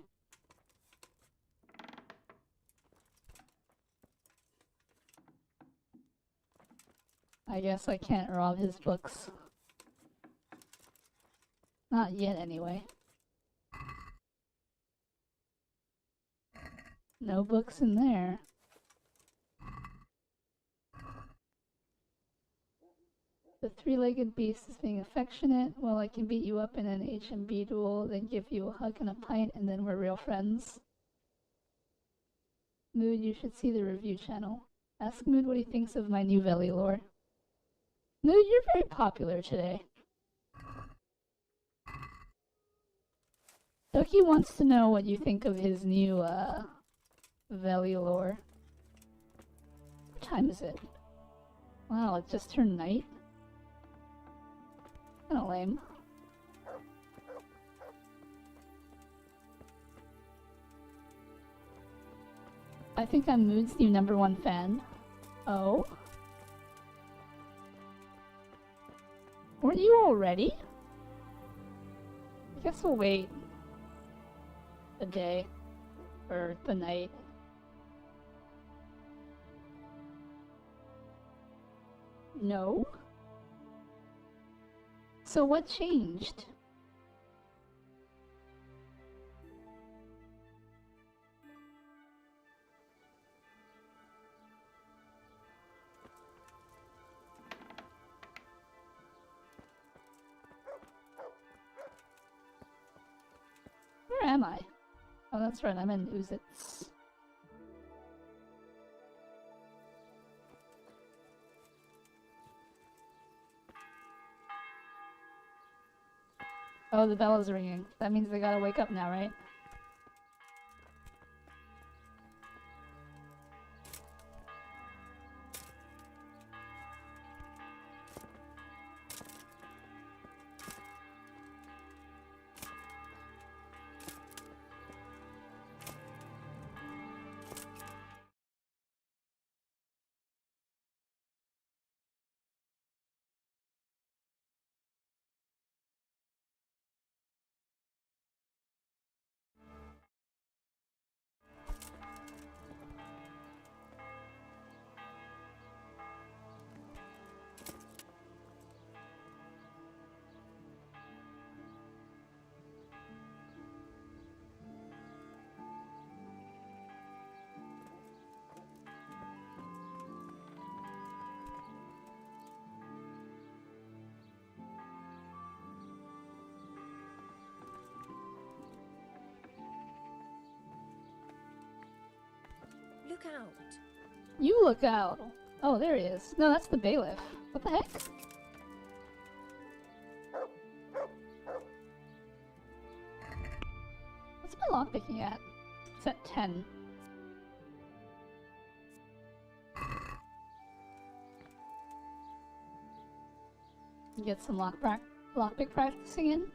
I guess I can't rob his books. Not yet, anyway. No books in there. The three-legged beast is being affectionate. Well, I can beat you up in an HMB duel, then give you a hug and a pint, and then we're real friends. Mood, you should see the review channel. Ask Mood what he thinks of my new Velynara. Mood, you're very popular today. Doki wants to know what you think of his new, Velynara. What time is it? Wow, it just turned night? Kinda lame. I think I'm Mood's new #1 fan. Oh? Weren't you already? I guess we'll wait a day. Or the night. No? So what changed? Where am I? Oh, that's right, I'm in Uzits. Oh, the bell is ringing. That means I gotta wake up now, right? Look out. You look out! Oh, there he is. No, that's the bailiff. What the heck? What's my lockpicking at? It's at 10. Get some lockpick practicing in.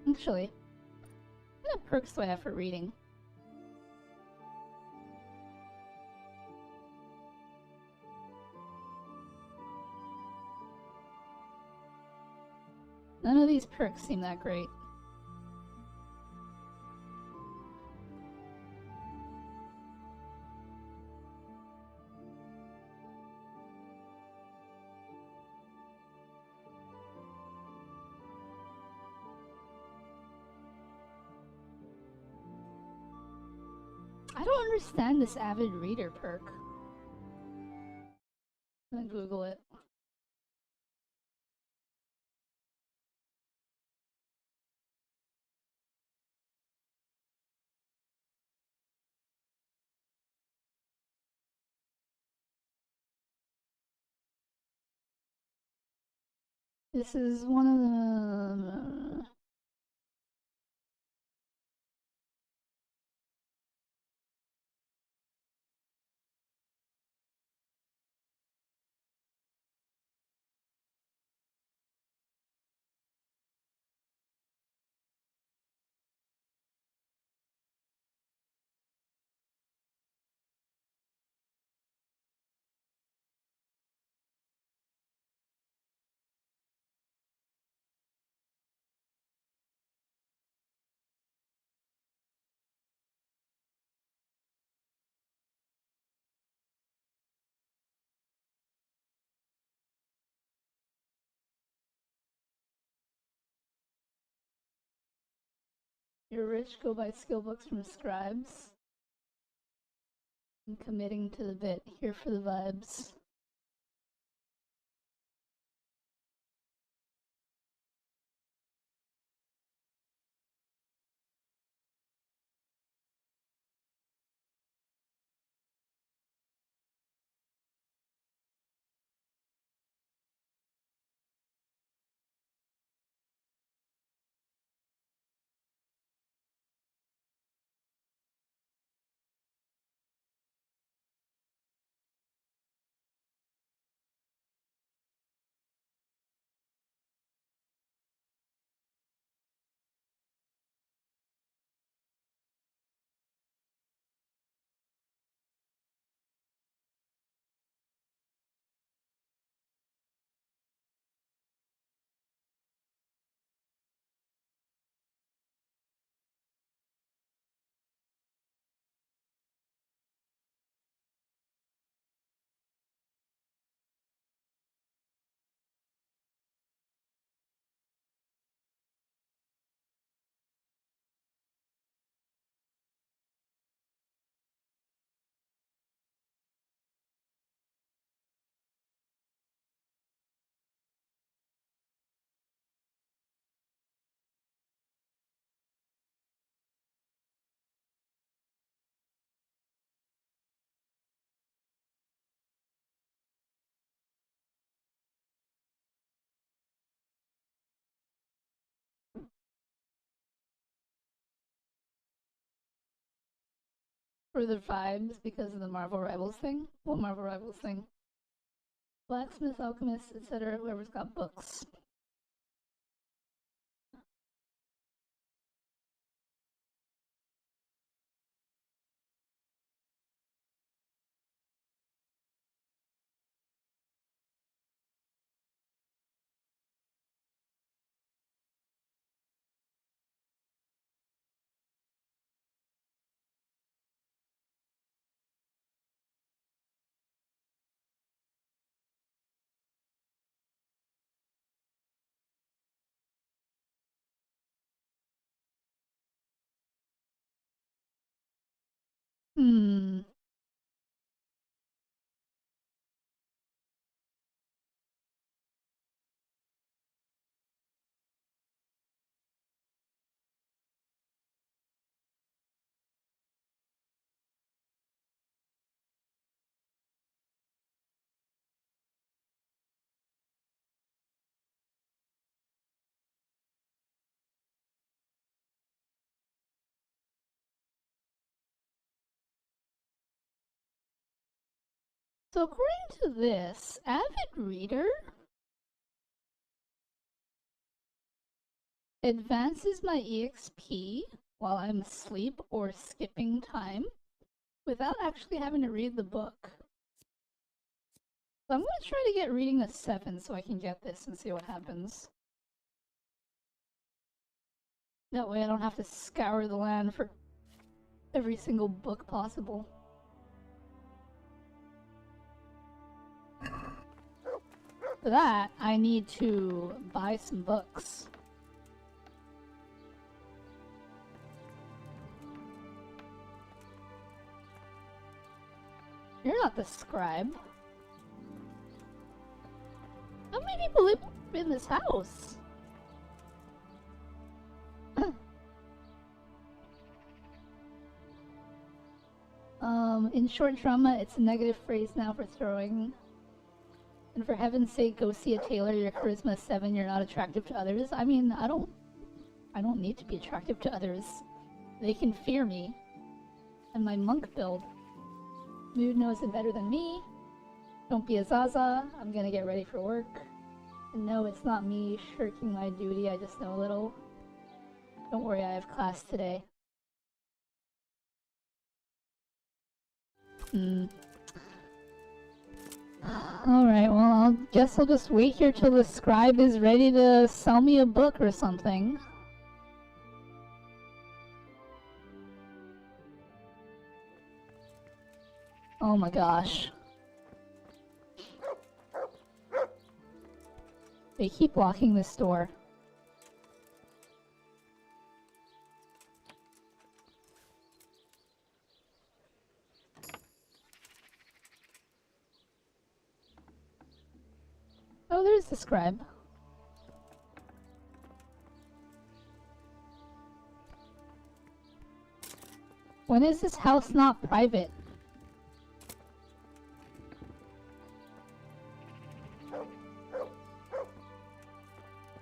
Actually, what kind of perks do I have for reading? None of these perks seem that great. don't understand this avid reader perk. I'm gonna Google it. This is one of the... You're rich, go buy skill books from scribes. I'm committing to the bit, here for the vibes. For the vibes because of the Marvel Rivals thing? What Marvel Rivals thing? Blacksmith, alchemist, etc. Whoever's got books. Hmm. So according to this, avid reader advances my EXP while I'm asleep or skipping time without actually having to read the book. So I'm going to try to get reading a 7 so I can get this and see what happens. That way I don't have to scour the land for every single book possible. For that, I need to buy some books. You're not the scribe. How many people live in this house? In short drama, it's a negative phrase now for throwing. And for heaven's sake, go see a tailor. Your charisma is 7. You're not attractive to others. I mean, I don't need to be attractive to others. They can fear me. And my monk build. Mood knows it better than me. Don't be a Zaza. I'm gonna get ready for work. And no, it's not me shirking my duty. I just know a little. Don't worry, I have class today. Alright, well, I guess I'll just wait here till the scribe is ready to sell me a book or something. Oh my gosh. They keep blocking this door. Oh, there's the scribe. When is this house not private?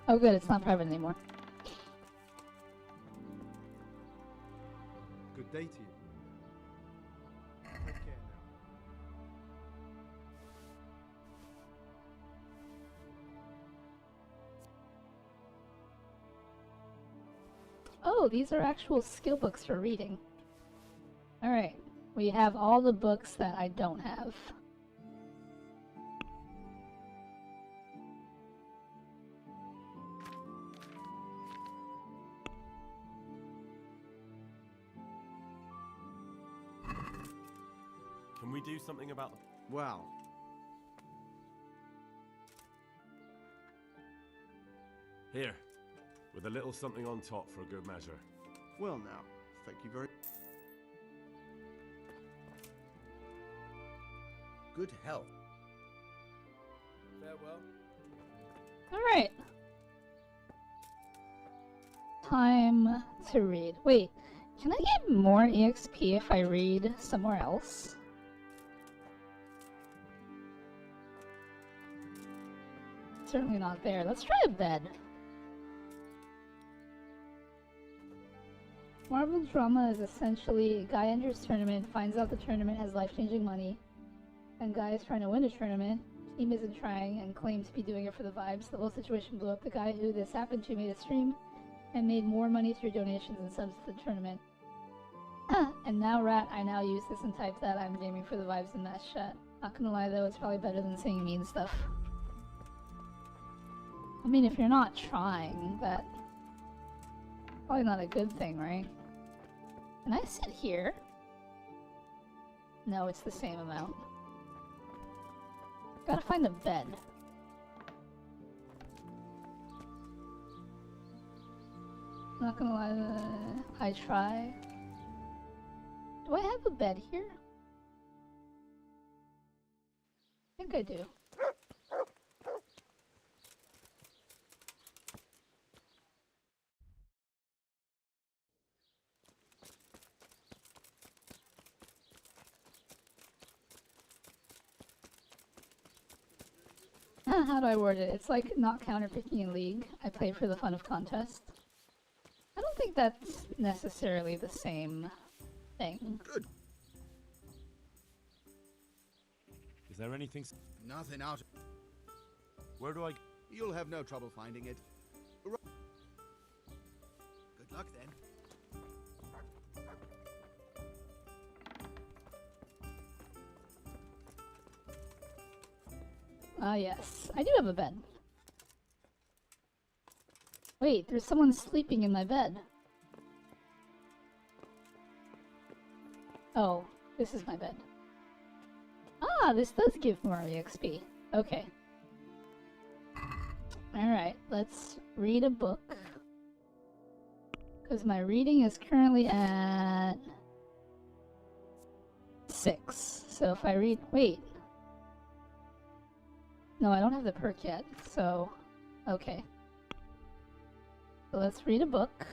Oh good, it's not private anymore. Good day to you. Take care now. Oh, these are actual skill books for reading. Alright, we have all the books that I don't have. Can we do something about the... Well, Here, with a little something on top for good measure. well now, thank you very... Good health. Farewell. Alright. Time to read. Wait, can I get more EXP if I read somewhere else? Certainly not there. Let's try a bed. Marvel drama is essentially a guy enters tournament, finds out the tournament has life-changing money, and guy is trying to win a tournament. Team isn't trying and claims to be doing it for the vibes. The whole situation blew up. The guy who this happened to made a stream and made more money through donations and subs to the tournament. And now rat, I now use this and type that I'm gaming for the vibes in that chat. Not gonna lie though, it's probably better than saying mean stuff. I mean, if you're not trying, that's probably not a good thing, right? Can I sit here? No, it's the same amount. Gotta find a bed. Not gonna lie, I try. Do I have a bed here? I think I do. How do I word it? It's like not counterpicking in League. I play for the fun of contest. I don't think that's necessarily the same thing. Good. Is there anything... Nothing out. Where do I... You'll have no trouble finding it. Good luck then. Ah, yes. I do have a bed. Wait, there's someone sleeping in my bed. Oh, this is my bed. Ah, this does give more EXP. Okay. Alright, let's read a book. Because my reading is currently at 6. So if I read... Wait. No, I don't have the perk yet, so... Okay. So let's read a book.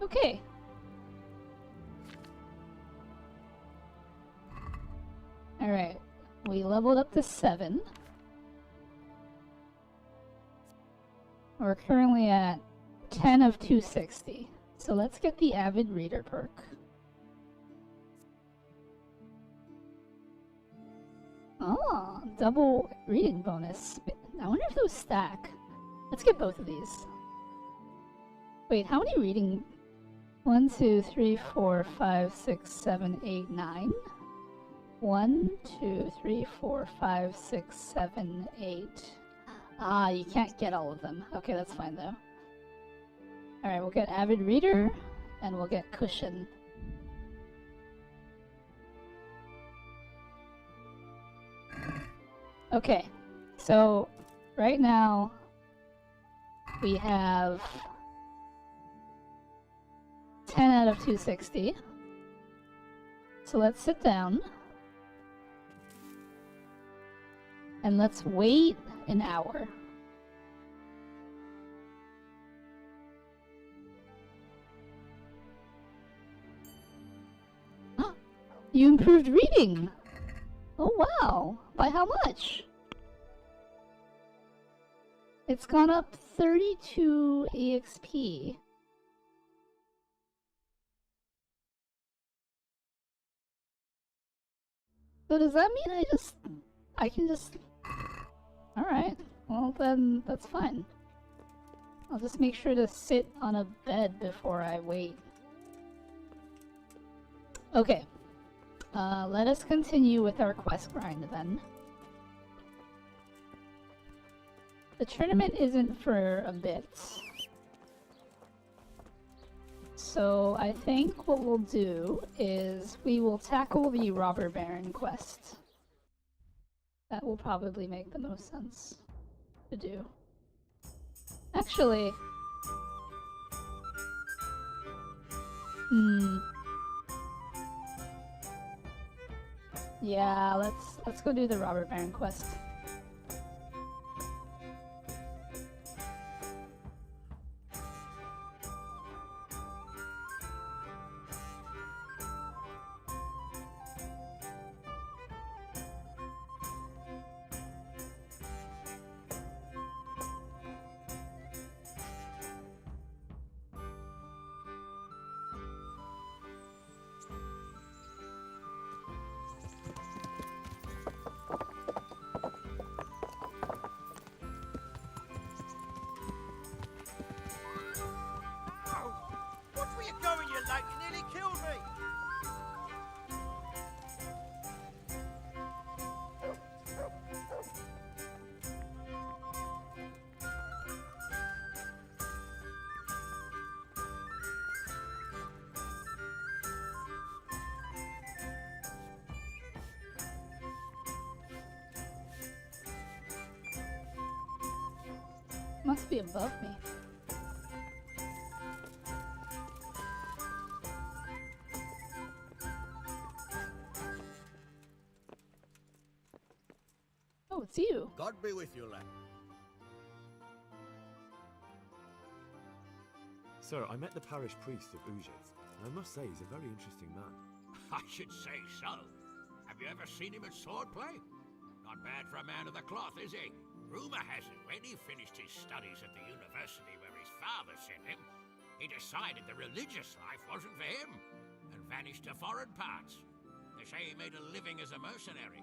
Okay. Alright. We leveled up to 7. We're currently at 10 of 260. So let's get the Avid Reader perk. Oh, double reading bonus. I wonder if those stack. Let's get both of these. Wait, how many reading? 1, 2, 3, 4, 5, 6, 7, 8, 9. 1, 2, 3, 4, 5, 6, 7, 8. Ah, you can't get all of them. Okay, that's fine though. Alright, we'll get Avid Reader, and we'll get Cushion. Okay, so right now we have 10 out of 260. So let's sit down. And let's wait an hour. You improved reading! Oh wow! By how much? It's gone up 32 EXP. So does that mean I can just... Alright, well then that's fine. I'll just make sure to sit on a bed before I wait. Okay. Let us continue with our quest grind then. The tournament isn't for a bit. So I think what we'll do is we will tackle the Robber Baron quest. That will probably make the most sense to do. Actually... Yeah, let's go do the Robber Baron quest. Must be above me. Oh, it's you. God be with you, lad. Sir, I met the parish priest of Uzhitz, and I must say he's a very interesting man. I should say so. Have you ever seen him at swordplay? Not bad for a man of the cloth, is he? Rumor has it, when he finished his studies at the university where his father sent him, he decided the religious life wasn't for him, and vanished to foreign parts. They say he made a living as a mercenary.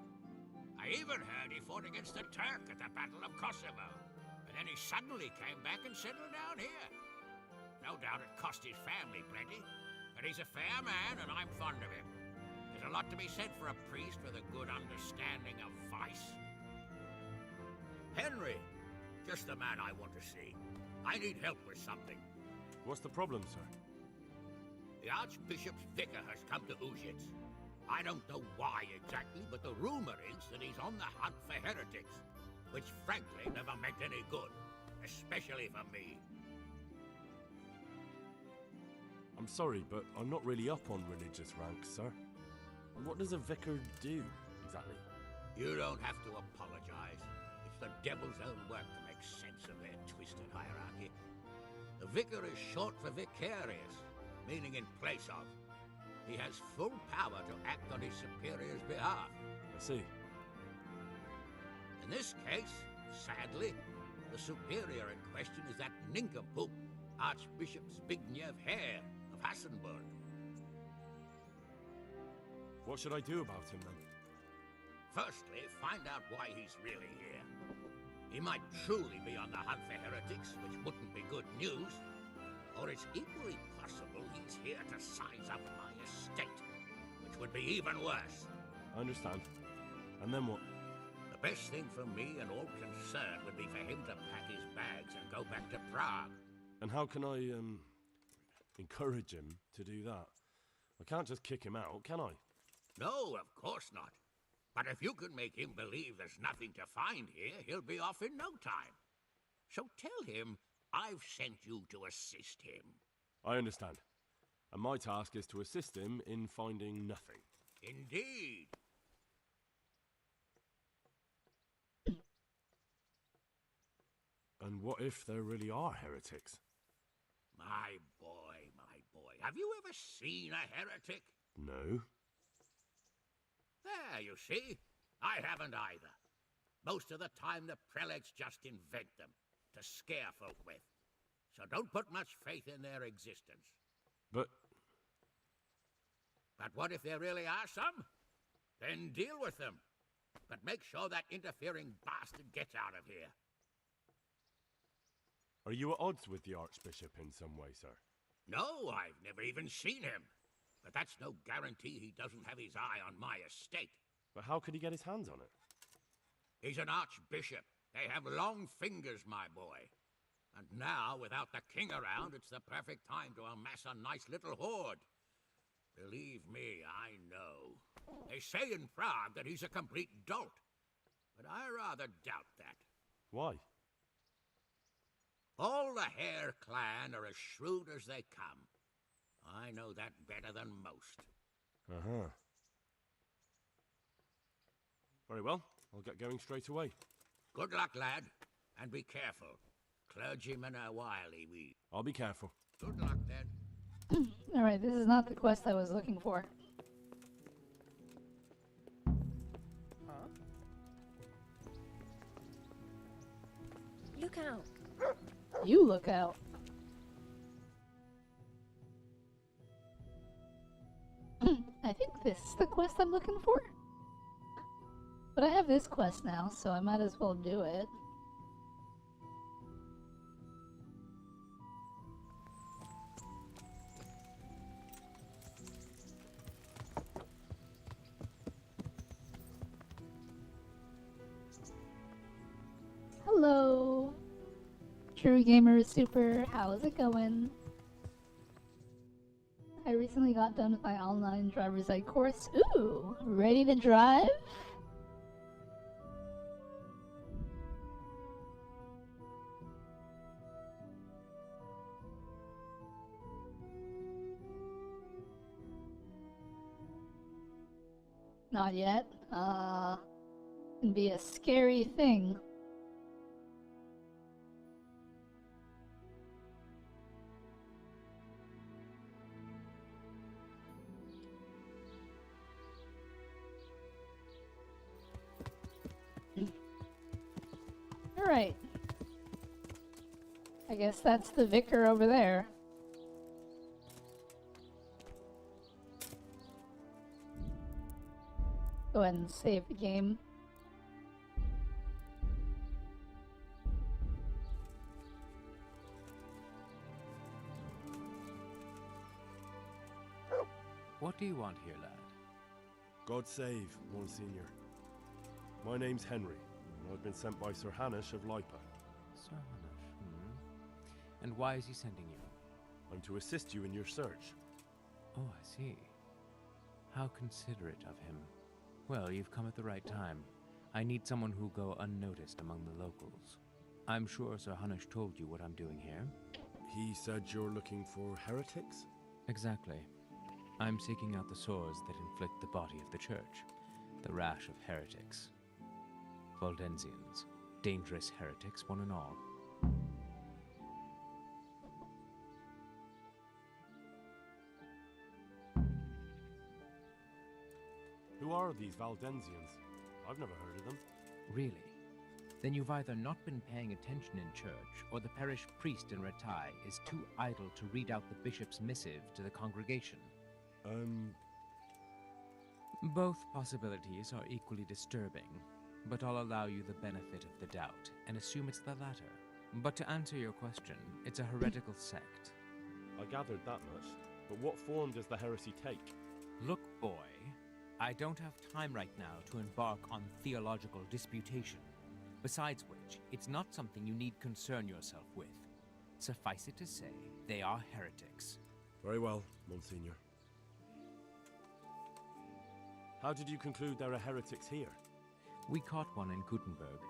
I even heard he fought against the Turk at the Battle of Kosovo, and then he suddenly came back and settled down here. No doubt it cost his family plenty, but he's a fair man and I'm fond of him. There's a lot to be said for a priest with a good understanding of vice. Henry, just the man I want to see. I need help with something. What's the problem, sir? The Archbishop's vicar has come to Uzhitz. I don't know why exactly, but the rumor is that he's on the hunt for heretics, which frankly never meant any good, especially for me. I'm sorry, but I'm not really up on religious ranks, sir. What does a vicar do, exactly? You don't have to apologize. It's the devil's own work to make sense of their twisted hierarchy. The vicar is short for vicarious, meaning in place of. He has full power to act on his superior's behalf. I see. In this case, sadly, the superior in question is that nincompoop, Archbishop Zbigniew Hare of Hassenburg. What should I do about him, then? Firstly, find out why he's really here. He might truly be on the hunt for heretics, which wouldn't be good news. Or it's equally possible he's here to size up my estate, which would be even worse. I understand. And then what? The best thing for me and all concerned would be for him to pack his bags and go back to Prague. And how can I, encourage him to do that? I can't just kick him out, can I? No, of course not. But if you can make him believe there's nothing to find here, he'll be off in no time. So tell him I've sent you to assist him. I understand. And my task is to assist him in finding nothing. Indeed. And what if there really are heretics? My boy, my boy. Have you ever seen a heretic? No. There, you see. I haven't either. Most of the time, the prelates just invent them to scare folk with. So don't put much faith in their existence. But what if there really are some? Then deal with them. But make sure that interfering bastard gets out of here. are you at odds with the Archbishop in some way, sir? No, I've never even seen him. But that's no guarantee he doesn't have his eye on my estate. But how could he get his hands on it? He's an archbishop. They have long fingers, my boy. And now, without the king around, it's the perfect time to amass a nice little hoard. Believe me, I know. They say in Prague that he's a complete dolt. But I rather doubt that. Why? All the Hare clan are as shrewd as they come. I know that better than most. Uh-huh. Very well. I'll get going straight away. Good luck, lad. And be careful. Clergymen are wily, we. I'll be careful. Good luck, then. Alright, this is not the quest I was looking for. Huh? Look out. You look out. I think this is the quest I'm looking for. But I have this quest now, so I might as well do it. Hello! True Gamer Super, how's it going? I recently got done with my online driver's ed course. Ooh, ready to drive? Not yet. Can be a scary thing. Alright. I guess that's the vicar over there. Go ahead and save the game. What do you want here, lad? God save, Monsignor. My name's Henry, and I've been sent by Sir Hanish of Lipa. Sir Hanish, And why is he sending you? I'm to assist you in your search. Oh, I see. How considerate of him. Well, you've come at the right time. I need someone who'll go unnoticed among the locals. I'm sure Sir Hanush told you what I'm doing here. He said you're looking for heretics? Exactly. I'm seeking out the sores that inflict the body of the church. The rash of heretics. Valdensians. Dangerous heretics, one and all. Who are these Valdensians? I've never heard of them. Really? Then you've either not been paying attention in church, or the parish priest in Ratai is too idle to read out the bishop's missive to the congregation. Both possibilities are equally disturbing, but I'll allow you the benefit of the doubt and assume it's the latter. But to answer your question, it's a heretical sect. I gathered that much, but what form does the heresy take? Look, boy, I don't have time right now to embark on theological disputation. Besides which, it's not something you need concern yourself with. Suffice it to say, they are heretics. Very well, Monsignor. How did you conclude there are heretics here? We caught one in Gutenberg.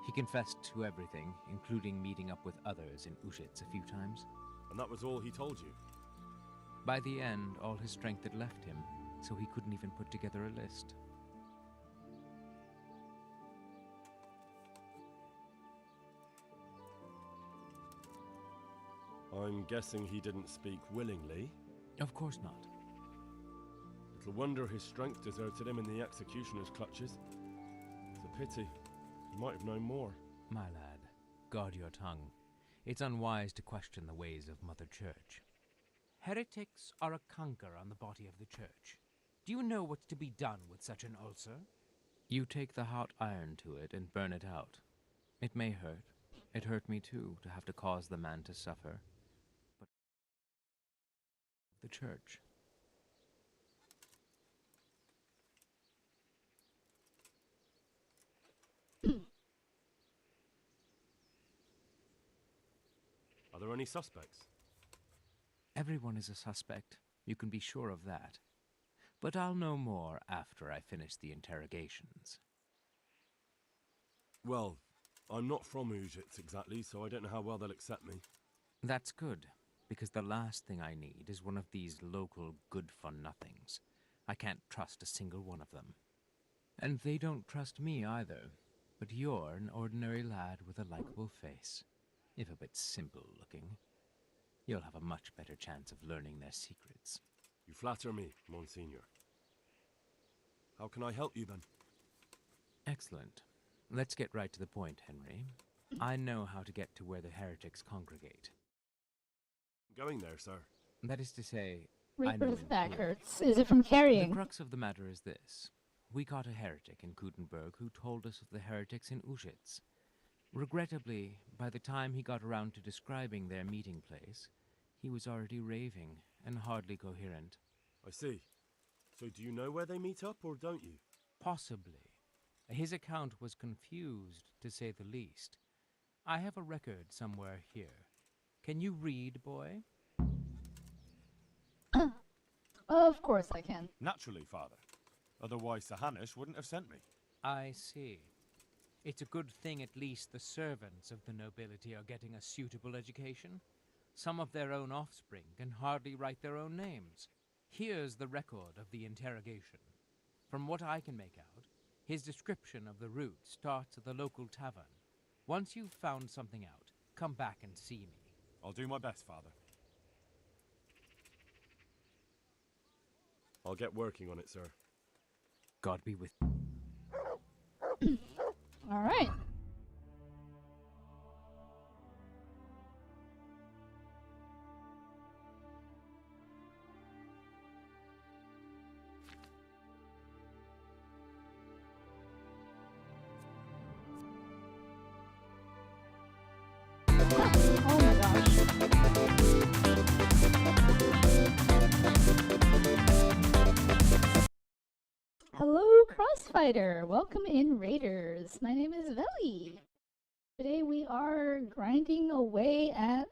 He confessed to everything, including meeting up with others in Ushitz a few times. And that was all he told you? By the end, all his strength had left him, so he couldn't even put together a list. I'm guessing he didn't speak willingly? Of course not. Little wonder his strength deserted him in the executioner's clutches. It's a pity. He might have known more. My lad, guard your tongue. It's unwise to question the ways of Mother Church. Heretics are a canker on the body of the Church. Do you know what's to be done with such an ulcer? You take the hot iron to it and burn it out. It may hurt. It hurt me too, to have to cause the man to suffer. But the Church. Are there any suspects? Everyone is a suspect. You can be sure of that. But I'll know more after I finish the interrogations. Well, I'm not from Ushitz exactly, so I don't know how well they'll accept me. That's good, because the last thing I need is one of these local good-for-nothings. I can't trust a single one of them. And they don't trust me either. But you're an ordinary lad with a likable face, if a bit simple-looking. You'll have a much better chance of learning their secrets. You flatter me, Monsignor. How can I help you, then? Excellent. Let's get right to the point, Henry. I know how to get to where the heretics congregate. Going there, sir. That is to say, I know Reaper's in back theory. hurts. Is it from carrying? The crux of the matter is this. We caught a heretic in Gutenberg who told us of the heretics in Ushitz. Regrettably, by the time he got around to describing their meeting place, he was already raving and hardly coherent. I see. So do you know where they meet up, or don't you? Possibly. His account was confused, to say the least. I have a record somewhere here. Can you read, boy? Of course I can. Naturally, Father. Otherwise, Sir Hanush wouldn't have sent me. I see. It's a good thing at least the servants of the nobility are getting a suitable education. Some of their own offspring can hardly write their own names. Here's the record of the interrogation. From what I can make out, his description of the route starts at the local tavern. Once you've found something out, come back and see me. I'll do my best, Father. I'll get working on it, sir. God be with All right. Oh my gosh. Hello, Crossfighter. Welcome in, Raiders. My name is Veli. Today we are grinding away at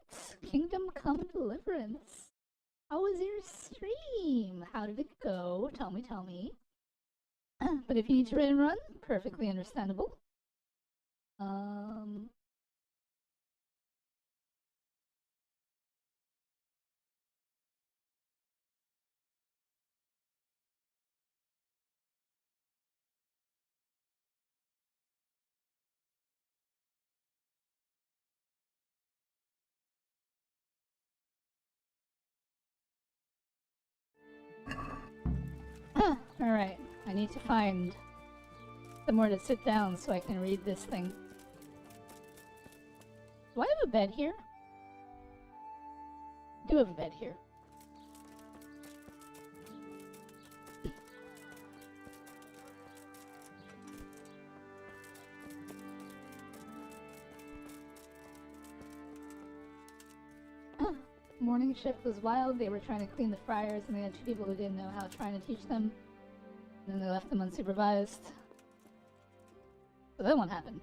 Kingdom Come Deliverance. How was your stream? How did it go? Tell me, tell me. But if you need to run, perfectly understandable. Alright, I need to find somewhere to sit down so I can read this thing. Do I have a bed here? I do have a bed here. Morning shift was wild. They were trying to clean the fryers, and they had 2 people who didn't know how, trying to teach them. And then they left them unsupervised. So then what happened?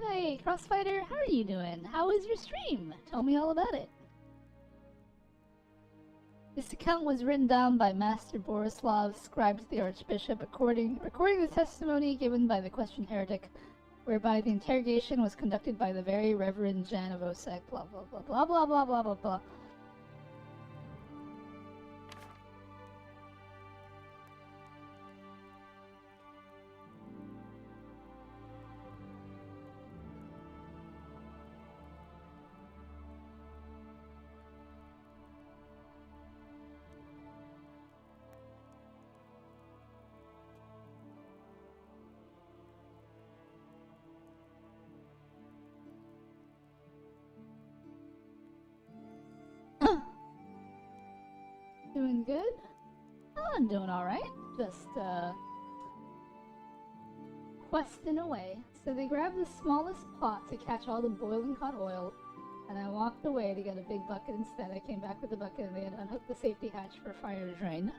Hey, Crossfighter, how are you doing? How was your stream? Tell me all about it. This account was written down by Master Borislav, scribe to the Archbishop, recording the testimony given by the questioned heretic, whereby the interrogation was conducted by the very Reverend Jan of Osek, blah blah blah blah blah blah blah blah blah. Doing good? Oh, I'm doing alright. Just, questing away. So they grabbed the smallest pot to catch all the boiling hot oil, and I walked away to get a big bucket instead. I came back with the bucket and they had unhooked the safety hatch for fire to drain.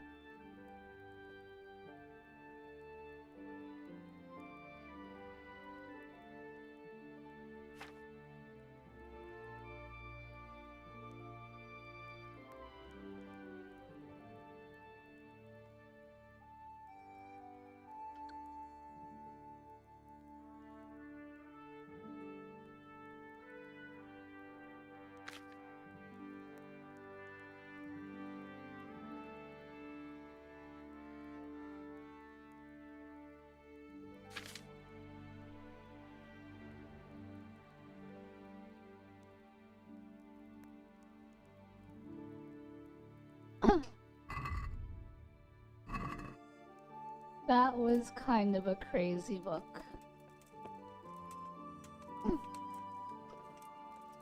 That was kind of a crazy book.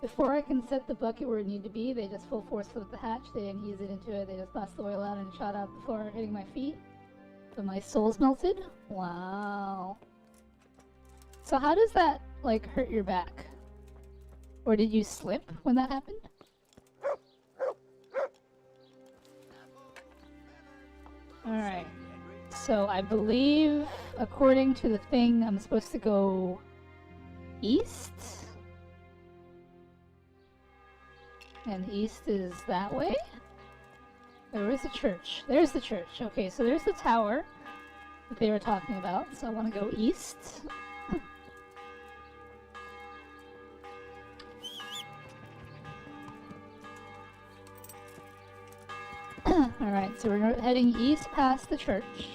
Before I can set the bucket where it needed to be, they just full force flipped the hatch. They didn't ease it into it. They just blasted the oil out and shot out the floor, hitting my feet. But my soul's melted? Wow. So how does that, like, hurt your back? Or did you slip when that happened? Alright. So I believe, according to the thing, I'm supposed to go east? And east is that way? Where is the church? There's the church. Okay, so there's the tower that they were talking about. So I want to go east. Alright, so we're heading east past the church.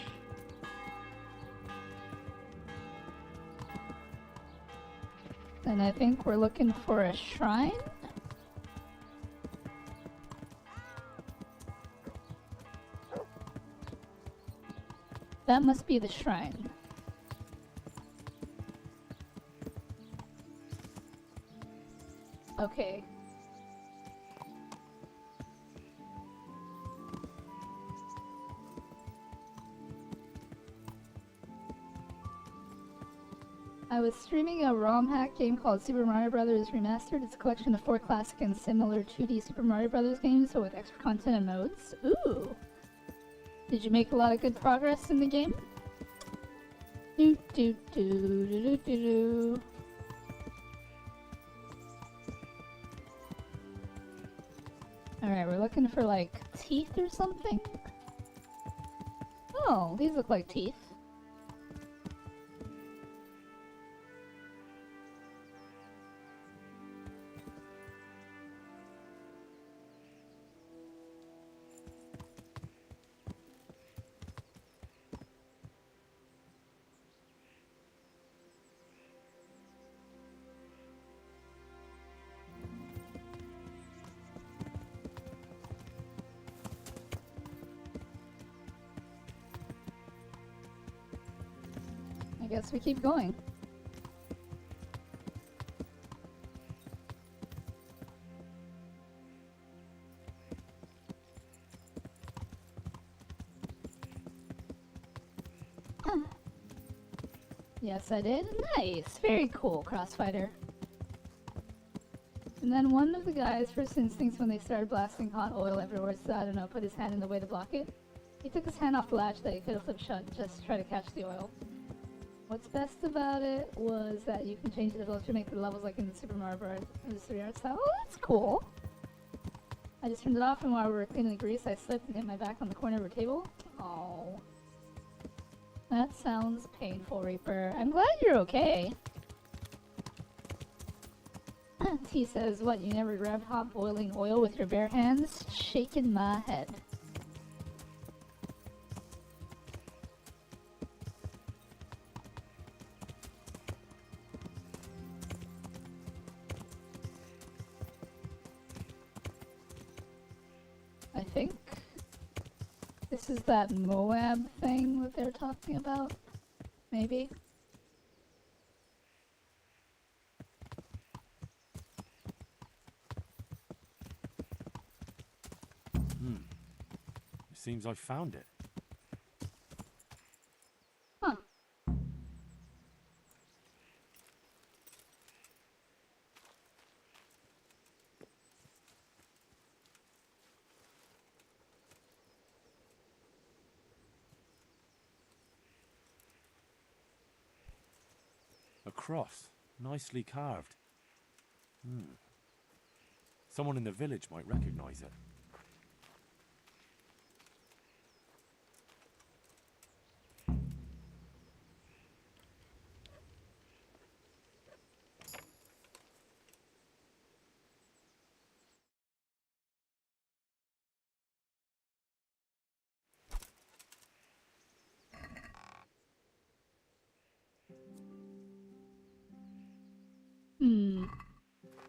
And I think we're looking for a shrine? That must be the shrine. Okay. I was streaming a ROM hack game called Super Mario Bros. Remastered. It's a collection of 4 classic and similar 2D Super Mario Bros. Games, so with extra content and modes. Ooh! Did you make a lot of good progress in the game? Alright, we're looking for like teeth or something? Oh, these look like teeth. guess we keep going. Yes, I did. Nice. Very cool, Crossfighter. And then one of the guys' first instincts when they started blasting hot oil everywhere, so I don't know, put his hand in the way to block it. He took his hand off the latch that he could have flipped shut just to try to catch the oil. What's best about it was that you can change the difficulty to make the levels like in the Super Mario Bros. 3D style. Oh, that's cool. I just turned it off, and while we were cleaning the grease, I slipped and hit my back on the corner of a table. Oh. That sounds painful, Reaper. I'm glad you're okay. He says, what, you never grabbed hot boiling oil with your bare hands? Shaking my head. I think this is that Moab thing that they're talking about. Maybe. It seems I found it. Huh. A cross, nicely carved. Someone in the village might recognize it.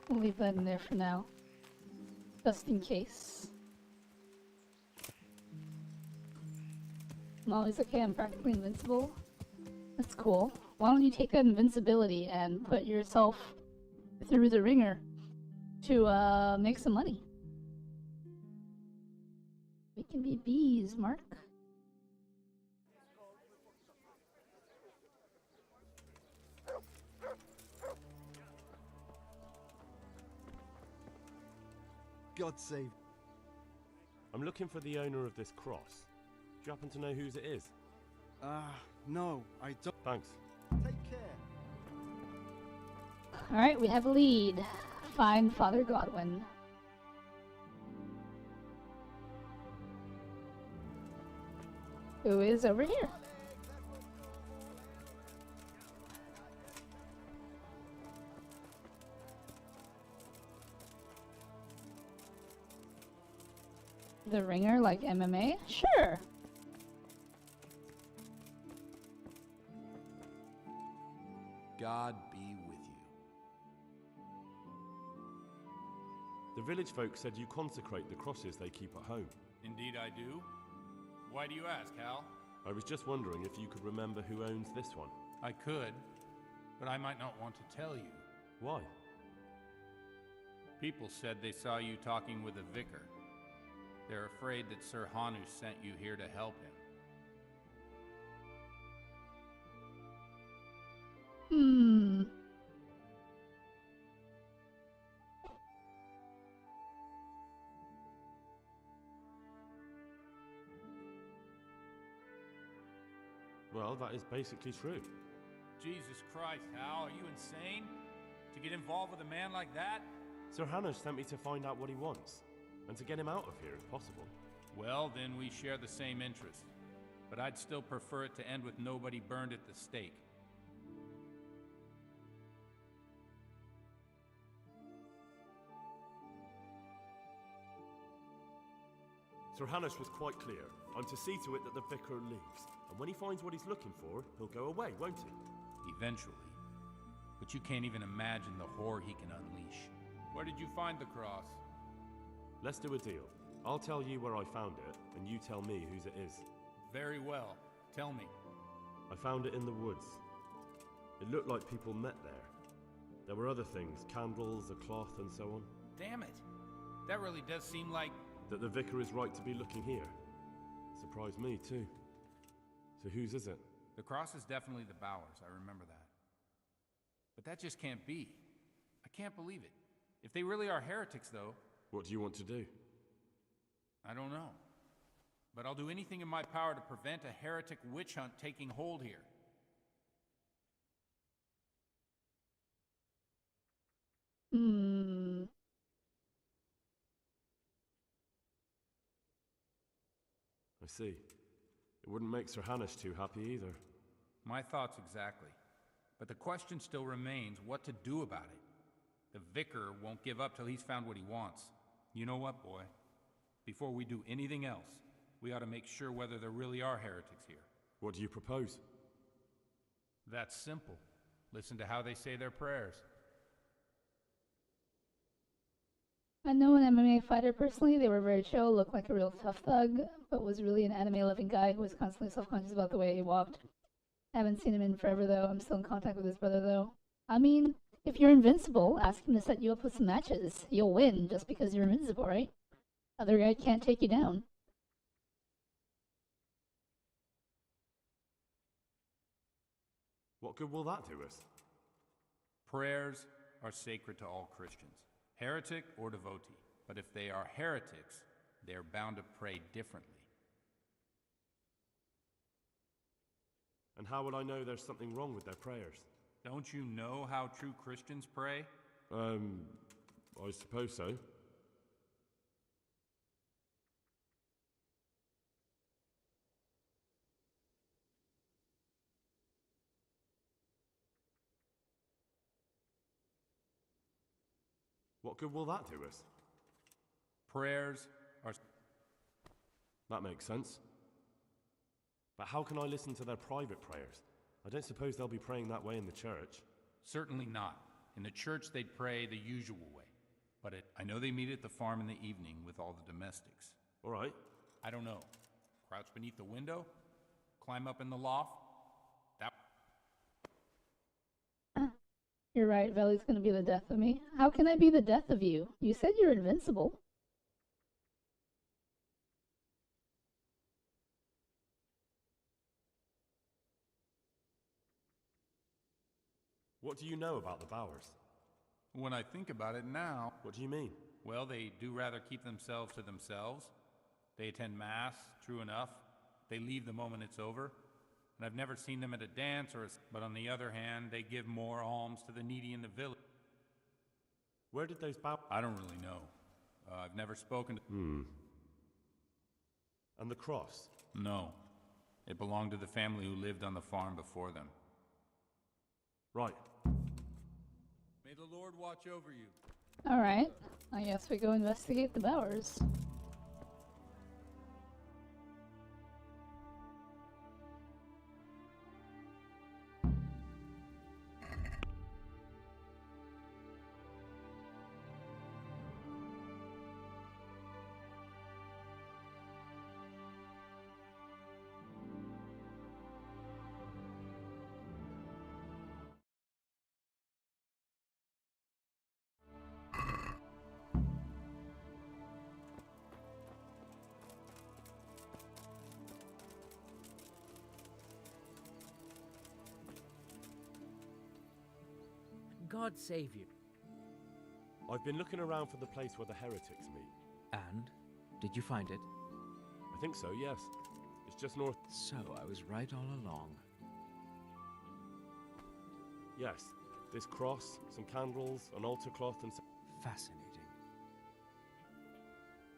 We'll leave that in there for now. Just in case. I'm always okay, I'm practically invincible. That's cool. Why don't you take that invincibility and put yourself through the ringer to make some money? We can be bees, Mark. God save. I'm looking for the owner of this cross. Do you happen to know whose it is? No, I don't. Thanks. Take care. Alright, we have a lead. Find Father Godwin. Who is over here? The ringer, like MMA? Sure. God be with you. The village folk said you consecrate the crosses they keep at home. Indeed I do. Why do you ask, Hal? I was just wondering if you could remember who owns this one. I could, but I might not want to tell you. Why? People said they saw you talking with a vicar. They're afraid that Sir Hanu sent you here to help him. Well, that is basically true. Jesus Christ, Hal, are you insane? To get involved with a man like that? Sir Hanu sent me to find out what he wants, and to get him out of here if possible. Well, then we share the same interest. But I'd still prefer it to end with nobody burned at the stake. Sir Hanush was quite clear. I'm to see to it that the vicar leaves. And when he finds what he's looking for, he'll go away, won't he? Eventually. But you can't even imagine the horror he can unleash. Where did you find the cross? Let's do a deal. I'll tell you where I found it, and you tell me whose it is. Very well. Tell me. I found it in the woods. It looked like people met there. There were other things, candles, a cloth, and so on. Damn it. That really does seem like... That the vicar is right to be looking here. Surprised me, too. So whose is it? The cross is definitely the Bowers, I remember that. But that just can't be. I can't believe it. If they really are heretics, though... What do you want to do? I don't know. But I'll do anything in my power to prevent a heretic witch hunt taking hold here. I see. It wouldn't make Sir Hanush too happy either. My thoughts exactly. But the question still remains what to do about it. The vicar won't give up till he's found what he wants. You know what, boy? Before we do anything else, we ought to make sure whether there really are heretics here. What do you propose? That's simple. Listen to how they say their prayers. I know an MMA fighter personally. They were very chill, looked like a real tough thug, but was really an anime-loving guy who was constantly self-conscious about the way he walked. Haven't seen him in forever, though. I'm still in contact with his brother, though. I mean, if you're invincible, ask him to set you up with some matches. You'll win just because you're invincible, right? Other guy can't take you down. What good will that do us? Prayers are sacred to all Christians, heretic or devotee. But if they are heretics, they are bound to pray differently. And how will I know there's something wrong with their prayers? Don't you know how true Christians pray? I suppose so. What good will that do us? Prayers are... That makes sense. But how can I listen to their private prayers? I don't suppose they'll be praying that way in the church. Certainly not. In the church they'd pray the usual way. But I know they meet at the farm in the evening with all the domestics. All right. I don't know. Crouch beneath the window? Climb up in the loft? That... You're right, Veli's gonna be the death of me. How can I be the death of you? You said you're invincible. What do you know about the Bowers? When I think about it now... What do you mean? Well, they do rather keep themselves to themselves. They attend Mass, true enough. They leave the moment it's over. And I've never seen them at a dance or a... But on the other hand, they give more alms to the needy in the village. Where did those Bowers... I don't really know. I've never spoken to... And the cross? No. It belonged to the family who lived on the farm before them. Right. May the Lord watch over you. Alright, I guess we go investigate the Bowers. God save you. I've been looking around for the place where the heretics meet. And? Did you find it? I think so, yes. It's just north... So, I was right all along. Yes. This cross, some candles, an altar cloth and... Fascinating.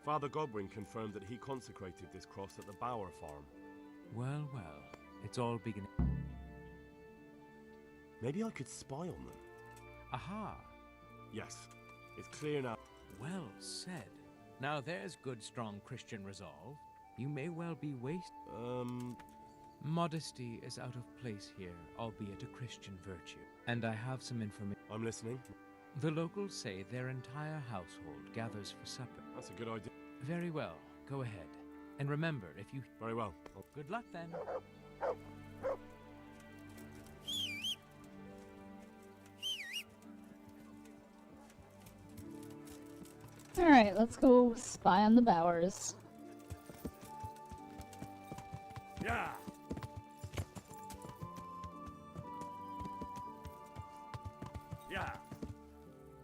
Father Godwin confirmed that he consecrated this cross at the Bower farm. Well, well. It's all beginning... Maybe I could spy on them. Aha! Yes. It's clear now. Well said. Now there's good, strong Christian resolve. You may well be Modesty is out of place here, albeit a Christian virtue. And I have some information. I'm listening. The locals say their entire household gathers for supper. That's a good idea. Very well. Go ahead. And remember, if you... Very well. Good luck, then. Alright, let's go spy on the Bowers. Yeah. Yeah.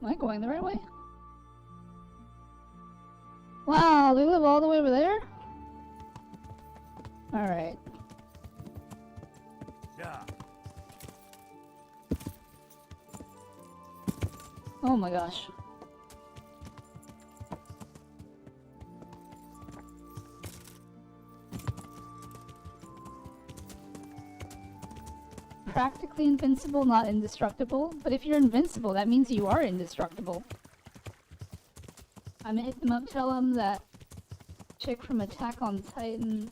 Am I going the right way? Wow, they live all the way over there? Alright. Yeah. Oh my gosh. Practically invincible, not indestructible. But if you're invincible, that means you are indestructible. I'm gonna hit them up, tell them that chick from Attack on Titan,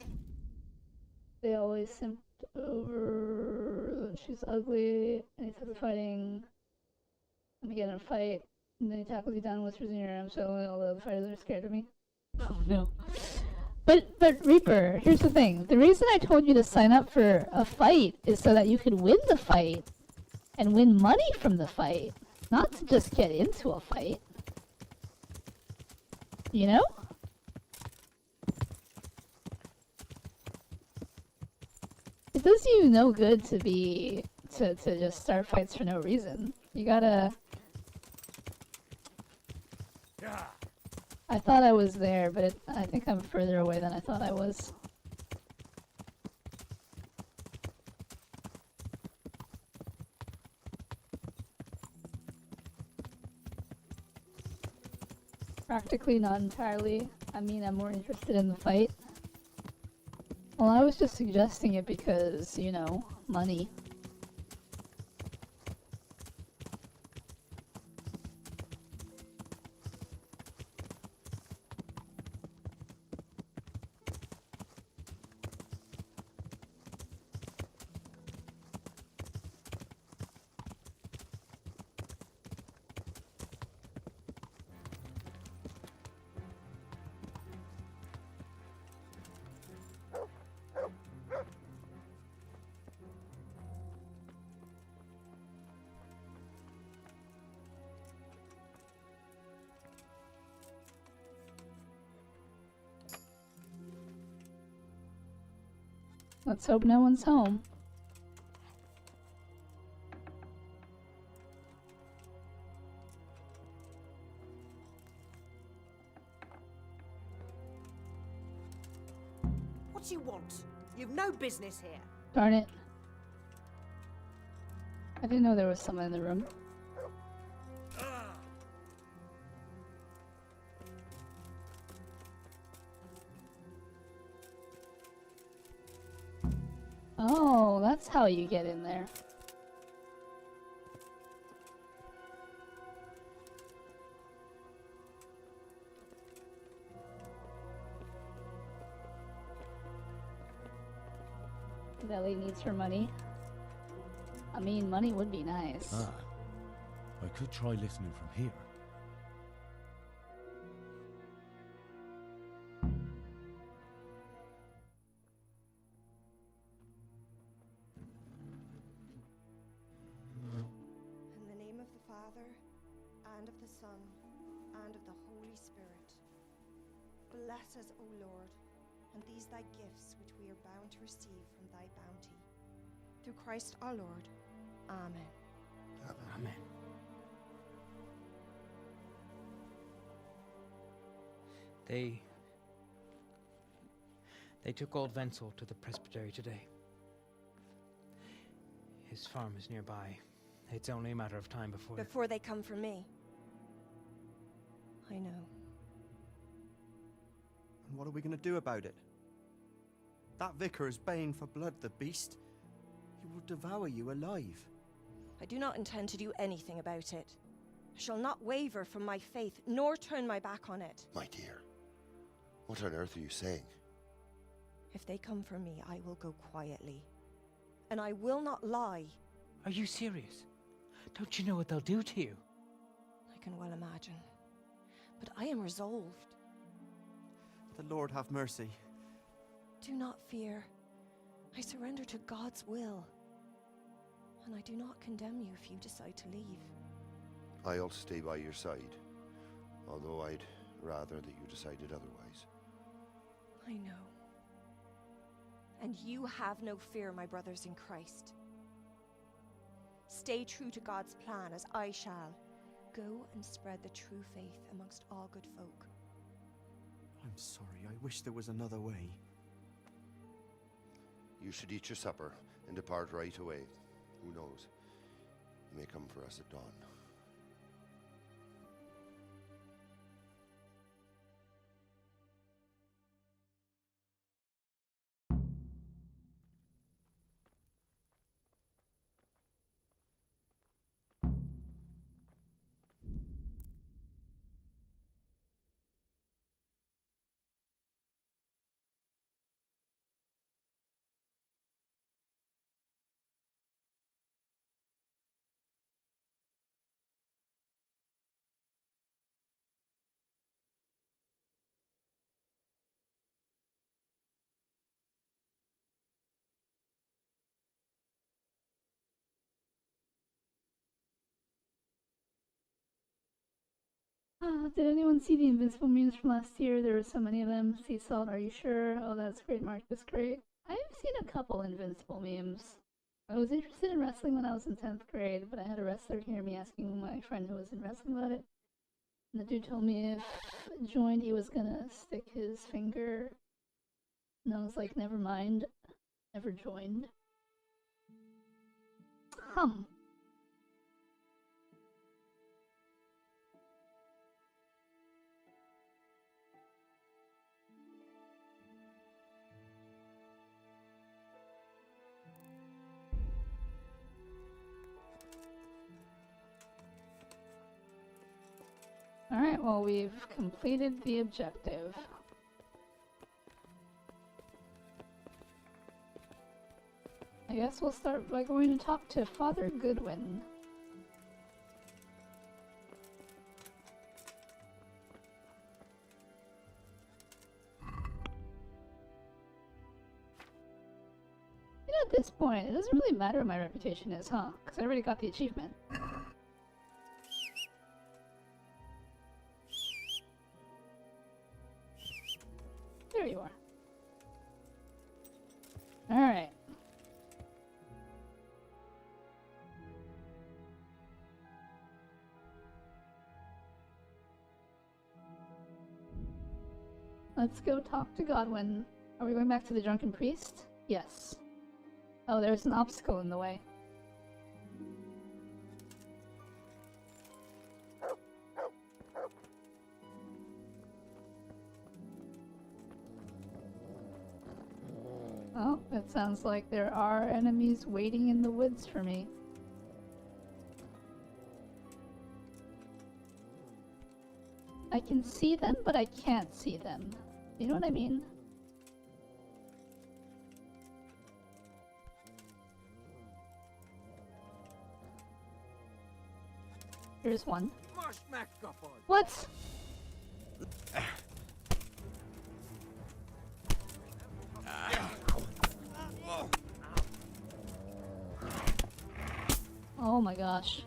they always simped over, she's ugly, and instead of fighting, let me get in a fight, and then he tackles you down with Velynara. I'm so all the other fighters are scared of me. Oh no. But Reaper, here's the thing. The reason I told you to sign up for a fight is so that you could win the fight and win money from the fight, not to just get into a fight. You know? It does you no good to just start fights for no reason. You gotta... Yeah. I thought I was there, but I think I'm further away than I thought I was. Practically, not entirely. I mean, I'm more interested in the fight. Well, I was just suggesting it because, you know, money. Let's hope no one's home. What do you want? You've no business here. Darn it. I didn't know there was someone in the room. Oh, that's how you get in there. Veli needs her money. I mean, money would be nice. Ah, I could try listening from here. In the name of the Father, and of the Son, and of the Holy Spirit. Bless us, O Lord, and these thy gifts which we are bound to receive from thy bounty. Through Christ our Lord. Amen. Amen. They took old Wenzel to the presbytery today. His farm is nearby. It's only a matter of time Before they come for me. I know. And what are we going to do about it? That vicar is baying for blood, the beast. He will devour you alive. I do not intend to do anything about it. I shall not waver from my faith, nor turn my back on it. My dear, what on earth are you saying? If they come for me, I will go quietly. And I will not lie. Are you serious? Don't you know what they'll do to you? I can well imagine. But I am resolved. The Lord have mercy. Do not fear. I surrender to God's will. And I do not condemn you if you decide to leave. I'll stay by your side. Although I'd rather that you decided otherwise. I know. And you have no fear, my brothers in Christ. Stay true to God's plan, as I shall. Go and spread the true faith amongst all good folk. I'm sorry, I wish there was another way. You should eat your supper and depart right away. Who knows? You may come for us at dawn. Did anyone see the Invincible memes from last year? There were so many of them. Sea Salt, are you sure? Oh, that's great, Mark. That's great. I've seen a couple Invincible memes. I was interested in wrestling when I was in 10th grade, but I had a wrestler hear me asking my friend who was in wrestling about it. And the dude told me if joined, he was gonna stick his finger. And I was like, never mind. Never joined. Alright, well, we've completed the objective. I guess we'll start by going to talk to Father Goodwin. You know, at this point, it doesn't really matter what my reputation is, huh? Because I already got the achievement. There you are. Alright. Let's go talk to Godwin. Are we going back to the drunken priest? Yes. Oh, there's an obstacle in the way. Oh, it sounds like there are enemies waiting in the woods for me. I can see them, but I can't see them. You know what I mean? Here's one. What? Oh my gosh.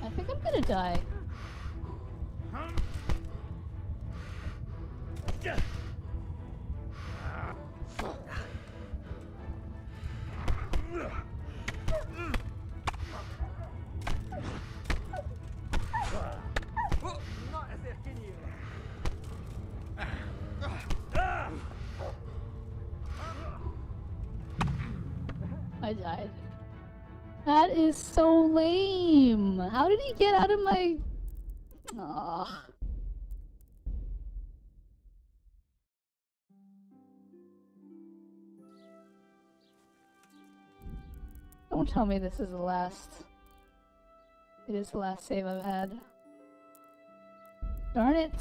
I think I'm gonna die. I died. That is so lame. How did he get out of my... Aww. Don't Don't tell me this is the last. It is the last save I've had. Darn it!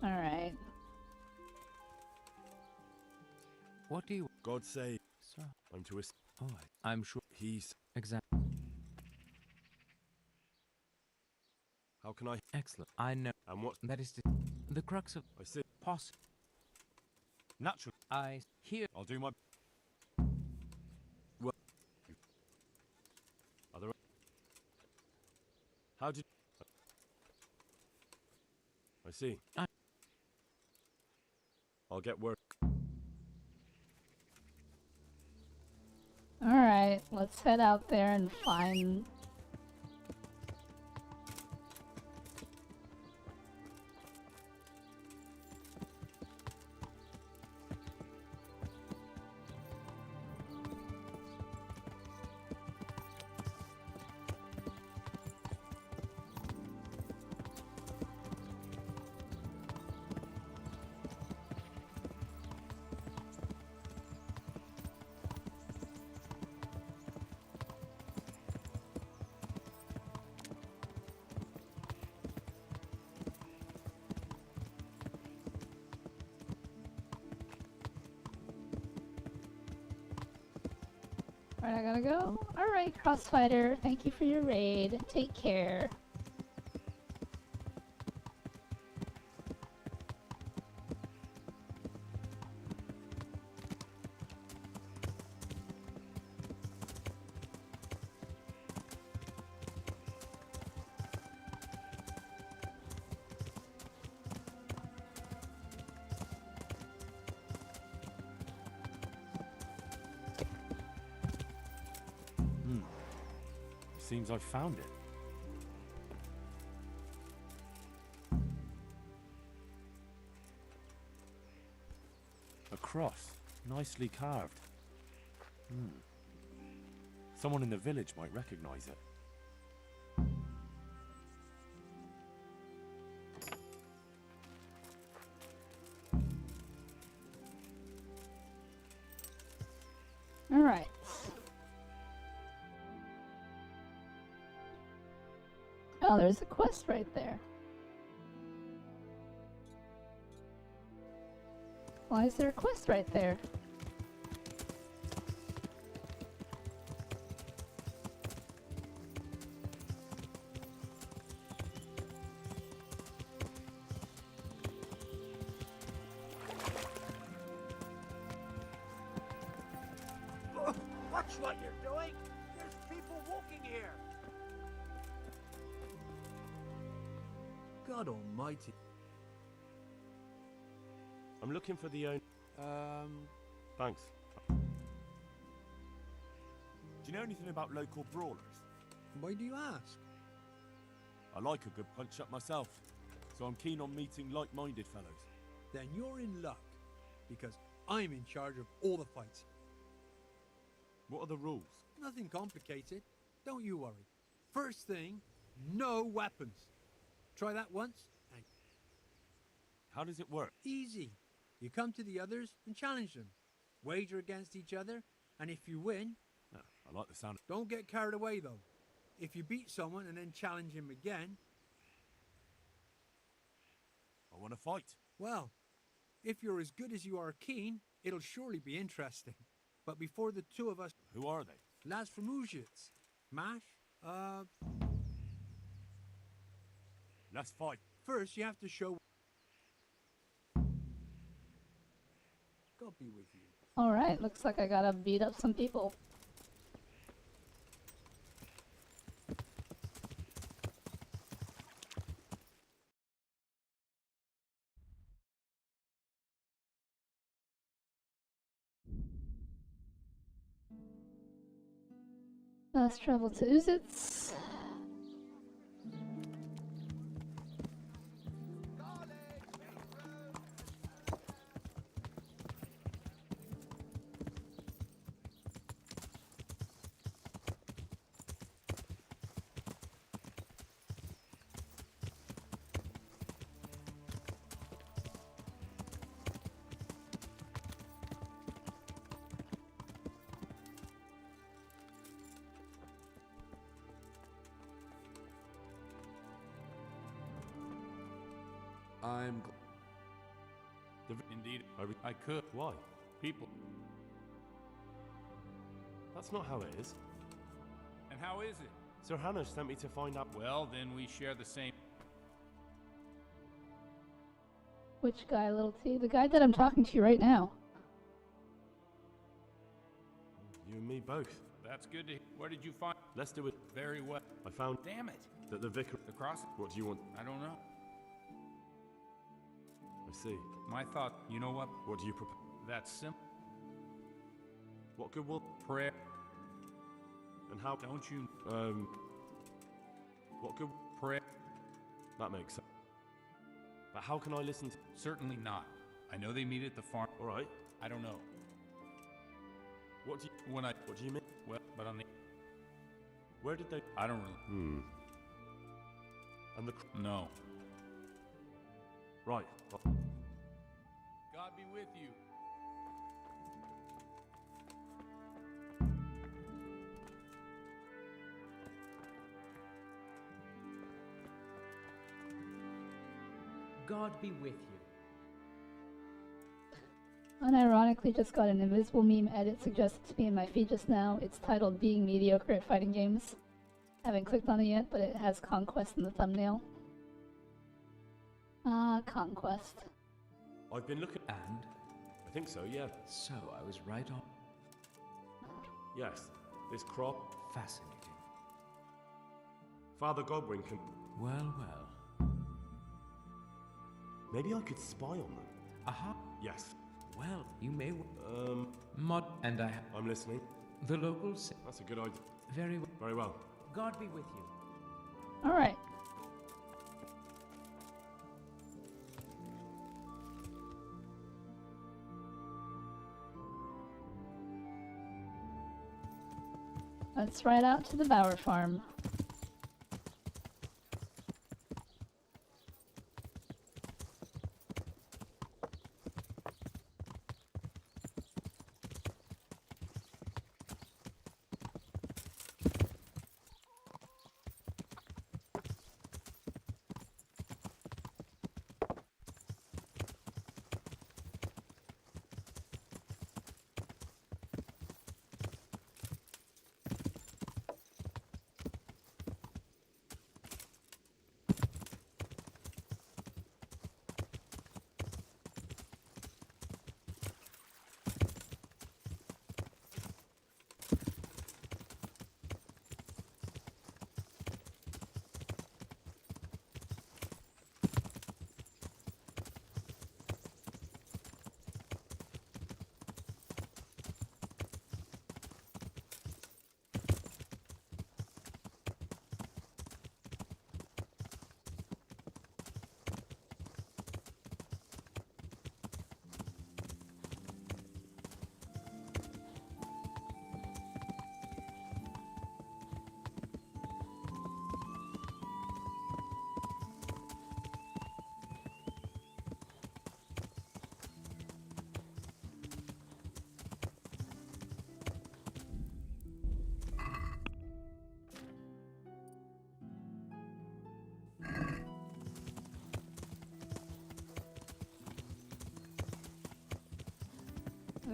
Alright. What do you... God save. Sir. I'm to his... Oh, I'm sure... He's... Exactly. How can I... Excellent. I know. And what... That is the crux of... I see. Possible. Naturally. I hear... I'll do my... Well... Are there... How did... I see. I'll get work. Alright, let's head out there and find... Alright, I gotta go. Alright, Crossfighter, thank you for your raid. Take care. Seems I've found it. A cross, nicely carved. Someone in the village might recognize it. Alright. Oh, there's a quest right there. Why is there a quest right there? Watch what you're doing! There's people walking here! God almighty. I'm looking for the Thanks. Do you know anything about local brawlers? Why do you ask? I like a good punch up myself, so I'm keen on meeting like-minded fellows. Then you're in luck, because I'm in charge of all the fights. What are the rules? Nothing complicated. Don't you worry. First thing, no weapons. Try that once, and... How does it work? Easy. You come to the others and challenge them. Wager against each other, and if you win... Oh, I like the sound. Don't get carried away, though. If you beat someone and then challenge him again... I want to fight. Well, if you're as good as you are keen, it'll surely be interesting. But before the two of us... Who are they? Lads from Uzhitz. Mash? Let's fight. First, you have to show... God be with you. Alright, looks like I gotta beat up some people. Fast travel to Uzhitz. I'm. Indeed, I could. Why? People. That's not how it is. And how is it? Sir Hannah sent me to find out. Well, then we share the same. Which guy, little T? The guy that I'm talking to right now. You and me both. That's good to hear. Where did you find? Let's do it. Very well. I found. Damn it. That the vicar. The cross? What do you want? I don't know. I see. My thought, you know what? What do you propose? That's simple. What good will? Prayer. And how? Don't you? What good? Prayer. That makes sense. But how can I listen to? Certainly not. I know they meet at the farm. All right. I don't know. What do you? When I. What do you mean? Well, but on the. Where did they? I don't really. And the. No. Right. God be with you. God be with you. Unironically, just got an invisible meme edit suggested to me in my feed just now. It's titled Being Mediocre at Fighting Games. Haven't clicked on it yet, but it has Conquest in the thumbnail. Ah, Conquest. I've been looking. And? I think so, yeah. So, I was right on. Yes. This crop. Fascinating. Father Godwin can. Well, well. Maybe I could spy on them. Aha. Yes. Well, you may. Mod. And I'm listening. The locals. That's a good idea. Very well. Very well. God be with you. Alright. Let's ride out to the Bower Farm.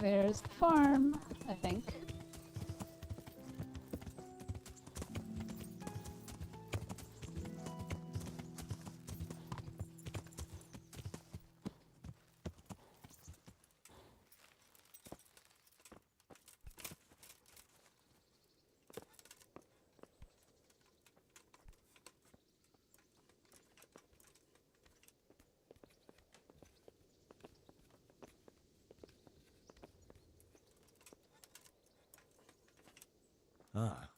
There's the farm, I think. Ah,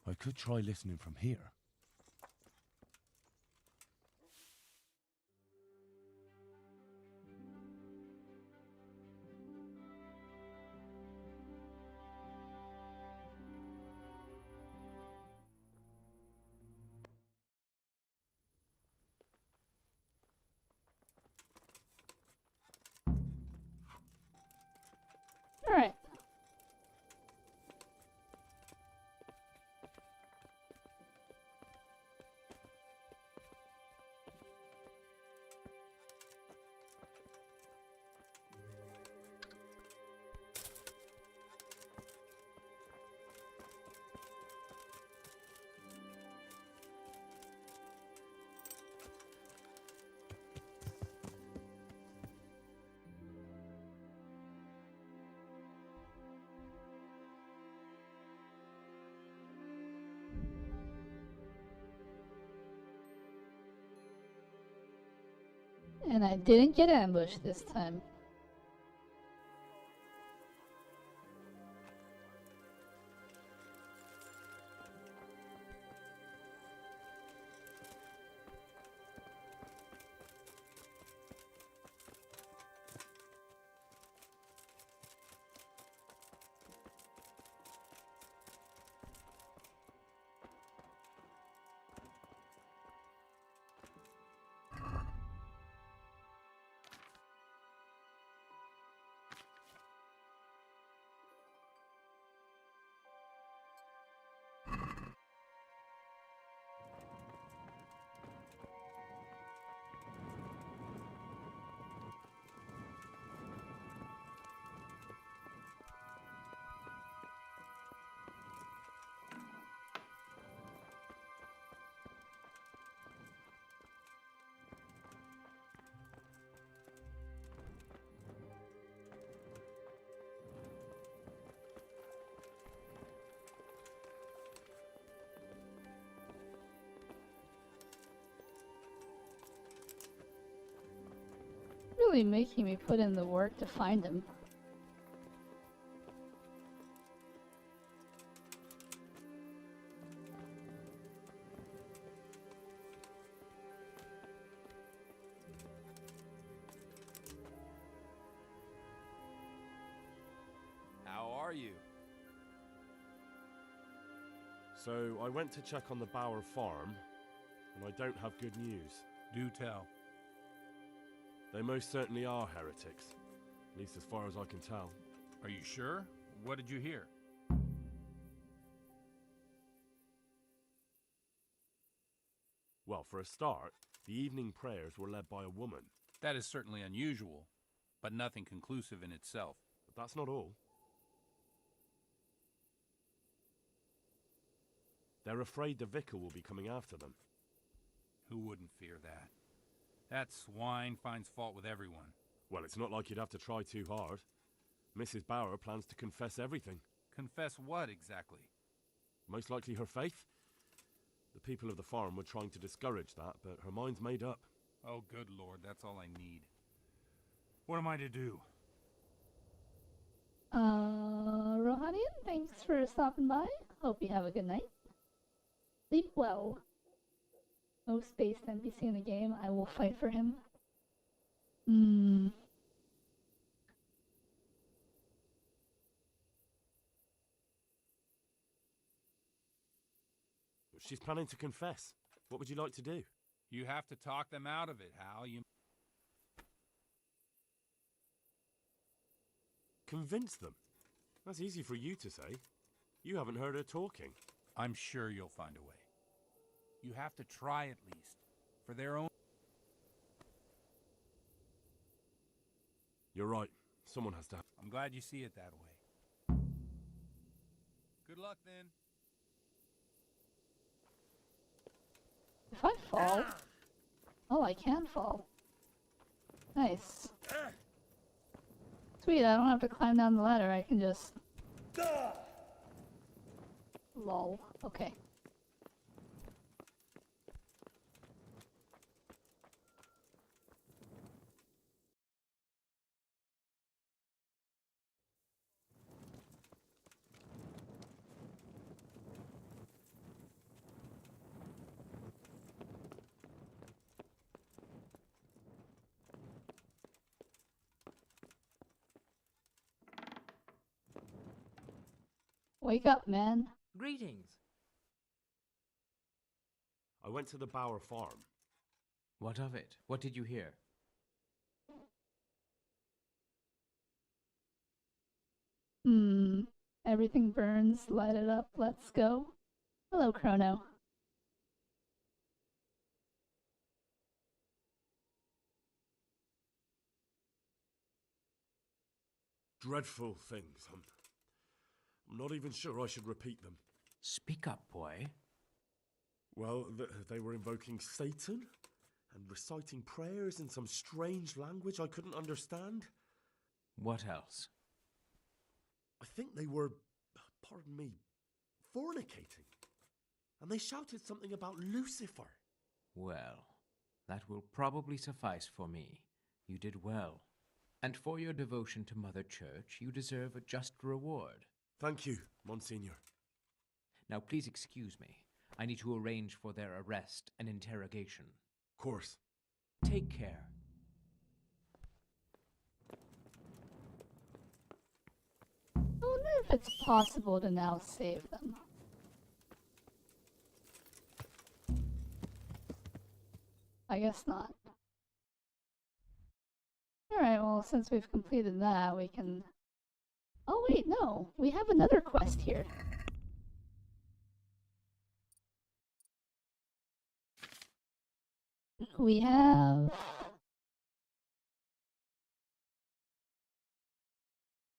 I could try listening from here. All right. And I didn't get ambushed this time. Really making me put in the work to find him. How are you? So, I went to check on the Bauer farm, and I don't have good news. Do tell. They most certainly are heretics, at least as far as I can tell. Are you sure? What did you hear? Well, for a start, the evening prayers were led by a woman. That is certainly unusual, but nothing conclusive in itself. But that's not all. They're afraid the vicar will be coming after them. Who wouldn't fear that? That swine finds fault with everyone. Well, it's not like you'd have to try too hard. Mrs. Bauer plans to confess everything. Confess what, exactly? Most likely her faith. The people of the farm were trying to discourage that, but her mind's made up. Oh, good Lord, that's all I need. What am I to do? Rohanian, thanks for stopping by. Hope you have a good night. Sleep well. Most based NPC in the game, I will fight for him. She's planning to confess. What would you like to do? You have to talk them out of it, Hal. You... Convince them? That's easy for you to say. You haven't heard her talking. I'm sure you'll find a way. You have to try at least, for their own... You're right. Someone has to... I'm glad you see it that way. Good luck, then. If I fall... Oh, I can fall. Nice. Sweet, I don't have to climb down the ladder, I can just... Lol. Okay. Wake up, man. Greetings. I went to the Bauer farm. What of it? What did you hear? Everything burns, light it up, let's go. Hello, Chrono. Dreadful things. I'm not even sure I should repeat them. Speak up, boy. Well, they were invoking Satan and reciting prayers in some strange language I couldn't understand. What else? I think they were, pardon me, fornicating. And they shouted something about Lucifer. Well, That will probably suffice for me. You did well. And for your devotion to Mother Church, you deserve a just reward. Thank you, Monsignor. Now please excuse me. I need to arrange for their arrest and interrogation. Of course. Take care. I wonder if it's possible to now save them. I guess not. Alright, well, since we've completed that, we can... Oh wait, no! We have another quest here. We have...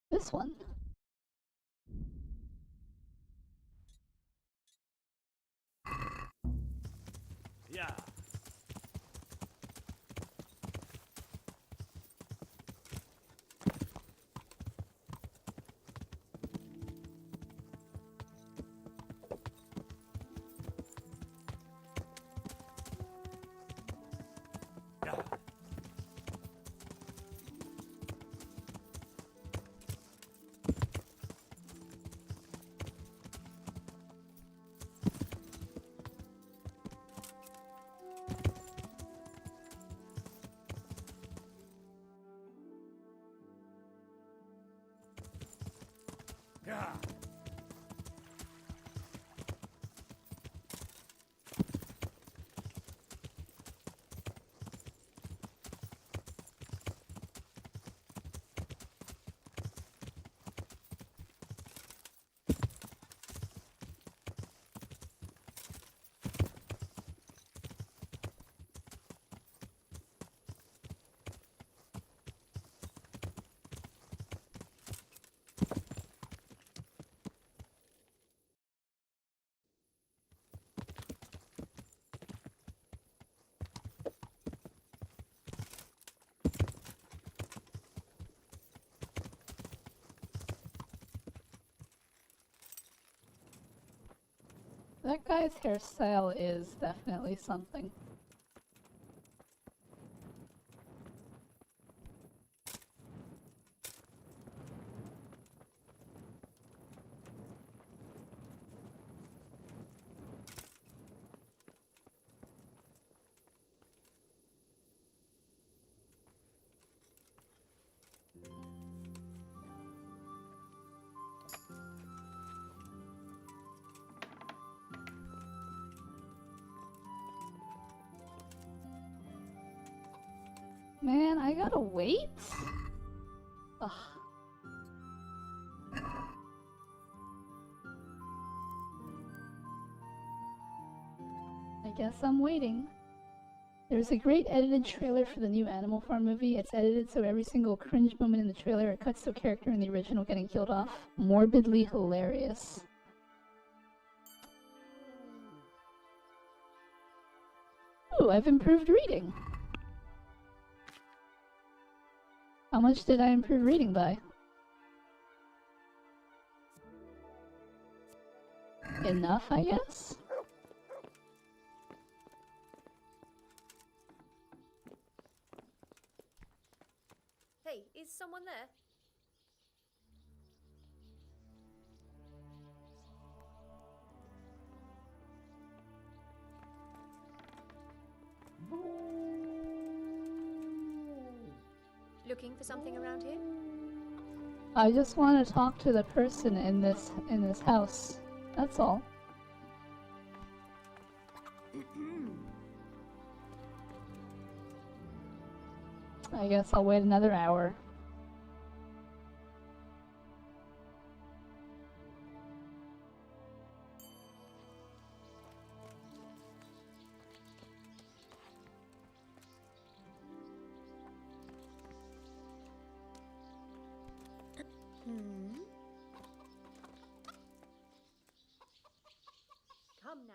this one. Yeah. Yeah. That guy's hairstyle is definitely something. Man, I gotta wait? Ugh. I guess I'm waiting. There's a great edited trailer for the new Animal Farm movie. It's edited so every single cringe moment in the trailer it cuts to a character in the original getting killed off. Morbidly hilarious. Ooh, I've improved reading. How much did I improve reading by? Enough, I guess? Hey, is someone there? Looking for something around here? I just want to talk to the person in this house. That's all. I guess I'll wait another hour. Come now.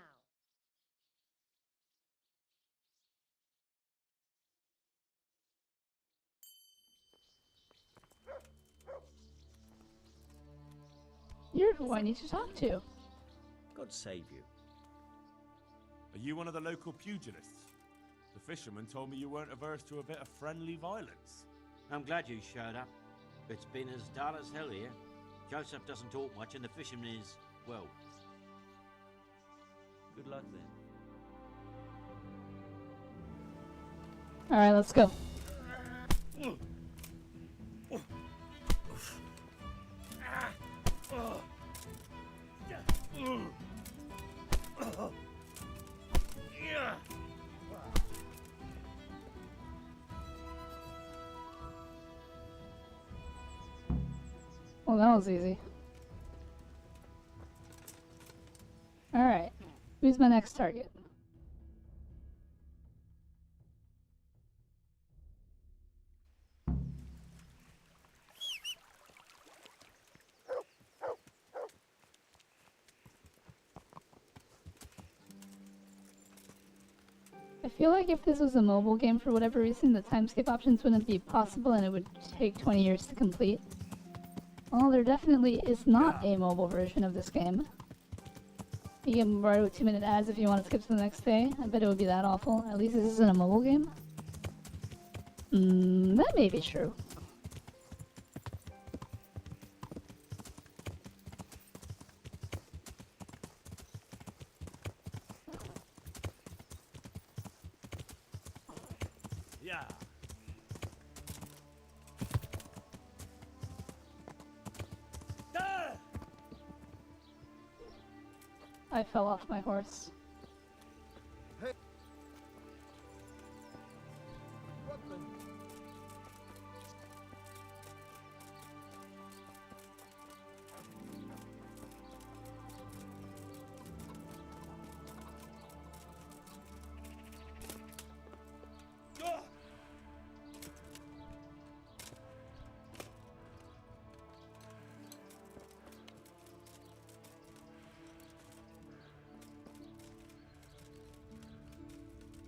You're who I need to talk to. God save you. Are you one of the local pugilists? The fisherman told me you weren't averse to a bit of friendly violence. I'm glad you showed up. It's been as dull as hell here. Joseph doesn't talk much and the fisherman is, well... Good luck then. Alright, let's go. Well, that was easy. Alright, who's my next target? I feel like if this was a mobile game for whatever reason, the timeskip options wouldn't be possible and it would take 20 years to complete. Well, there definitely is not a mobile version of this game. You get bombarded with 2-minute ads if you want to skip to the next day. I bet it would be that awful. At least this isn't a mobile game. That may be true. Yeah. I fell off my horse. Hey.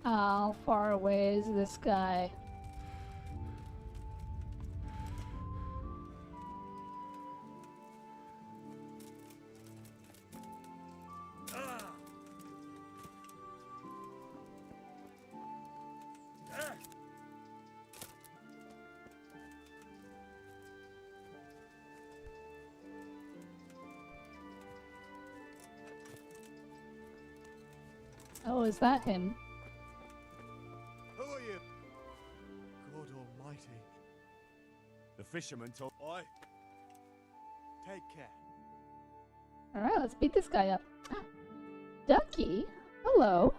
How far away is this guy? Oh, is that him? Who are you? God Almighty. The fisherman told... Oi. Take care. Alright, let's beat this guy up. Ducky? Hello.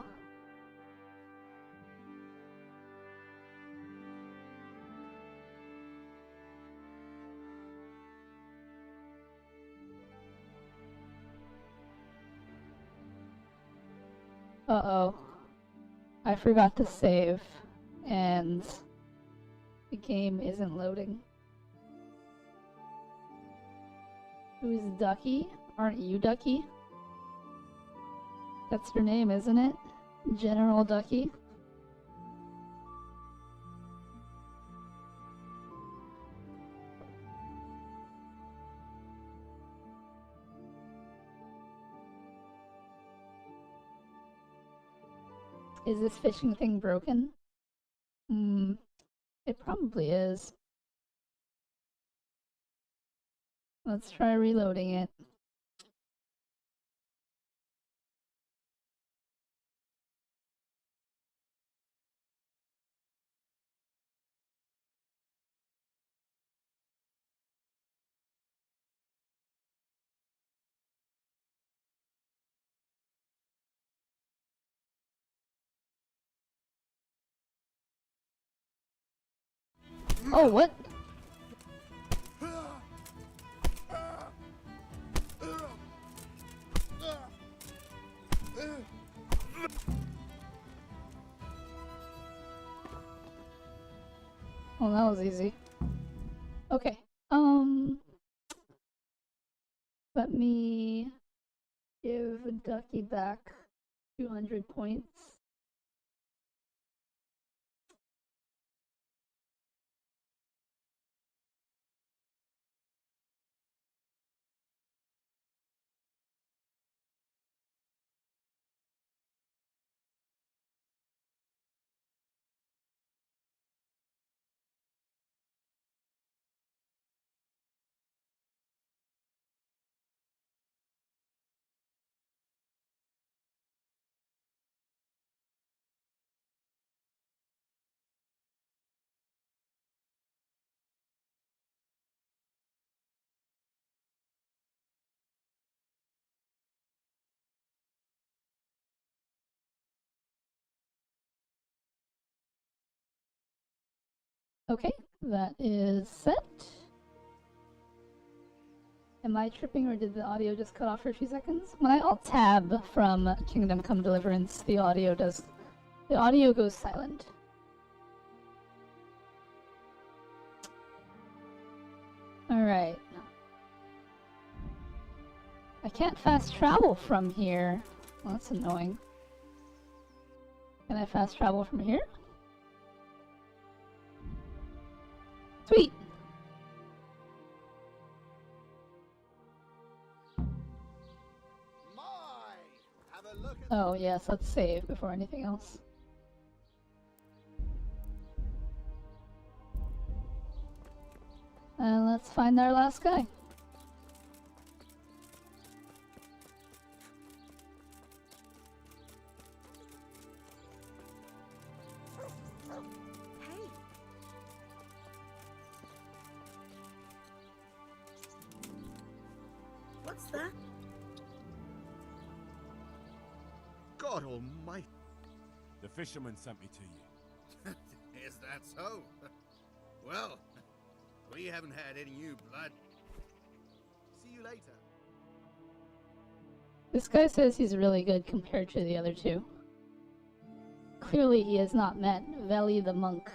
Uh-oh. I forgot to save, and the game isn't loading. Who's Ducky? Aren't you Ducky? That's your name, isn't it? General Ducky? Is this fishing thing broken? It probably is. Let's try reloading it. Oh, what? Oh, that was easy. Okay. Let me give Ducky back 200 points. Okay, that is set. Am I tripping or did the audio just cut off for a few seconds? When I alt-tab from Kingdom Come Deliverance, the audio goes silent. Alright. I can't fast travel from here. Well, that's annoying. Can I fast travel from here? Sweet! Oh yes, let's save before anything else. And let's find our last guy. Hey. What's that? God almighty. The fisherman sent me to you. Is that so? Well, we haven't had any new blood. See you later. This guy says he's really good compared to the other two. Clearly he has not met Veli the monk.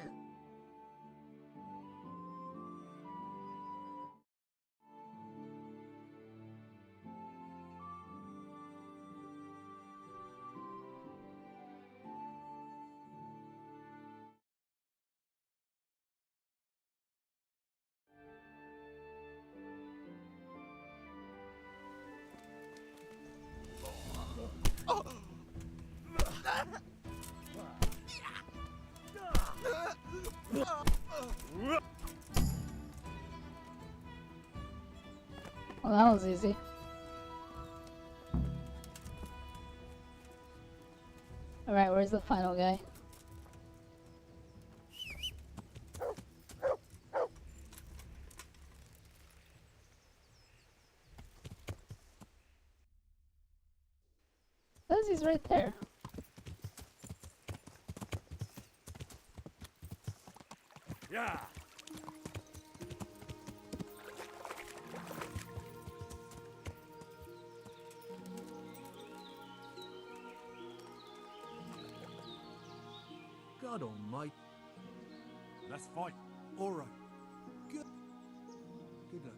Well, that was easy. Alright, where's the final guy? Says he's right there. Yeah. God almighty. Let's fight. All right. Good. Good luck.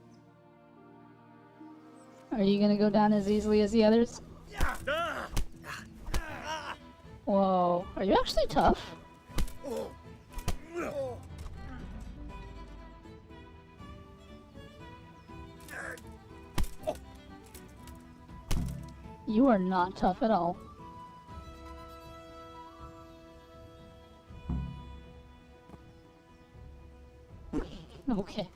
Are you gonna go down as easily as the others? Whoa, are you actually tough? You are not tough at all. Okay.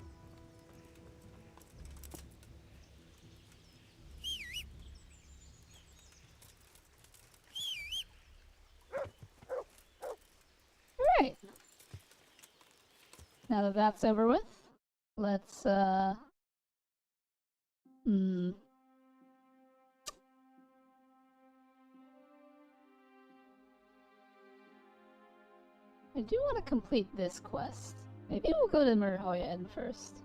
Alright. Now that that's over with, let's, I do want to complete this quest. Maybe we'll go to Merhoyed first.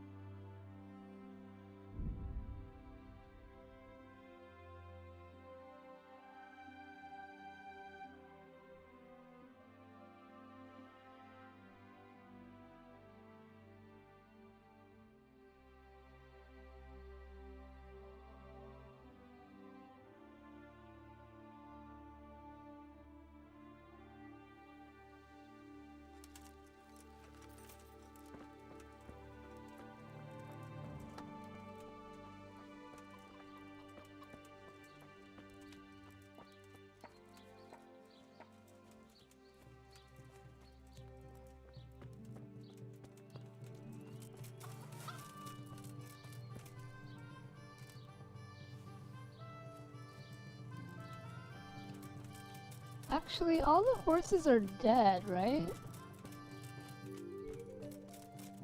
Actually, all the horses are dead, right?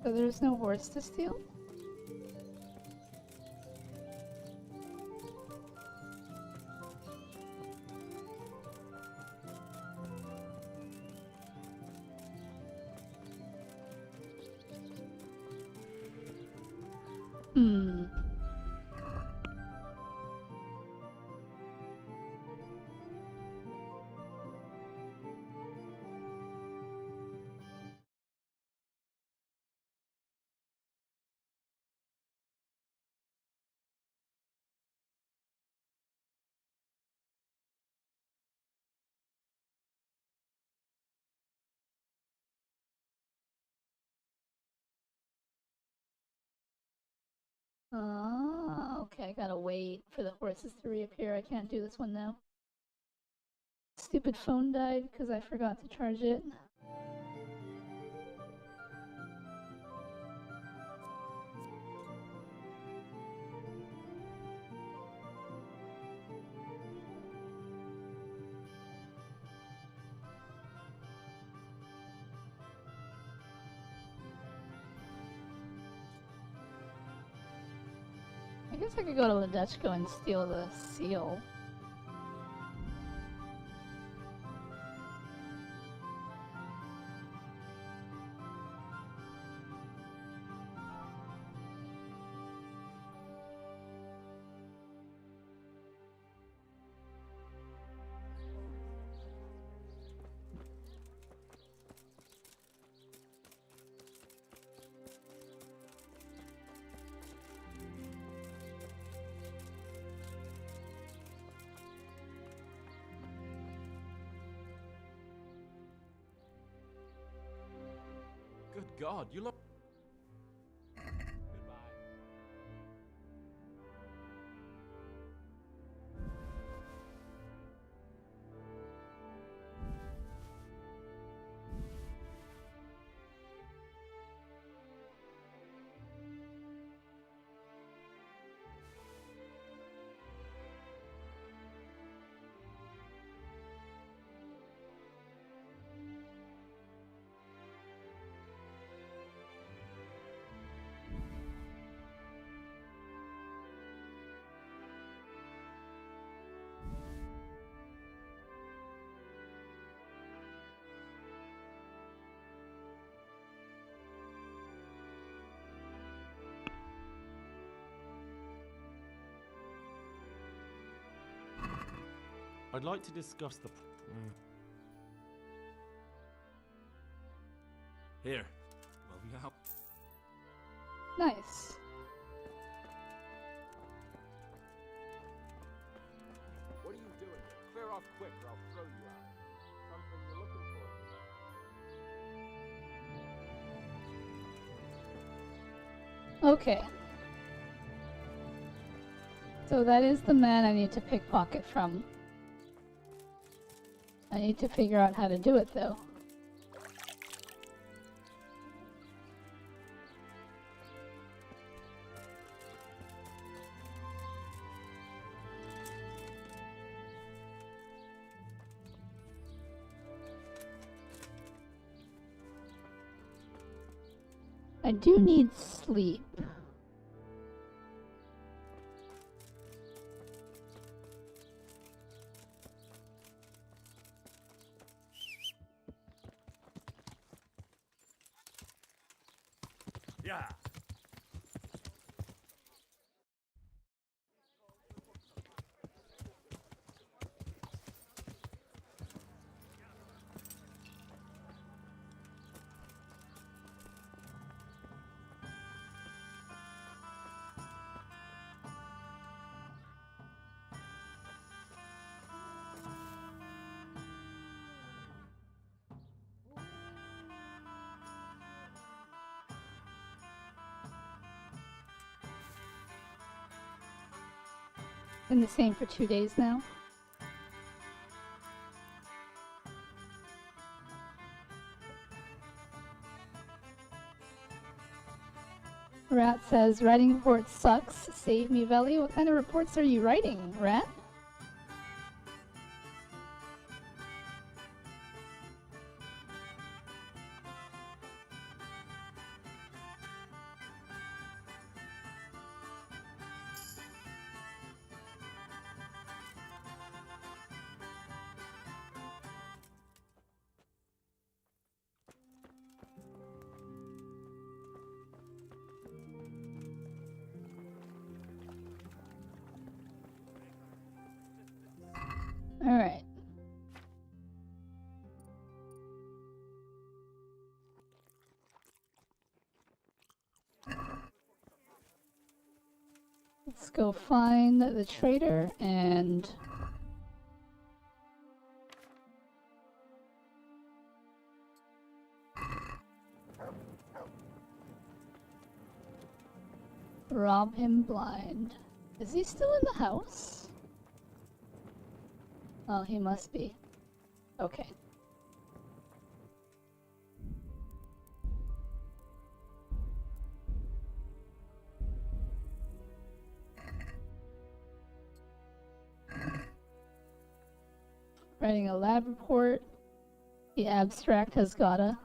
So there's no horse to steal? Hmm. Okay, I gotta wait for the horses to reappear. I can't do this one now. Stupid phone died because I forgot to charge it. I guess I could go to Ledechko and steal the seal. Good God, you look... I'd like to discuss the... Here. Well, now... Nice. What are you doing? Clear off quick or I'll throw you out. Something you're looking for. Okay. So that is the man I need to pickpocket from. I need to figure out how to do it though. I do need sleep. Yeah. Been the same for 2 days now. Rat says, writing reports sucks. Save me, Veli. What kind of reports are you writing, Rat? Let's go find the trader and rob him blind. Is he still in the house? Oh, he must be. Okay. Writing a lab report. The abstract has gotta.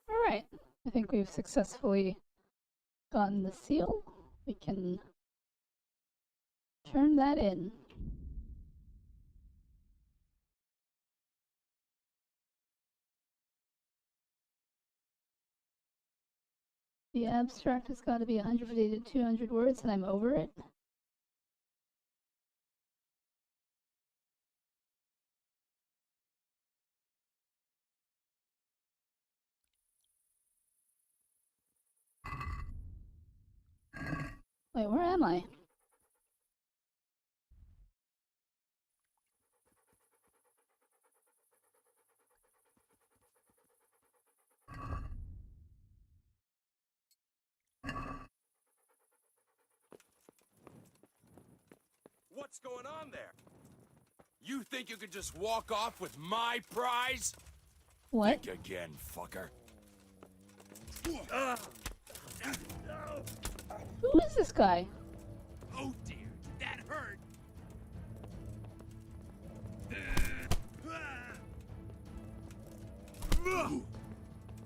Alright, I think we've successfully gotten the seal. We can turn that in. The abstract has got to be 150 to 200 words and I'm over it. Wait, where am I? What's going on there? You think you could just walk off with my prize? What? Think again, fucker. Who is this guy? Oh dear, that hurt.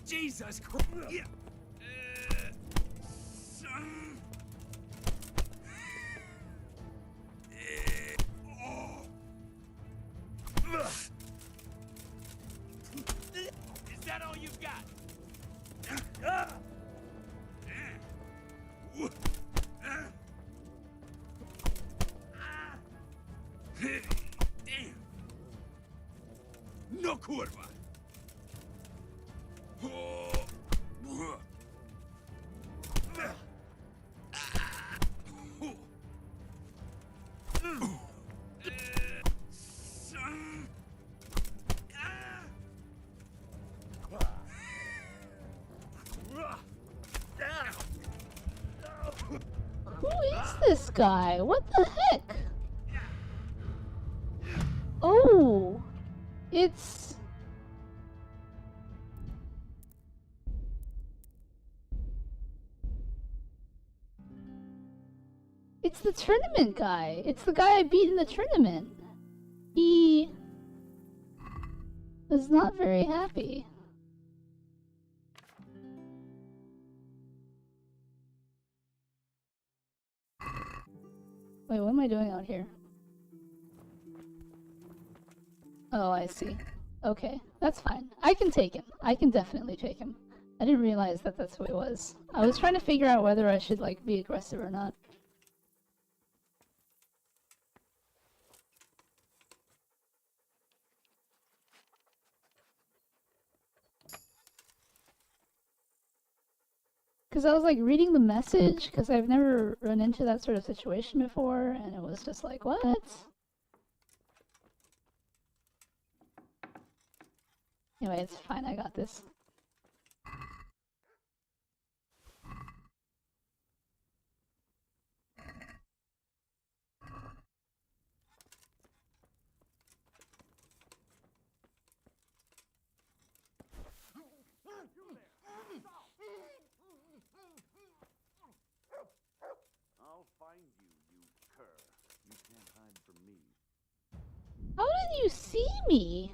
Jesus Christ. Is that all you've got? Damn. No curva. guy? What the heck? Oh, it's... It's the tournament guy. It's the guy I beat in the tournament. He was not very happy. Wait, what am I doing out here? Oh, I see. Okay, that's fine. I can take him. I can definitely take him. I didn't realize that that's who it was. I was trying to figure out whether I should, like, be aggressive or not. Because I was, like, reading the message, because I've never run into that sort of situation before, and it was just like, what? Anyway, it's fine, I got this. I'll find you, you cur. You can't hide from me. How did you see me?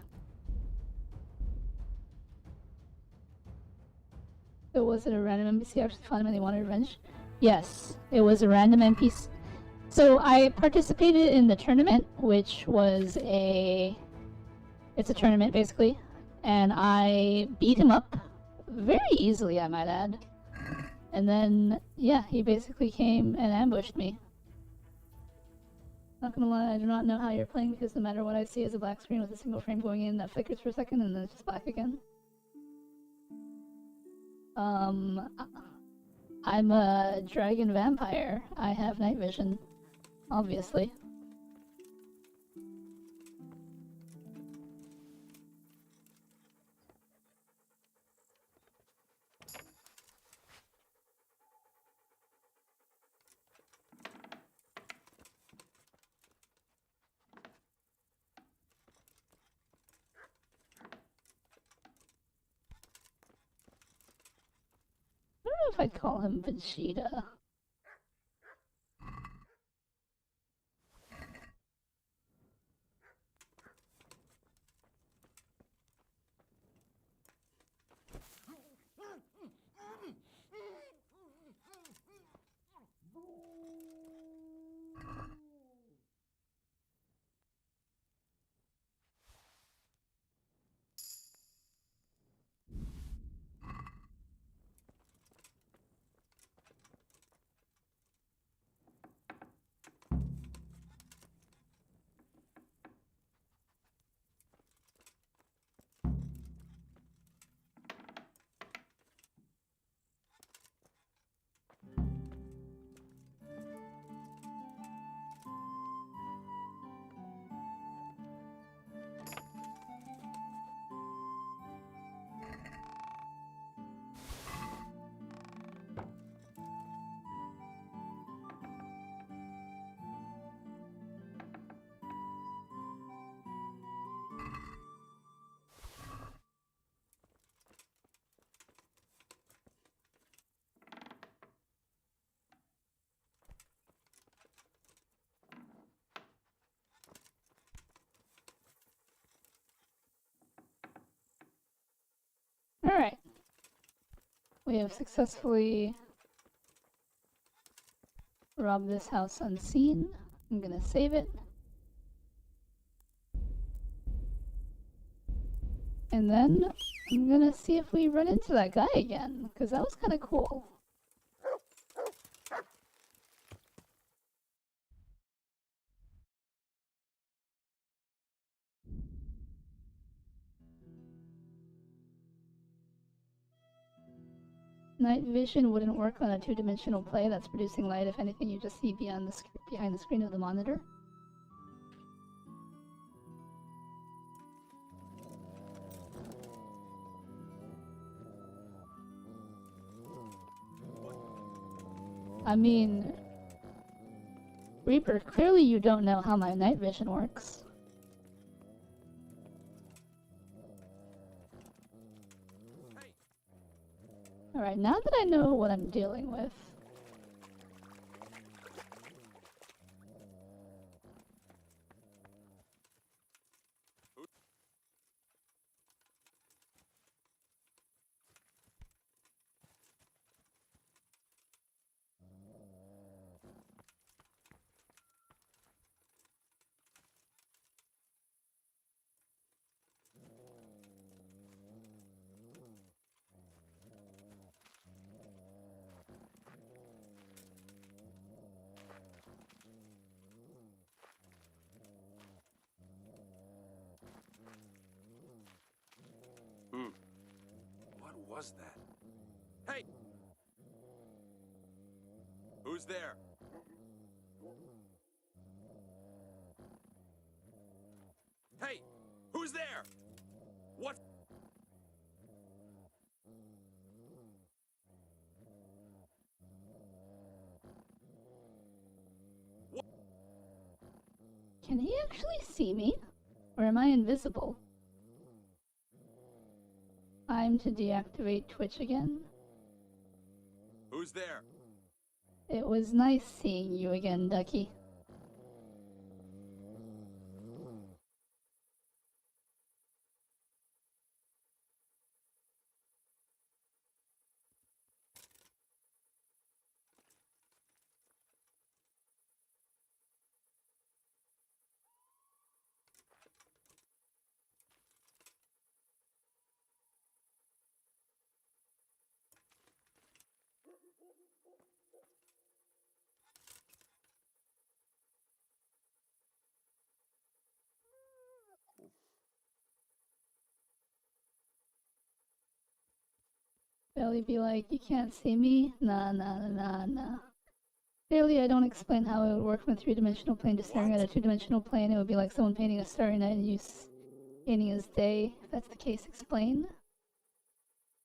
So was it a random NPC actually found him and they wanted revenge? Yes, it was a random NPC. So I participated in the tournament, which was it's a tournament basically, and I beat him up very easily, I might add. And then, yeah, he basically came and ambushed me. Not gonna lie, I do not know how you're playing because no matter what I see is a black screen with a single frame going in that flickers for a second and then it's just black again. I'm a dragon vampire. I have night vision, obviously. I don't know if I'd call him Vegeta. Alright. We have successfully robbed this house unseen. I'm gonna save it. And then I'm gonna see if we run into that guy again, because that was kind of cool. Night vision wouldn't work on a two-dimensional play that's producing light. If anything, you just see behind the screen of the monitor. I mean, Reaper, clearly you don't know how my night vision works. Alright, now that I know what I'm dealing with. What was that? Hey! Who's there? Hey! Who's there? What? Can he actually see me? Or am I invisible? I'm to deactivate Twitch again. Who's there? It was nice seeing you again, Ducky. Belly be like, you can't see me? Nah, nah, nah, nah. Clearly, I don't explain how it would work from a three-dimensional plane to staring at a two-dimensional plane. It would be like someone painting a starry night and you painting as day. If that's the case, explain.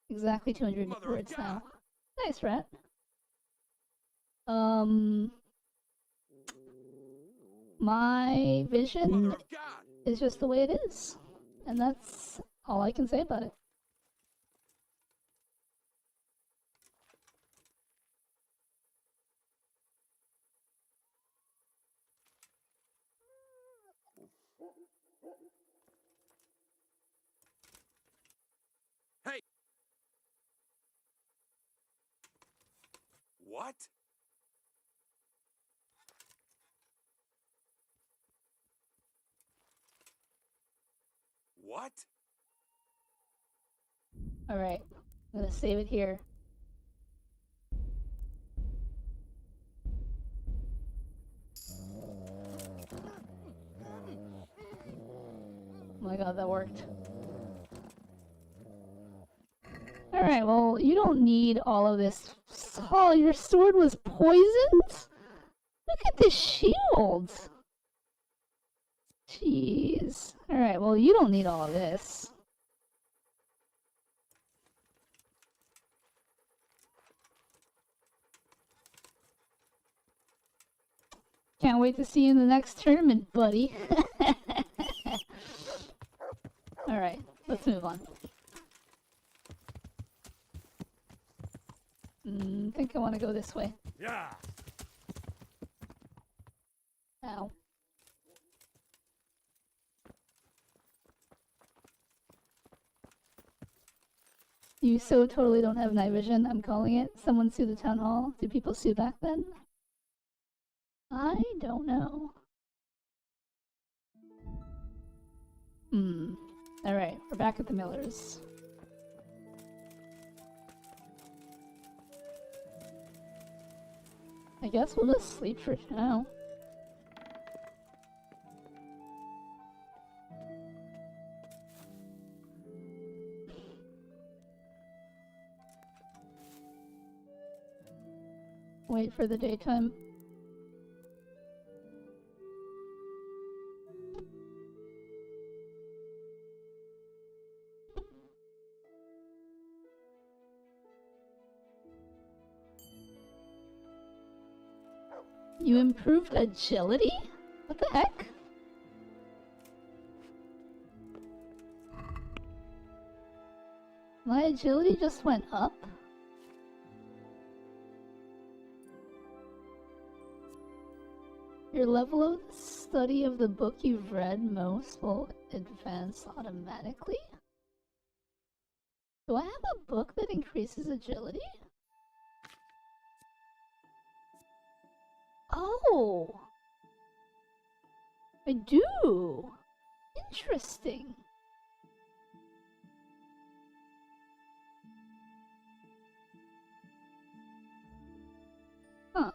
Exactly 200 words now. Nice, rat. My vision is just the way it is. And that's all I can say about it. Hey! What? What? Alright, I'm gonna save it here. Oh my god, that worked. Alright, well, you don't need all of this. Oh, your sword was poisoned? Look at this shield! Jeez. Alright, well, you don't need all of this. Can't wait to see you in the next tournament, buddy. Alright, let's move on. I think I want to go this way. Yeah. Ow. You so totally don't have night vision, I'm calling it. Someone sue the town hall. Do people sue back then? I don't know. Alright, we're back at the Millers. I guess we'll just sleep for now. Wait for the daytime. You improved agility? What the heck? My agility just went up? Your level of study of the book you've read most will advance automatically? Do I have a book that increases agility? Oh! I do! Interesting. Huh.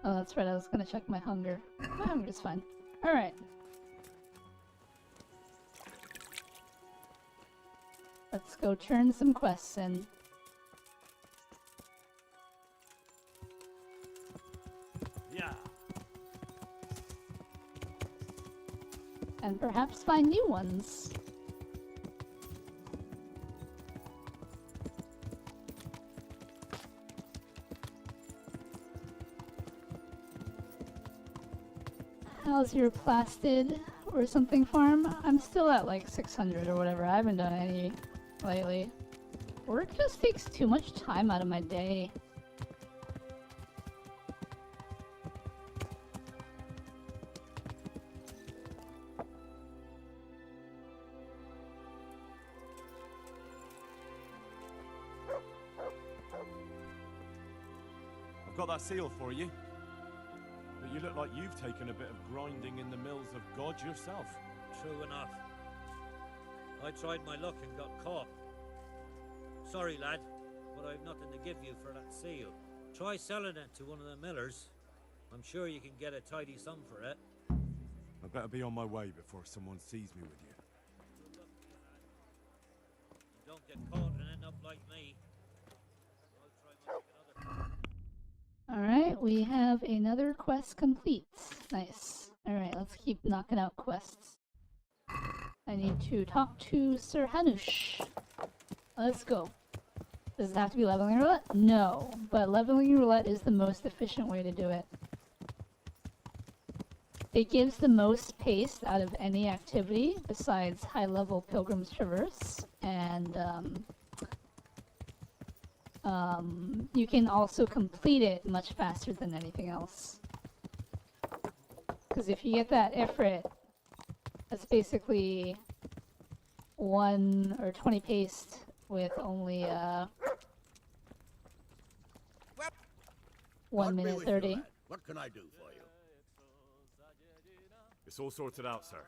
Oh, that's right, I was gonna check my hunger. My hunger's fine. Alright. Let's go turn some quests in. Yeah. And perhaps find new ones. How's your plastid or something farm? I'm still at like 600 or whatever. I haven't done any lately. Work just takes too much time out of my day. I've got that seal for you. But you look like you've taken a bit of grinding in the mills of God yourself. True enough. I tried my luck and got caught. Sorry, lad, but I've nothing to give you for that seal. Try selling it to one of the millers. I'm sure you can get a tidy sum for it. I better be on my way before someone sees me with you. Don't get caught and end up like me. Alright, we have another quest complete. Nice. Alright, let's keep knocking out quests. I need to talk to Sir Hanush. Let's go. Does it have to be leveling roulette? No, but leveling roulette is the most efficient way to do it. It gives the most pace out of any activity besides high-level Pilgrim's Traverse, and you can also complete it much faster than anything else. Because if you get that Ifrit, that's basically 1 or 20 paste with only 1 minute 30. What can I do for you? It's all sorted out, sir.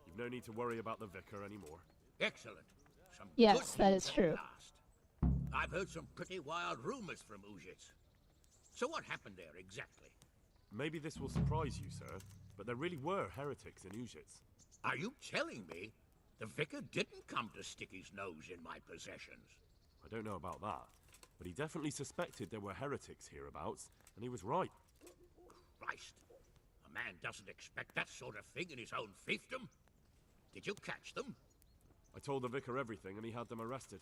You've no need to worry about the vicar anymore. Excellent. Some Yes, good that news is at true. last. I've heard some pretty wild rumors from Uzhitz. So what happened there exactly? Maybe this will surprise you, sir, but there really were heretics in Uzhitz. Are you telling me the vicar didn't come to stick his nose in my possessions? I don't know about that, but he definitely suspected there were heretics hereabouts, and he was right. Christ, a man doesn't expect that sort of thing in his own fiefdom. Did you catch them? I told the vicar everything, and he had them arrested.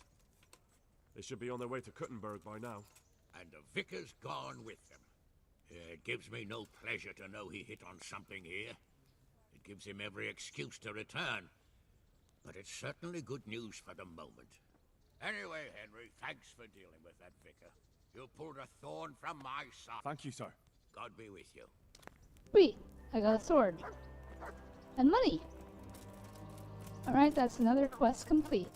They should be on their way to Kuttenberg by now. And the vicar's gone with them. It gives me no pleasure to know he hit on something here. It gives him every excuse to return. But it's certainly good news for the moment. Anyway, Henry, thanks for dealing with that vicar. You pulled a thorn from my side. Thank you, sir. God be with you. Sweet, I got a sword. And money. Alright, that's another quest complete.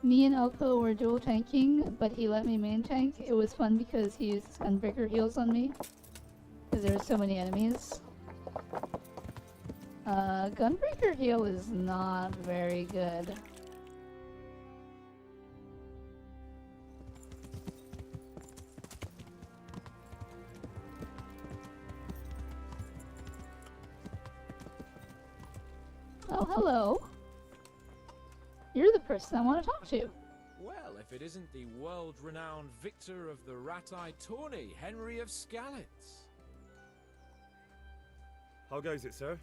Me and Elko were dual tanking, but he let me main tank. It was fun because he used Gunbreaker heals on me. Because there were so many enemies. Gunbreaker heal is not very good. Oh, hello. You're the person I want to talk to. Well, if it isn't the world-renowned victor of the Rat-Eye tourney, Henry of Skalitz. How goes it, sir?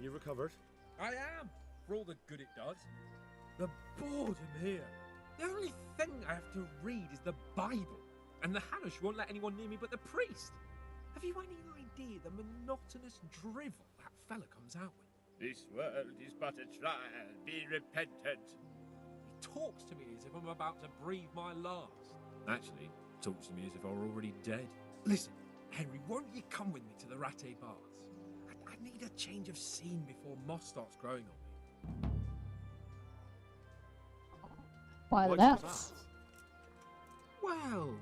You recovered? I am, for all the good it does. The boredom here. The only thing I have to read is the Bible, and the Hanush won't let anyone near me but the priest. Have you any idea the monotonous drivel that fella comes out with? This world is but a trial. Be repentant. He talks to me as if I'm about to breathe my last. Actually, talks to me as if I were already dead. Listen, Henry, won't you come with me to the Rattay Baths? I need a change of scene before moss starts growing on me. Why the baths? Well,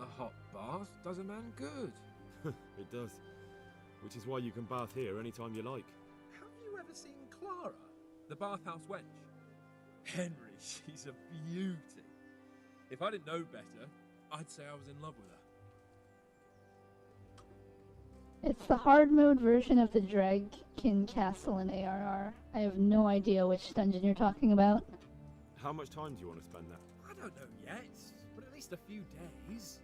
a hot bath does a man good. It does. Which is why you can bath here anytime you like. Have you ever seen Clara, the bathhouse wench? Henry, she's a beauty. If I didn't know better, I'd say I was in love with her. It's the hard mode version of the Dragkin Castle in ARR. I have no idea which dungeon you're talking about. How much time do you want to spend there? I don't know yet, but at least a few days.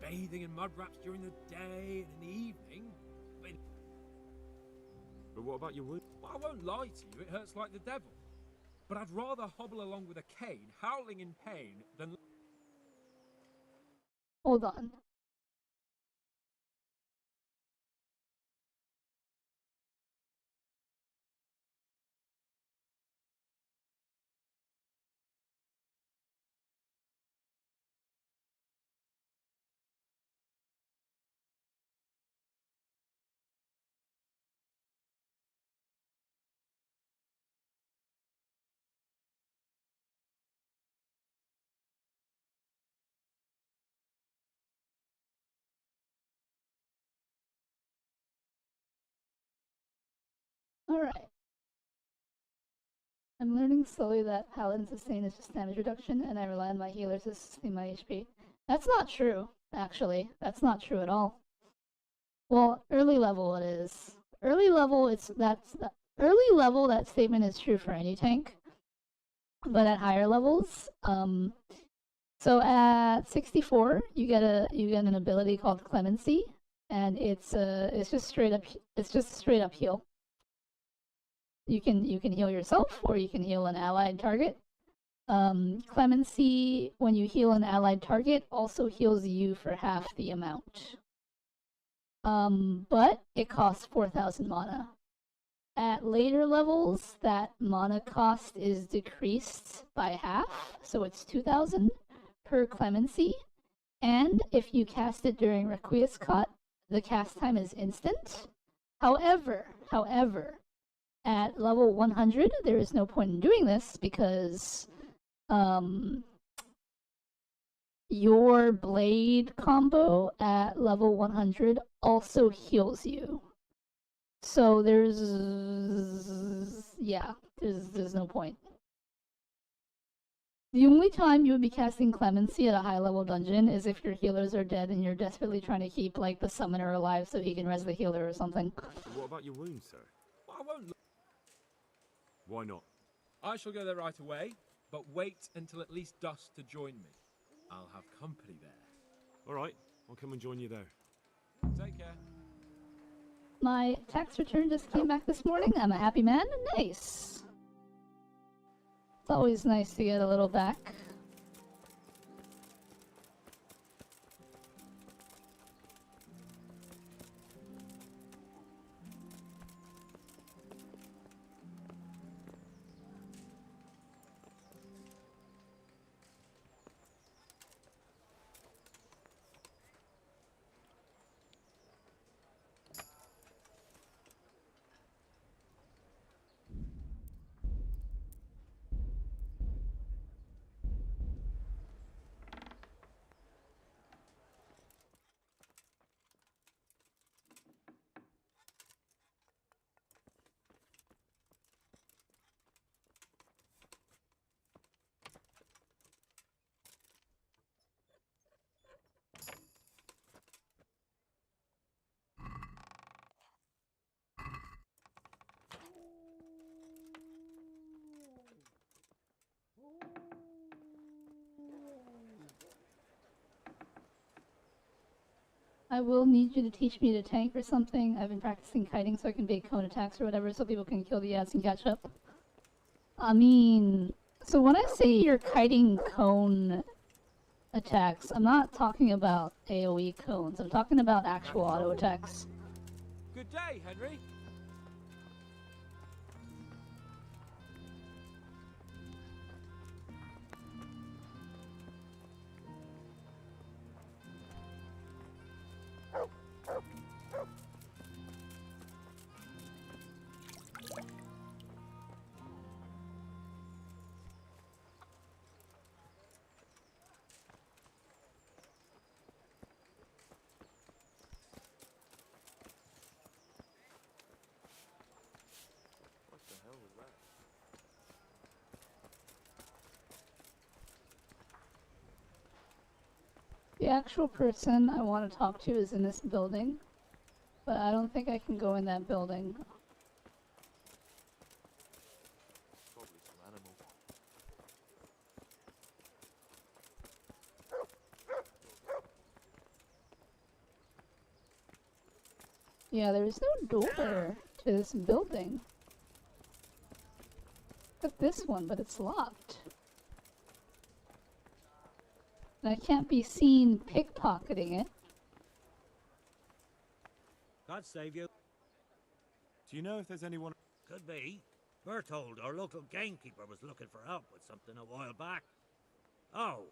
Bathing in mud wraps during the day and in the evening. But what about your wound? Well, I won't lie to you, it hurts like the devil. But I'd rather hobble along with a cane, howling in pain, than... Hold on. Alright. I'm learning slowly that Paladin Sustain is just damage reduction, and I rely on my healers to sustain my HP. That's not true, actually. That's not true at all. Well, early level it is. Early level, early level, that statement is true for any tank. But at higher levels, so at 64, you get an ability called Clemency, and it's just straight up heal. You can heal yourself, or you can heal an allied target. Clemency, when you heal an allied target, also heals you for half the amount. But it costs 4,000 mana. At later levels, that mana cost is decreased by half, so it's 2,000 per Clemency. And if you cast it during Requiescat, Cut, the cast time is instant. However, at level 100, there is no point in doing this because your blade combo at level 100 also heals you. So there's no point. The only time you would be casting Clemency at a high level dungeon is if your healers are dead and you're desperately trying to keep like the summoner alive so he can res the healer or something. What about your wounds, sir? Well, I won't. Why not? I shall go there right away, but wait until at least dusk to join me. I'll have company there. All right, I'll come and join you there. Take care. My tax return just came back this morning. I'm a happy man. Nice. It's always nice to get a little back. I will need you to teach me to tank or something. I've been practicing kiting so I can bait cone attacks or whatever so people can kill the ads and catch up. I mean, so when I say you're kiting cone attacks, I'm not talking about AoE cones. I'm talking about actual auto attacks. Good day, Henry. The actual person I want to talk to is in this building, but I don't think I can go in that building. Probably some animal. Yeah, there's no door to this building. Except this one, but it's locked. And I can't be seen pickpocketing it. God save you. Do you know if there's anyone? Could be. Berthold, our local gamekeeper, was looking for help with something a while back. Oh,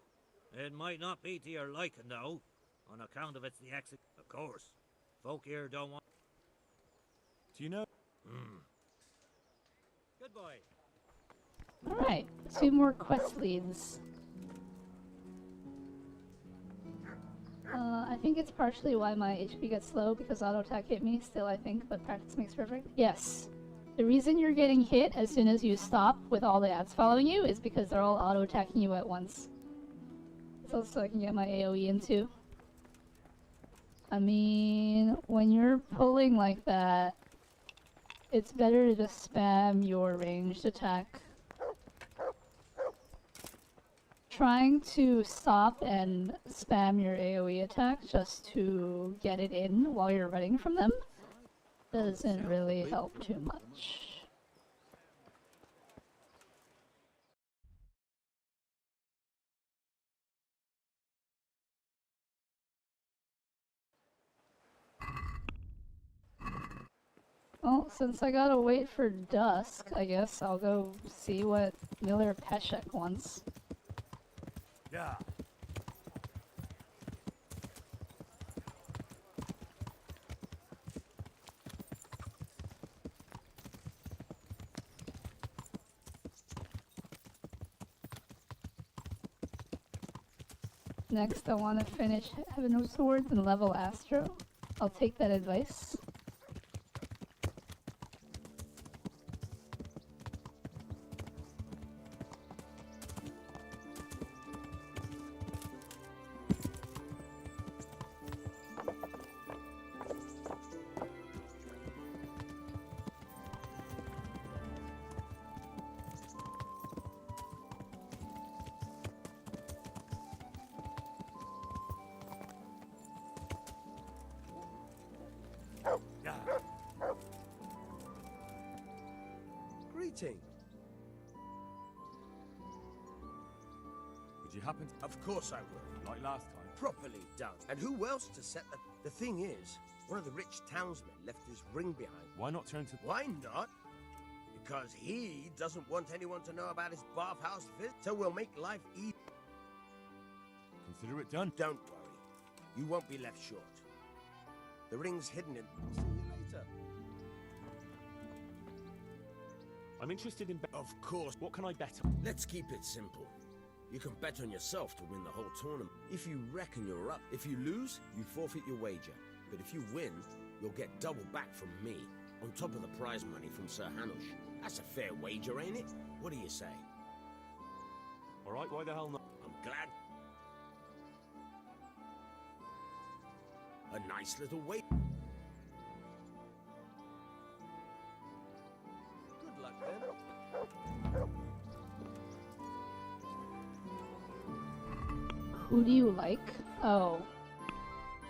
it might not be to your liking, though, on account of it's the exit. Of course, folk here don't want. Do you know? Goodbye. Alright, 2 more quest leads. I think it's partially why my HP gets slow, because auto attack hit me still, I think, but practice makes perfect. Yes. The reason you're getting hit as soon as you stop with all the ads following you is because they're all auto attacking you at once. It's also so I can get my AoE in too. I mean, when you're pulling like that, it's better to just spam your ranged attack. Trying to stop and spam your AoE attack just to get it in while you're running from them doesn't really help too much. Well, since I gotta wait for dusk, I guess I'll go see what Miller Peshek wants. Yeah. Next, I want to finish Heaven of Swords and level Astro. I'll take that advice. Greeting. Would you happen to... Of course I will. Like last time? Properly done. And who else to set the... The thing is, one of the rich townsmen left his ring behind. Why not turn to... Why not? Because he doesn't want anyone to know about his bathhouse visit, so we'll make life easy. Consider it done. Don't worry. You won't be left short. The ring's hidden in... See you later. I'm interested in... Of course. What can I bet on? Let's keep it simple. You can bet on yourself to win the whole tournament. If you reckon you're up, if you lose, you forfeit your wager. But if you win, you'll get double back from me, on top of the prize money from Sir Hanush. That's a fair wager, ain't it? What do you say? All right, why the hell not? I'm glad. A nice little wait. Good luck, then. Who do you like? Oh.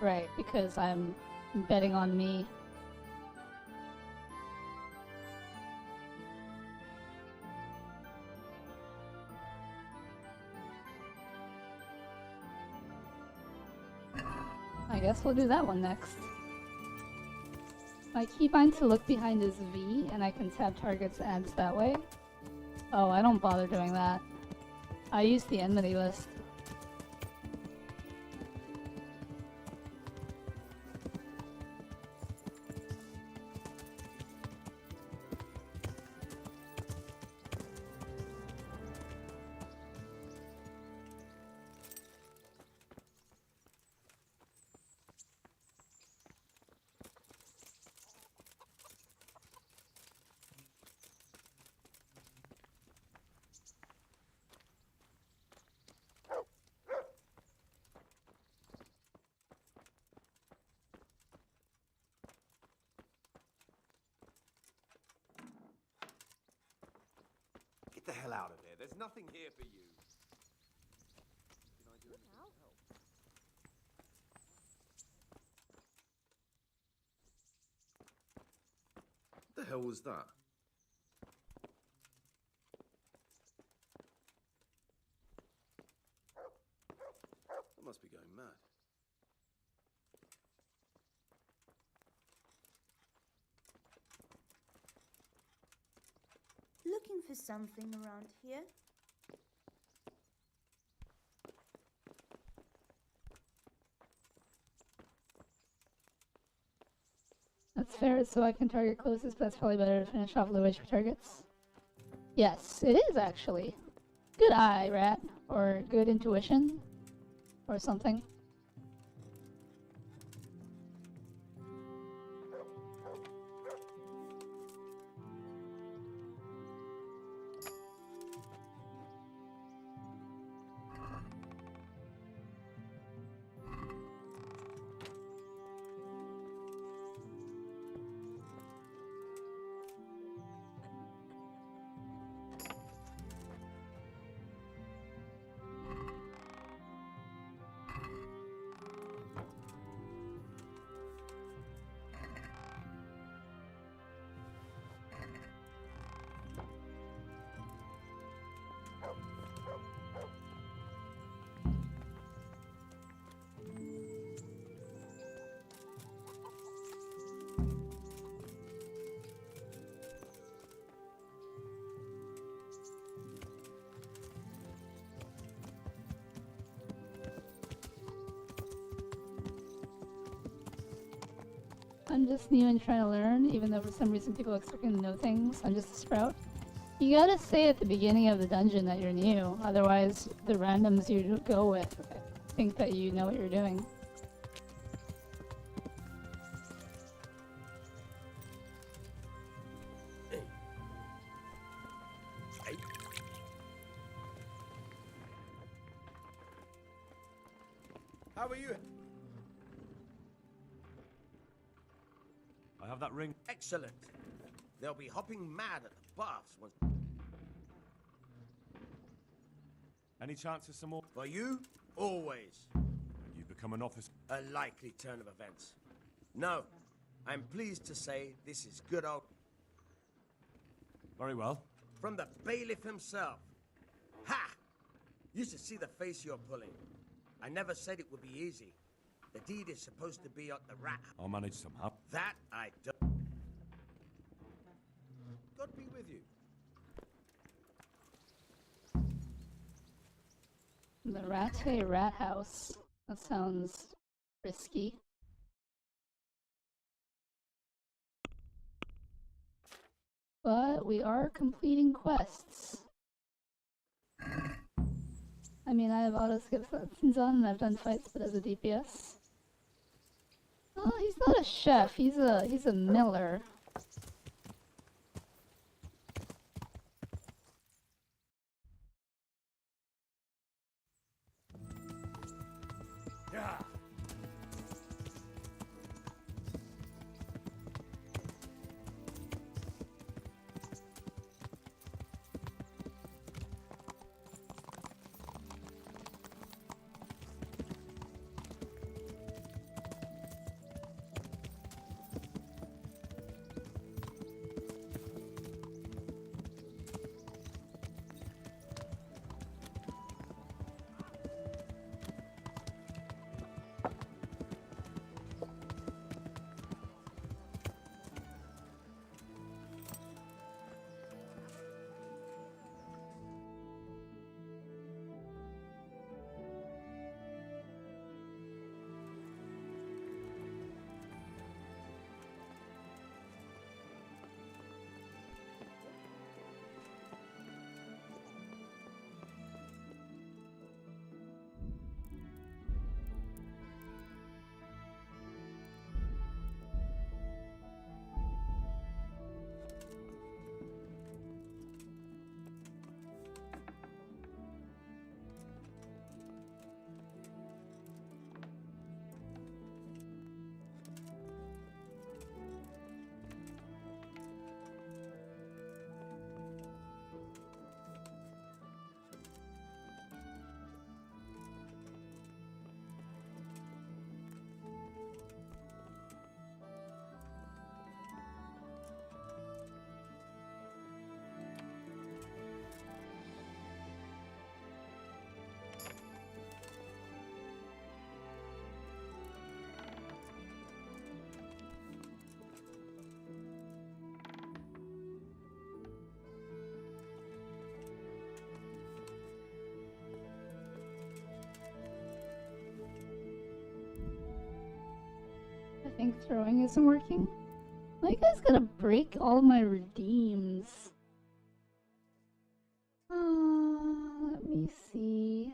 Right, because I'm betting on me. I guess we'll do that one next. My keybind to look behind is V, and I can tap targets ads that way. Oh, I don't bother doing that. I use the enmity list. Get the hell out of there. There's nothing here for you. Can I do anything to help? What the hell was that? I must be going mad. Looking for something around here? That's fair, so I can target closest, but that's probably better to finish off low HP targets. Yes, it is actually. Good eye, rat. Or good intuition. Or something. I'm just new and trying to learn, even though for some reason people expect me to know things. I'm just a sprout. You gotta say at the beginning of the dungeon that you're new, otherwise the randoms you go with think that you know what you're doing. How are you? I have that ring. Excellent. They'll be hopping mad at the baths once. Any chance of some more? For you, always. You become an officer. A likely turn of events. No, I'm pleased to say this is good old. Very well. From the bailiff himself. Ha! You should see the face you're pulling. I never said it would be easy. The deed is supposed to be at the rat. I'll manage somehow. That I don't. God be with you. The Ratte Rat House. That sounds risky. But we are completing quests. I mean, I have auto-skip cutscenes on and I've done fights, but as a DPS. Oh, he's not a chef, he's a miller. Yeah. Throwing isn't working. Why you guys gotta break all my redeems? Let me see.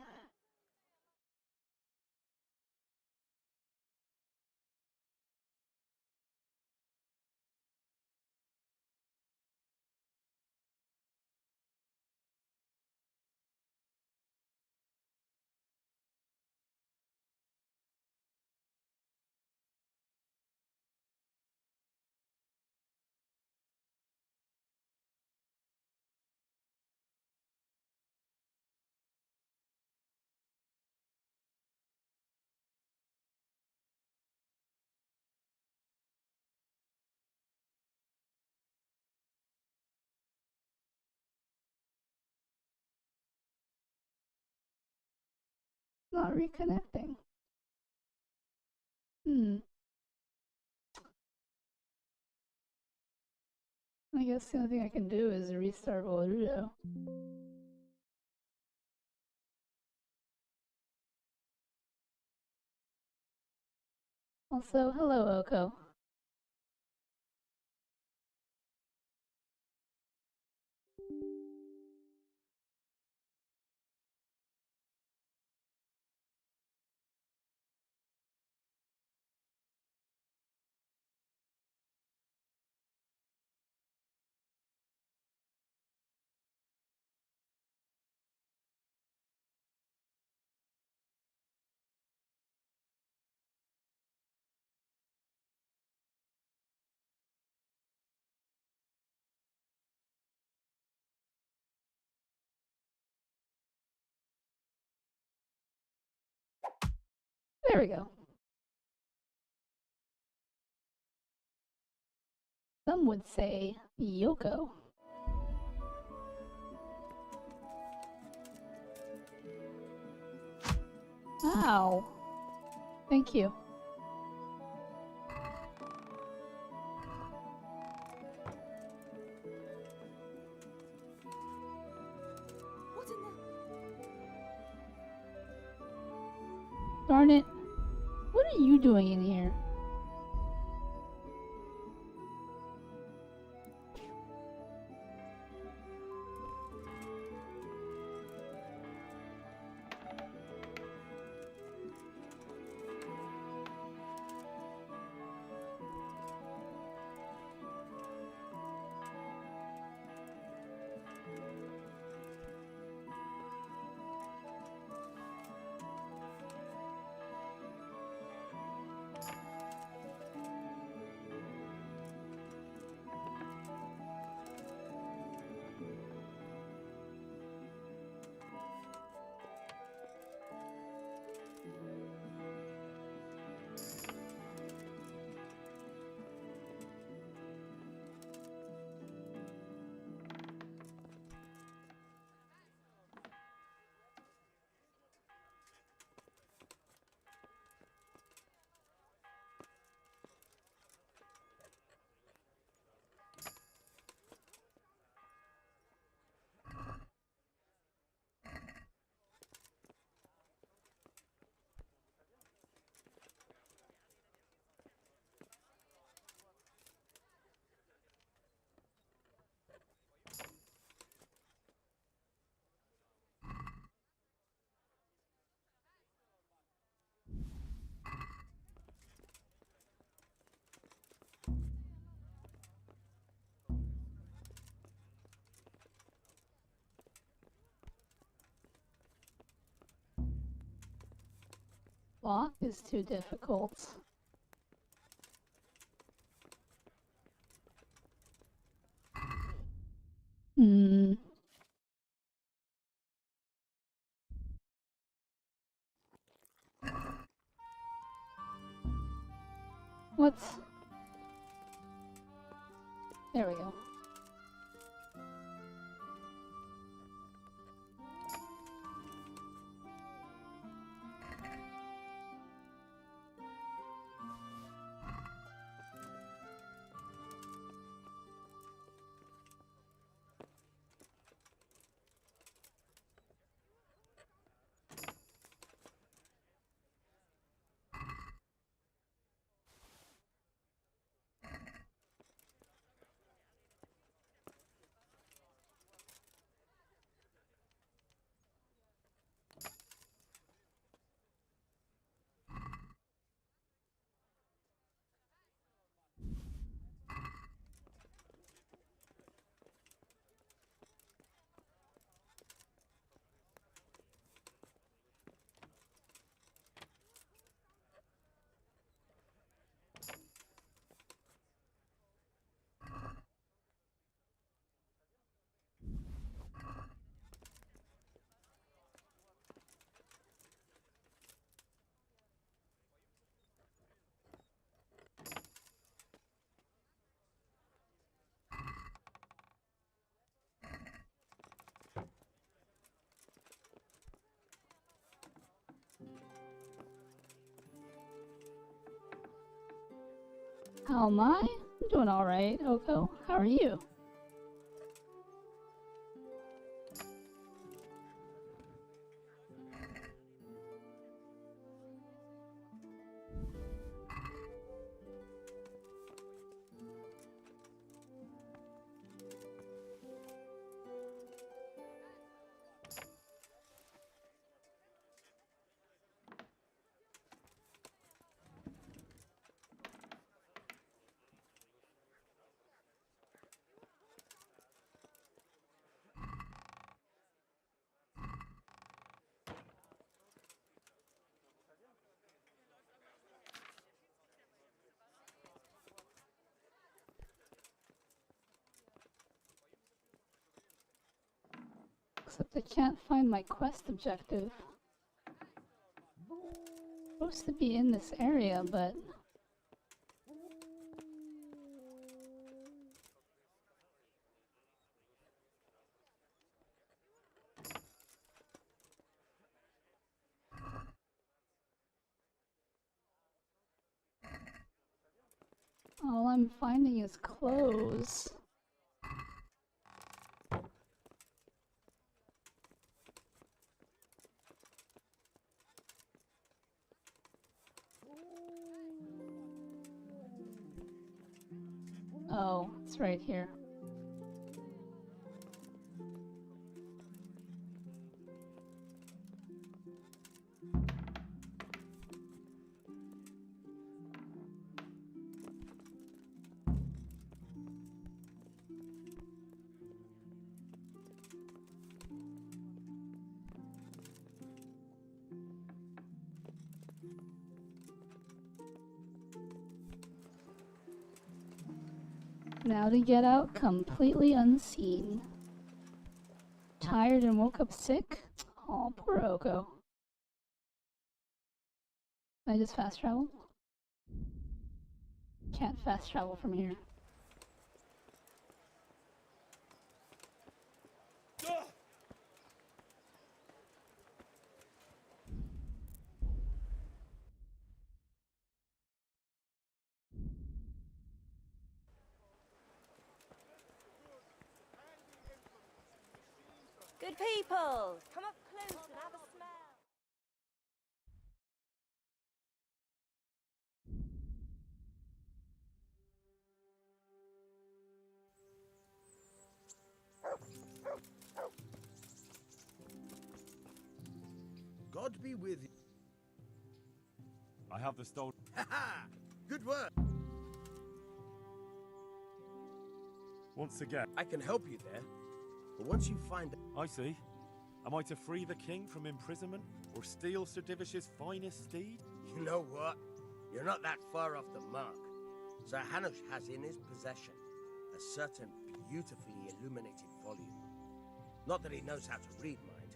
Not reconnecting. I guess the only thing I can do is restart Velynara. Also, hello, Oko. There we go. Some would say Yoko. Ow. Thank you. What in the... Darn it. What are you doing in here? Lock is too difficult. What's... There we go. How am I? I'm doing alright, Oko. How are you? Except I can't find my quest objective. Supposed to be in this area, but all I'm finding is clothes. Oh, it's right here. Now to get out completely unseen. Tired and woke up sick? Oh, poor Oko. Can I just fast travel? Can't fast travel from here. Good people, come up close and have a smell. God be with you. I have the stone. Ha ha! Good work. Once again. I can help you there, but once you find... I see. Am I to free the king from imprisonment, or steal Sir Divish's finest steed? You know what? You're not that far off the mark. Sir Hanush has in his possession a certain beautifully illuminated volume. Not that he knows how to read, mind.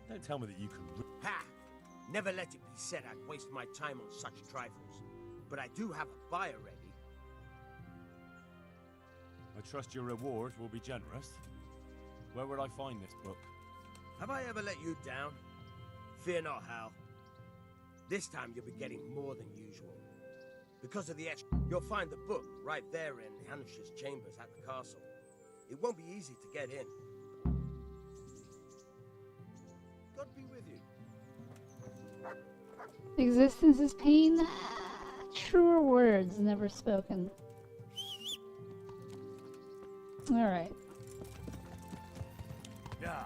Don't tell me that you can read. Ha! Never let it be said I'd waste my time on such trifles. But I do have a buyer ready. I trust your reward will be generous. Where would I find this book? Have I ever let you down? Fear not, Hal. This time you'll be getting more than usual. Because of the extra, you'll find the book right there in Hanush's chambers at the castle. It won't be easy to get in. God be with you. Existence is pain. Truer words never spoken. Alright. Yeah.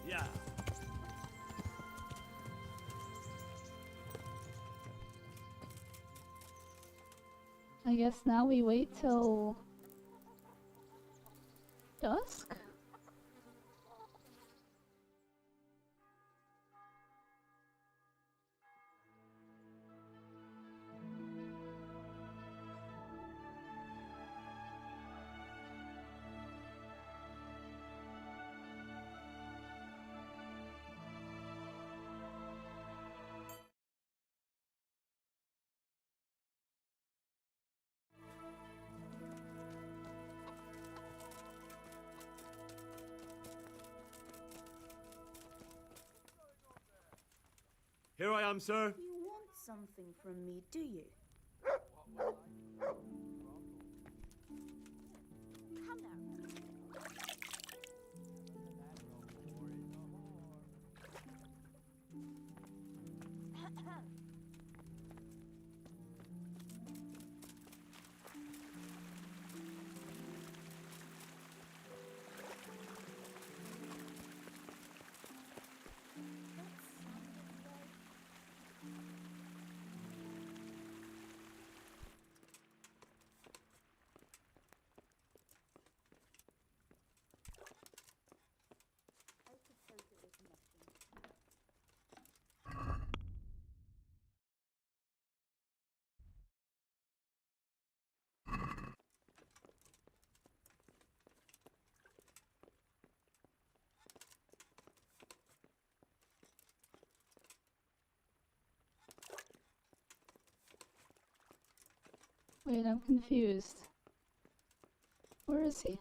Yeah. I guess now we wait till dusk? Here I am, sir. You want something from me, do you? Come now. Wait, I'm confused. Where is he?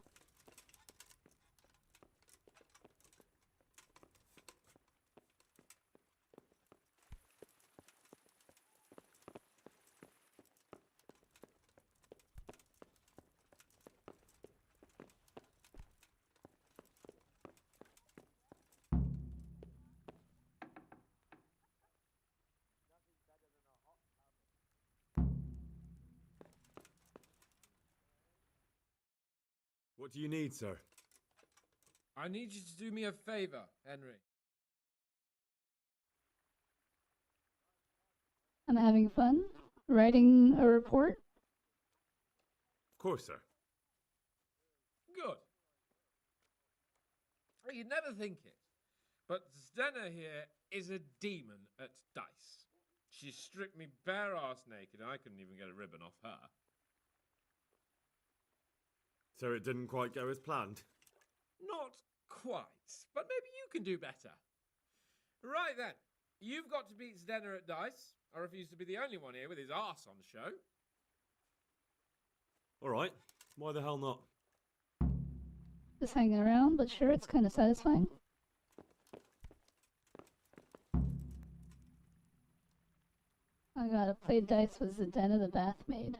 What do you need, sir? I need you to do me a favor, Henry. I'm having fun writing a report. Of course, sir. Good. You'd never think it, but Zdenna here is a demon at dice. She stripped me bare ass naked and I couldn't even get a ribbon off her. So it didn't quite go as planned? Not quite, but maybe you can do better. Right then, you've got to beat Zdenna at dice. I refuse to be the only one here with his arse on show. Alright, why the hell not? Just hanging around, but sure, it's kind of satisfying. I gotta play dice with Zdenna the bath maid.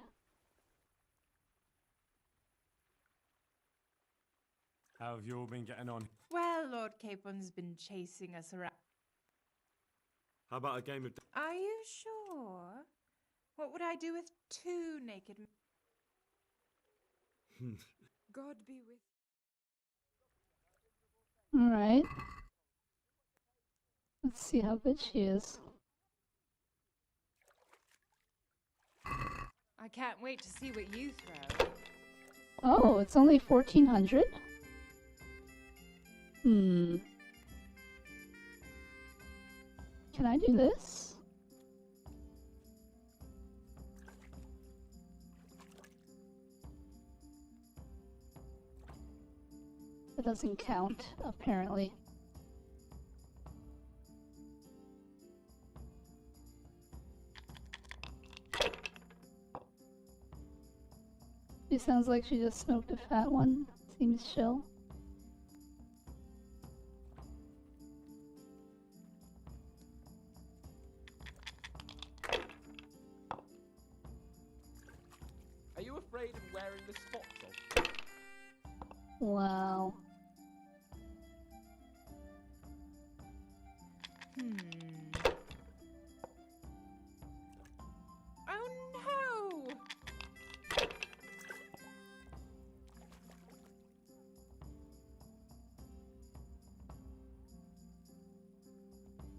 How have you all been getting on? Well, Lord Capon's been chasing us around. How about a game of... Are you sure? What would I do with two naked... God be with... Alright. Let's see how good she is. I can't wait to see what you throw. Oh, it's only 1400? Can I do this? That doesn't count, apparently. She sounds like she just smoked a fat one. Seems chill. Are you afraid of wearing the spots on? Wow. Oh no!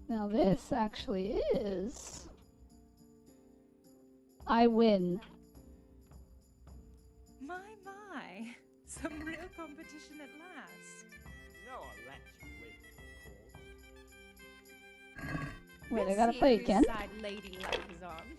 Now this actually is... I win. My. Some real competition at last. No, I'll let you win, of course. Wait, I Let's gotta see play if your again? side lady luck is on.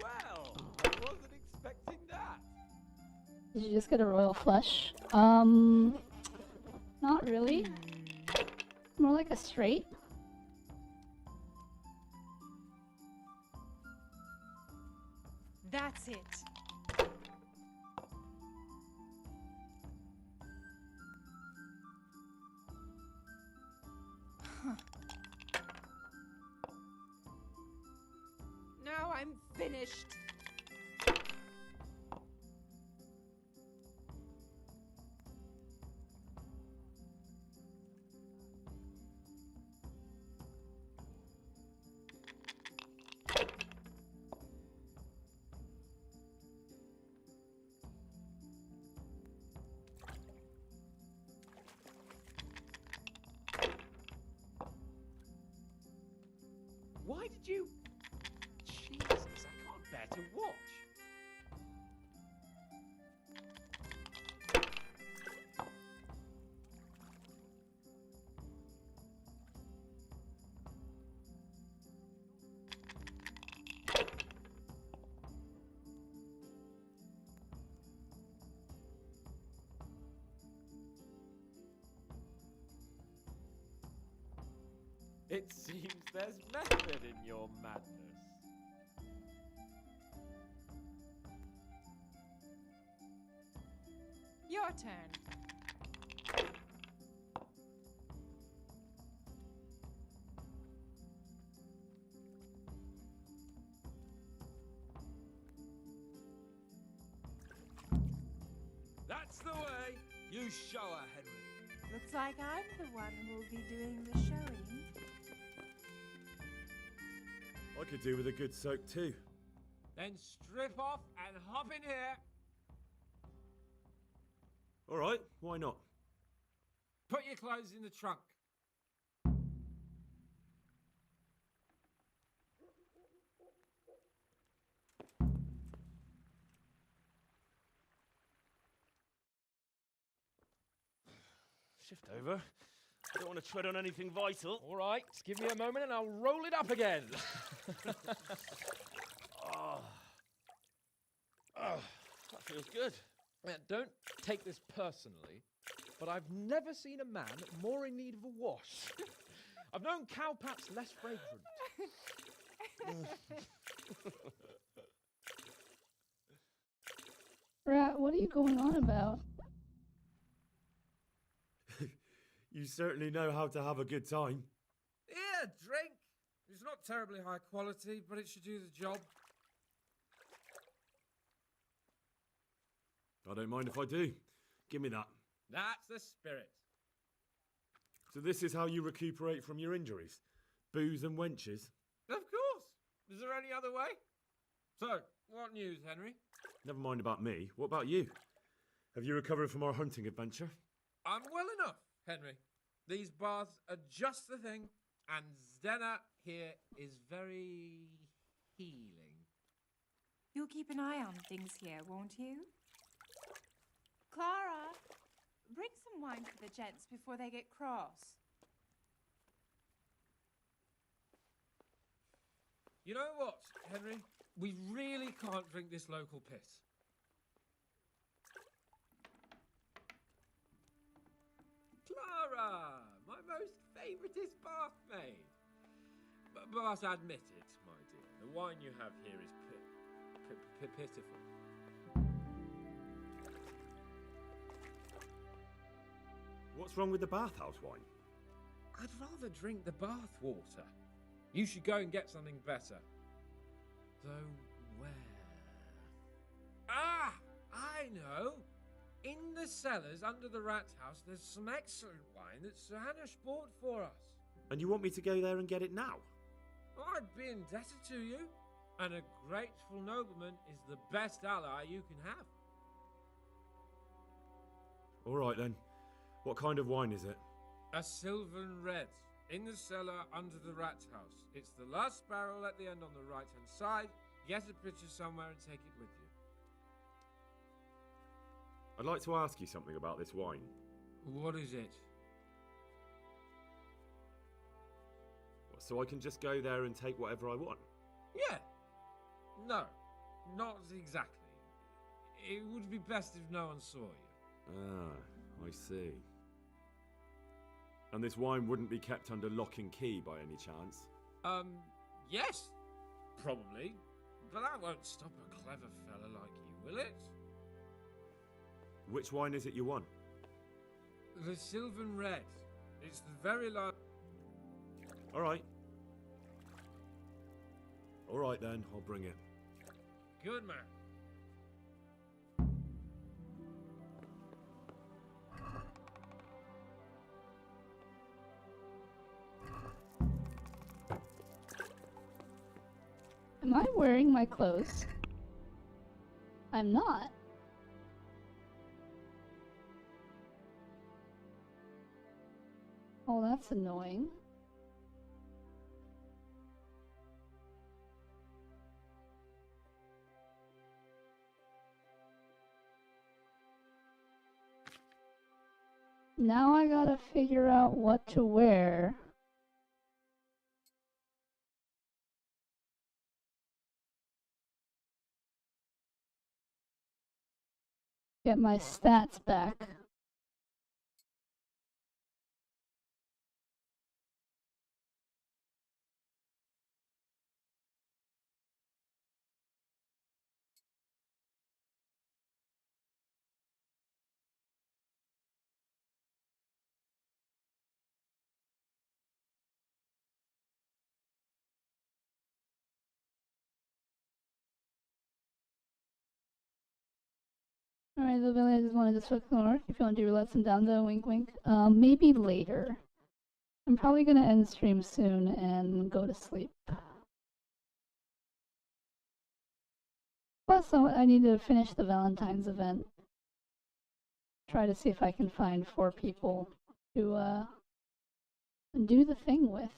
Well, I wasn't expecting that. Did you just get a royal flush? Not really. More like a straight. That's it. Huh. Now I'm finished. Why did you... Jesus, I can't bear to watch. It seems there's method in your madness. Your turn. That's the way. You show her, Henry. Looks like I'm the one who will be doing the showing. I could do with a good soak too. Then strip off and hop in here. All right, why not? Put your clothes in the trunk. Shift over. I don't want to tread on anything vital. All right, just give me a moment and I'll roll it up again. Oh, that feels good. Don't take this personally, but I've never seen a man more in need of a wash. I've known cowpaps less fragrant. Rat, what are you going on about? You certainly know how to have a good time. Yeah, drink. It's not terribly high quality, but it should do the job. I don't mind if I do. Give me that. That's the spirit. So this is how you recuperate from your injuries? Booze and wenches? Of course. Is there any other way? So, what news, Henry? Never mind about me. What about you? Have you recovered from our hunting adventure? I'm well enough, Henry. These baths are just the thing, and Zdena here is very healing. You'll keep an eye on things here, won't you? Clara, bring some wine for the gents before they get cross. You know what, Henry? We really can't drink this local piss. Clara, my most favouriteest bath maid. But admit it, my dear, the wine you have here is pitiful. What's wrong with the bathhouse wine? I'd rather drink the bath water. You should go and get something better. Though where? Ah! I know! In the cellars under the rat house, there's some excellent wine that Sir Hanish bought for us. And you want me to go there and get it now? I'd be indebted to you. And a grateful nobleman is the best ally you can have. All right then. What kind of wine is it? A Sylvan Red, in the cellar under the rat house. It's the last barrel at the end on the right-hand side. Get a picture somewhere and take it with you. I'd like to ask you something about this wine. What is it? So I can just go there and take whatever I want? Yeah. No, not exactly. It would be best if no one saw you. Ah, I see. And this wine wouldn't be kept under lock and key by any chance? Yes. Probably. But that won't stop a clever fella like you, will it? Which wine is it you want? The Sylvan Red. It's the very last... Alright. Alright then, I'll bring it. Good man. Am I wearing my clothes? I'm not. Oh, that's annoying. Now I gotta figure out what to wear. Get my stats back. Alright, the village is wanted to switch north. If you want to do roulettes and down the wink wink. Maybe later. I'm probably gonna end stream soon and go to sleep. Plus, I need to finish the Valentine's event. Try to see if I can find 4 people to do the thing with.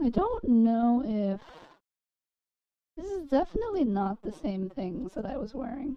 I don't know if... This is definitely not the same things that I was wearing.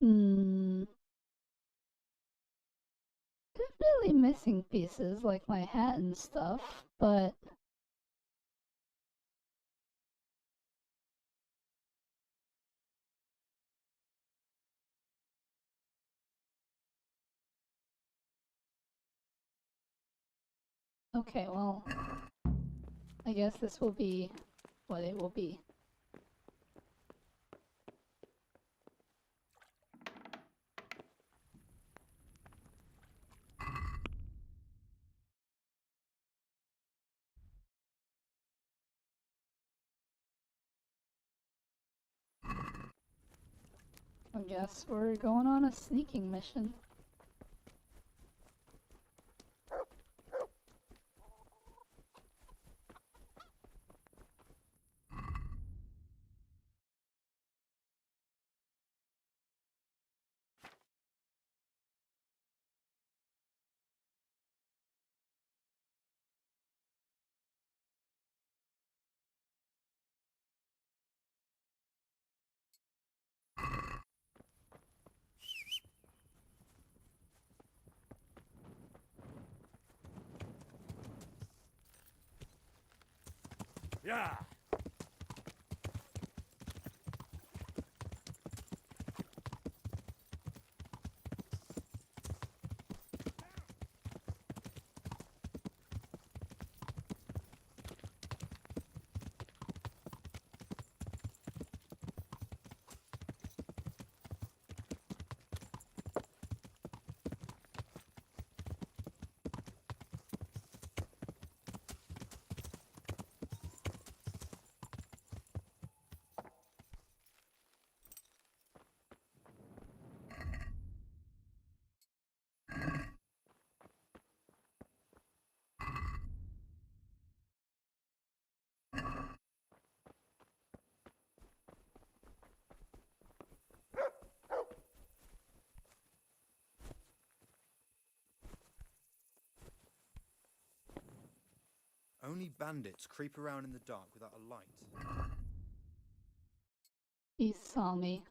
Hmm. Definitely missing pieces like my hat and stuff, but okay, well, I guess this will be what it will be. I guess we're going on a sneaking mission. Yeah. Only bandits creep around in the dark without a light. He saw me.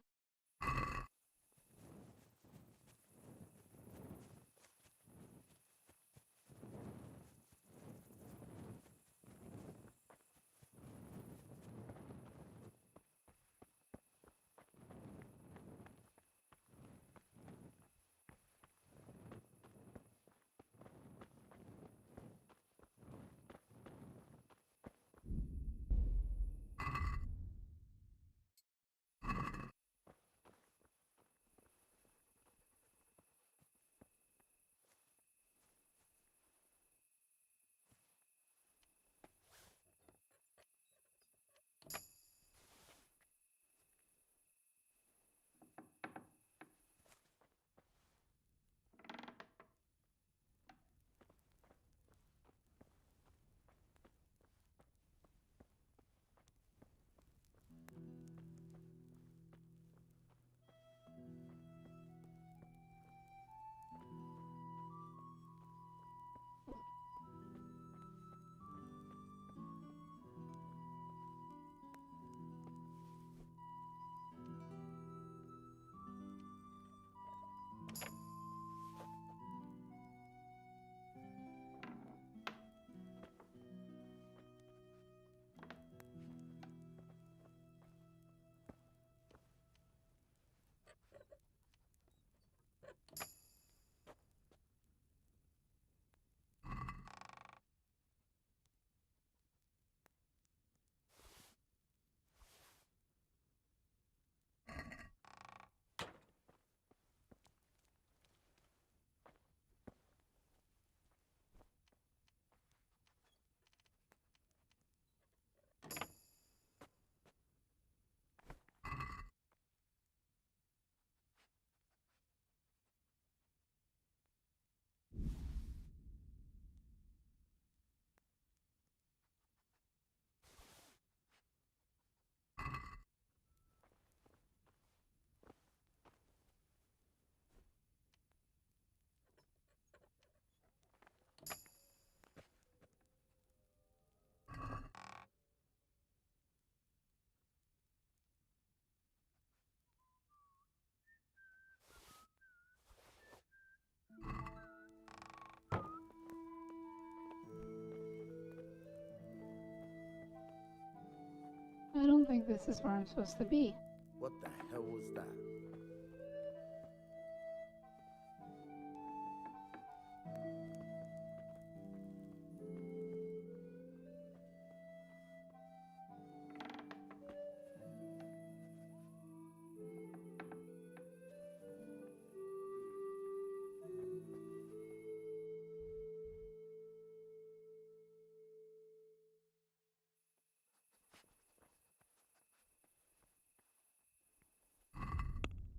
like this is where I'm supposed to be. What the hell was that?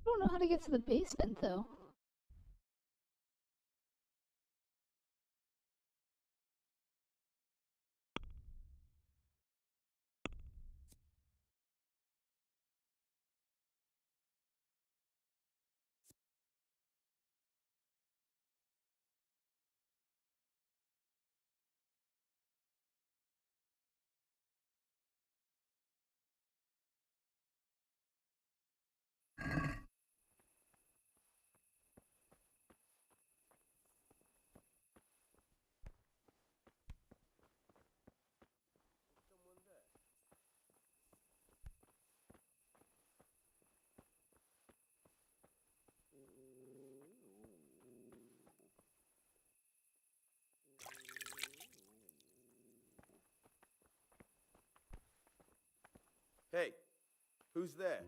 I don't know how to get to the basement, though. Hey, who's there?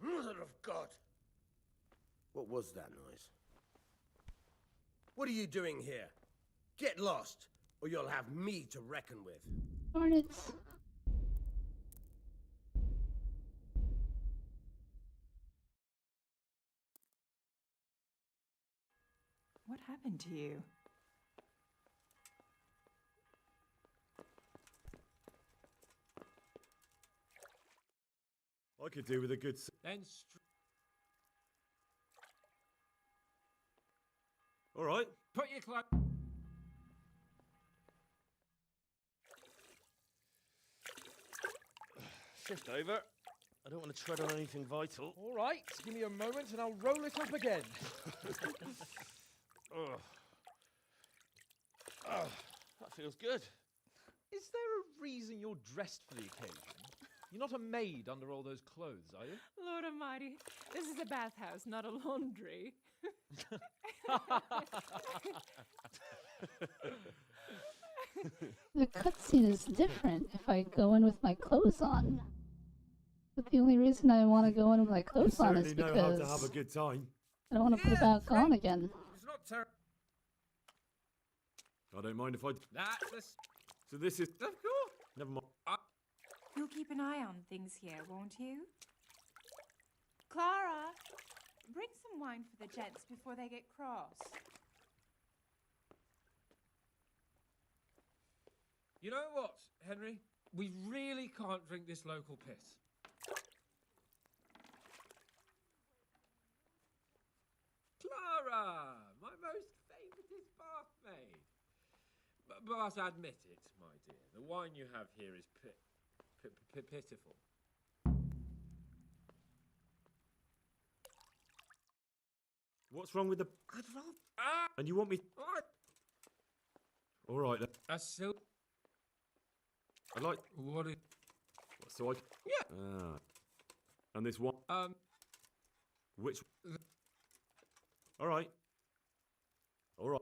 Mother of God! What was that noise? What are you doing here? Get lost, or you'll have me to reckon with. Hornets. What happened to you? I could do with a good... Then All right. put your clothes... Shift over. I don't want to tread on anything vital. All right, give me a moment and I'll roll it up again. Ugh. Ugh, that feels good. Is there a reason you're dressed for the occasion? You're not a maid under all those clothes, are you? Lord Almighty, this is a bathhouse, not a laundry. The cutscene is different if I go in with my clothes on. But the only reason I want to go in with my clothes on is Certainly because know how to have a good time. I don't want to put it back on again. It's not terrible. I don't mind if I... That's a... So this is... Of course. Never mind. You'll keep an eye on things here, won't you? Clara, bring some wine for the gents before they get cross. You know what, Henry? We really can't drink this local piss. Clara, my most favouriteest bath maid. But admit it, my dear, the wine you have here is pitiful. What's wrong with the... And you want me... All right, then. I'd like... What is... So I... Yeah. And this one... Which... All right. All right.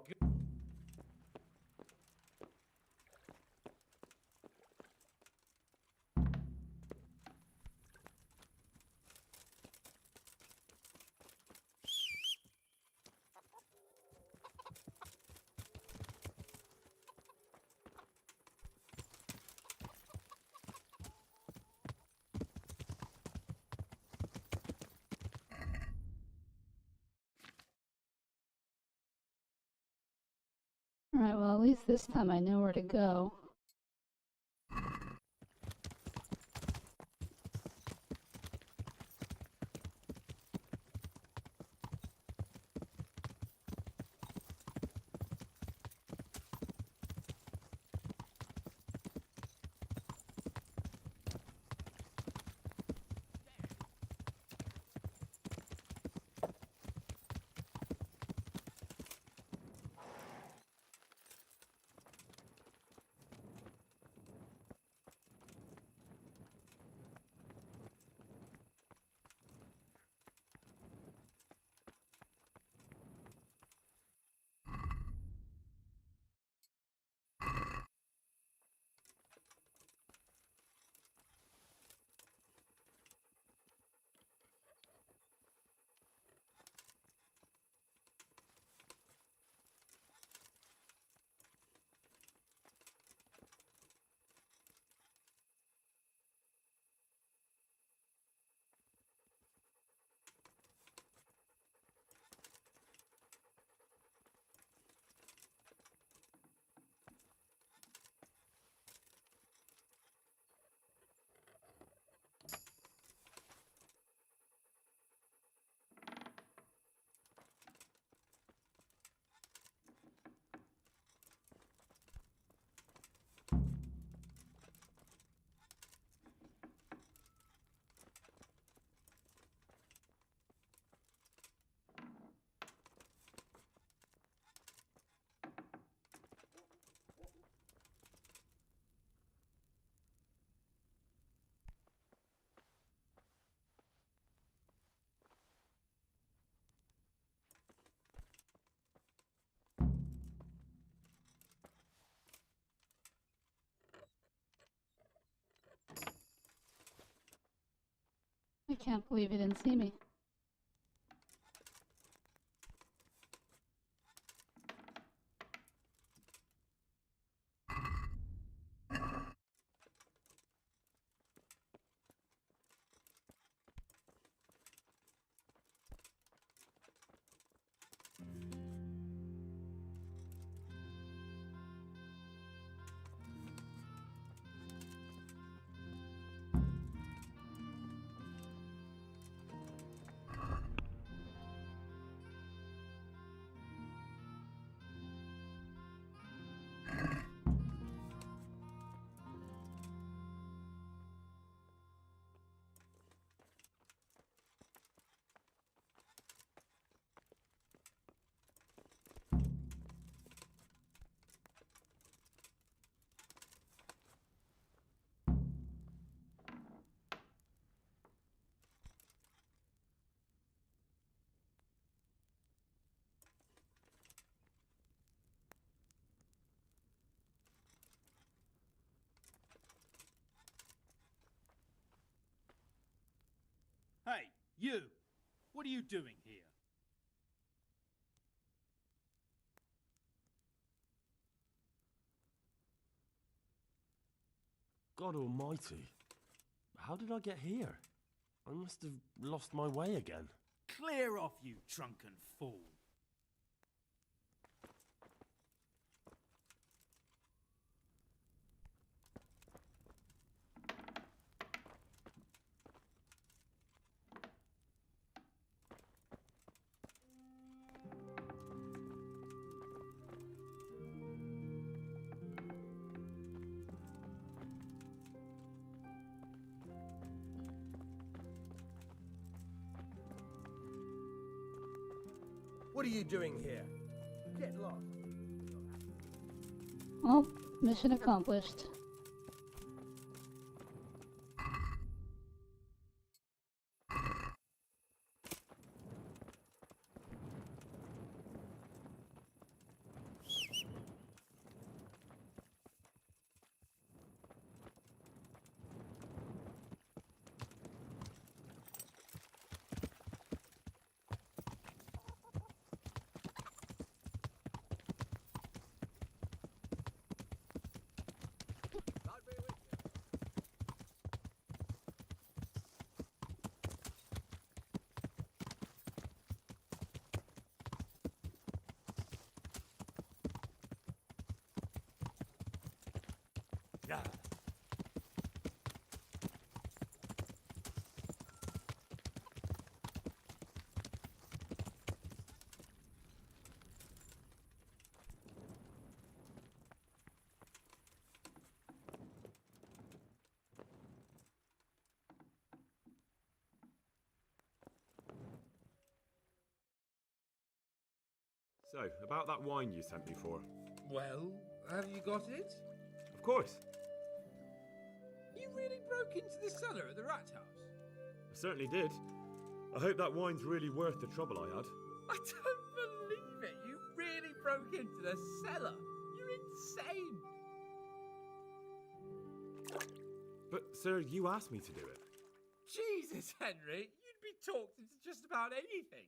Alright, well, at least this time I know where to go. I can't believe you didn't see me. Hey, you! What are you doing here? God almighty. How did I get here? I must have lost my way again. Clear off, you drunken fool! What are you doing here? Get lost. Well, mission accomplished. Yeah. So, about that wine you sent me for. Well, have you got it? Of course. You really broke into the cellar at the rat house? I certainly did. I hope that wine's really worth the trouble I had. I don't believe it! You really broke into the cellar! You're insane! But, sir, you asked me to do it. Jesus, Henry! You'd be talked into just about anything!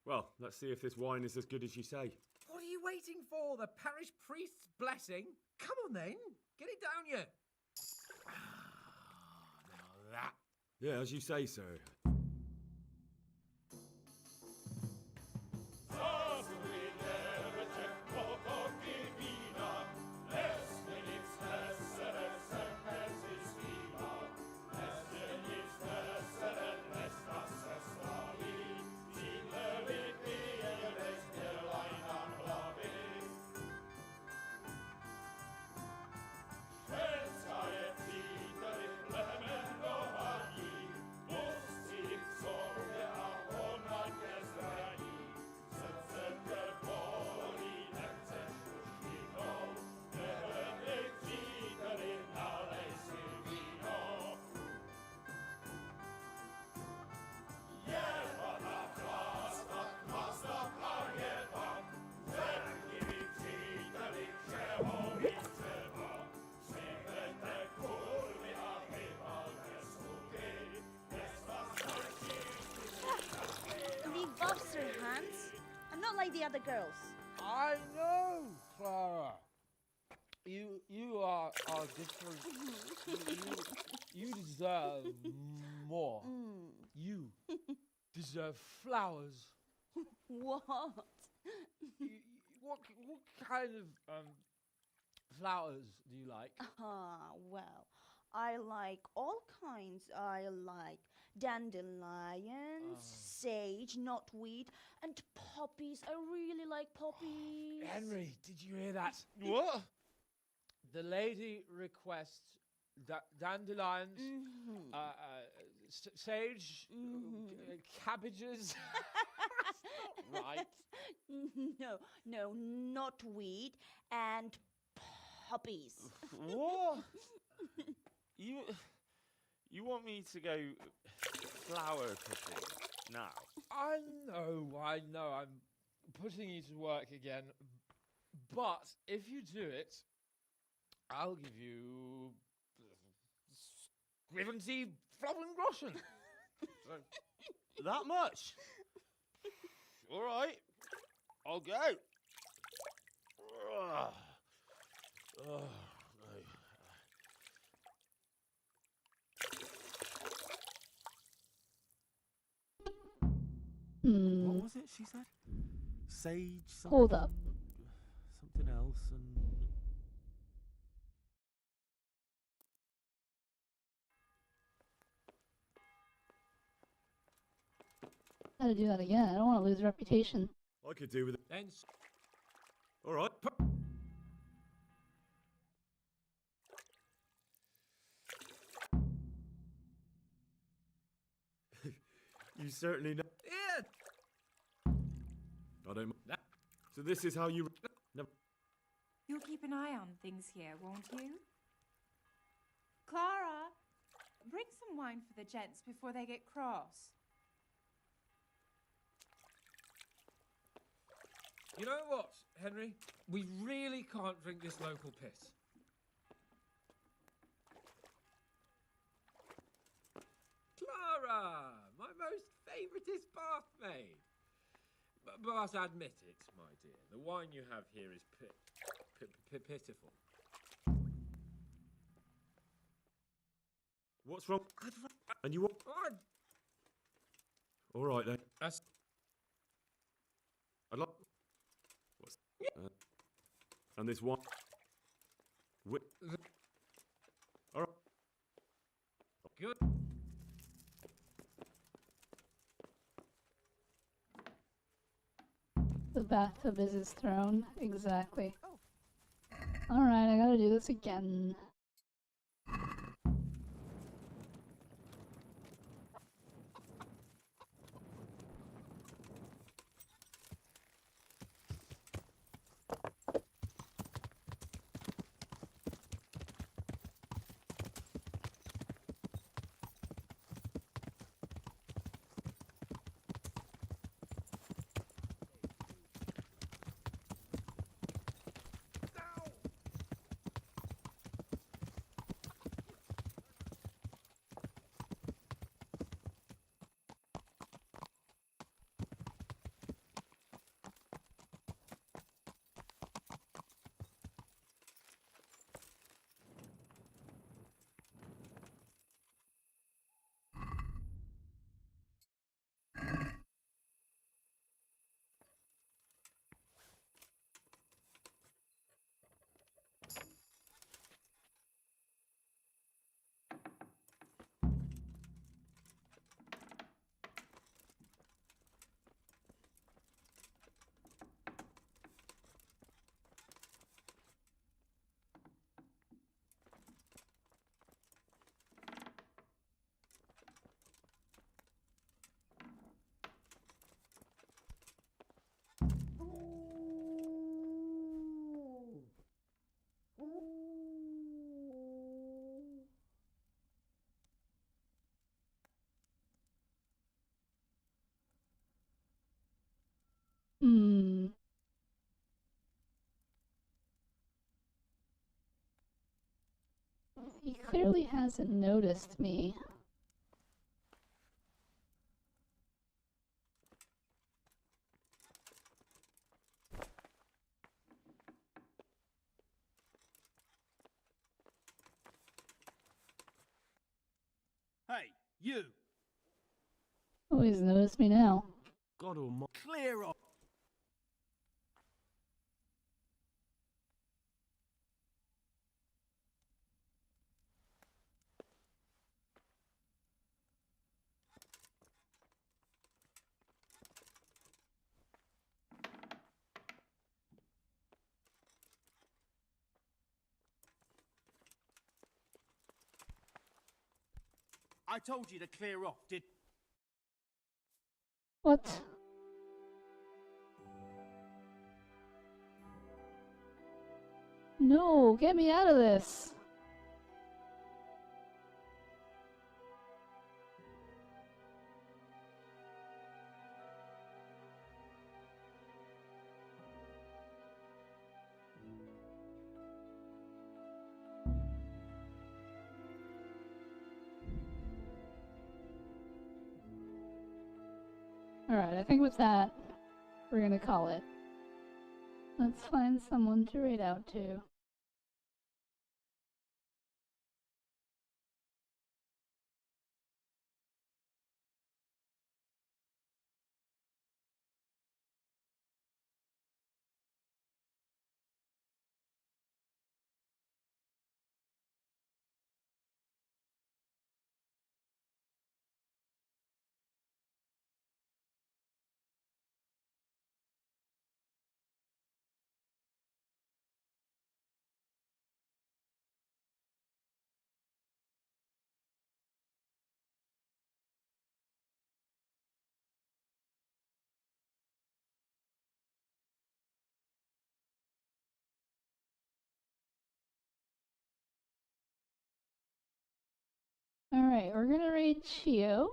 Well, let's see if this wine is as good as you say. What are you waiting for? The parish priest's blessing? Come on then! Get it down you! Now that... Yeah, as you say, sir. Like the other girls. I know, Clara. You are different. You deserve more. You deserve flowers. What? What kind of flowers do you like? Well, I like all kinds. I like dandelions, sage, knotweed, and poppies. I really like poppies. Henry, did you hear that? What? The lady requests dandelions, sage, cabbages. Right. No, knotweed and poppies. What? You want me to go flower picking now? I know. I'm putting you to work again. But if you do it, I'll give you 70 Flowengroschen. That much? All right. I'll go. No. What was it she said? Sage, something. Hold up. Something else, and... Gotta do that again. I don't want to lose reputation. I could do with it. Then... All right. You certainly know. Yeah. I don't. So this is how you. No. You'll keep an eye on things here, won't you? Clara, bring some wine for the gents before they get cross. You know what, Henry? We really can't drink this local piss. Clara! My most favouriteest bathmaid! But admit it, my dear, the wine you have here is pitiful. What's wrong? And you want? All right then. That's... I'd like. What's? And this one. All right. Good. The bathtub is his throne. Exactly. Alright, I gotta do this again. He clearly hasn't noticed me. Hey, you! Oh, he's noticed me now. God almighty. Clear off! I told you to clear off, did... What? No, get me out of this. Alright, I think with that, we're gonna call it. Let's find someone to raid out to. Alright, we're gonna raid Chio,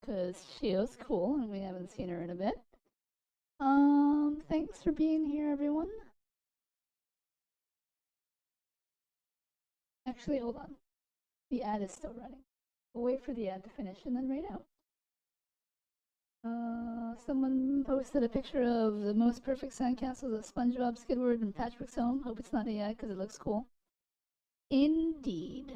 because Chio's cool and we haven't seen her in a bit. Thanks for being here, everyone. Actually, hold on. The ad is still running. We'll wait for the ad to finish and then raid out. Someone posted a picture of the most perfect sandcastles of SpongeBob, Squidward, and Patrick's home. Hope it's not AI because it looks cool. Indeed.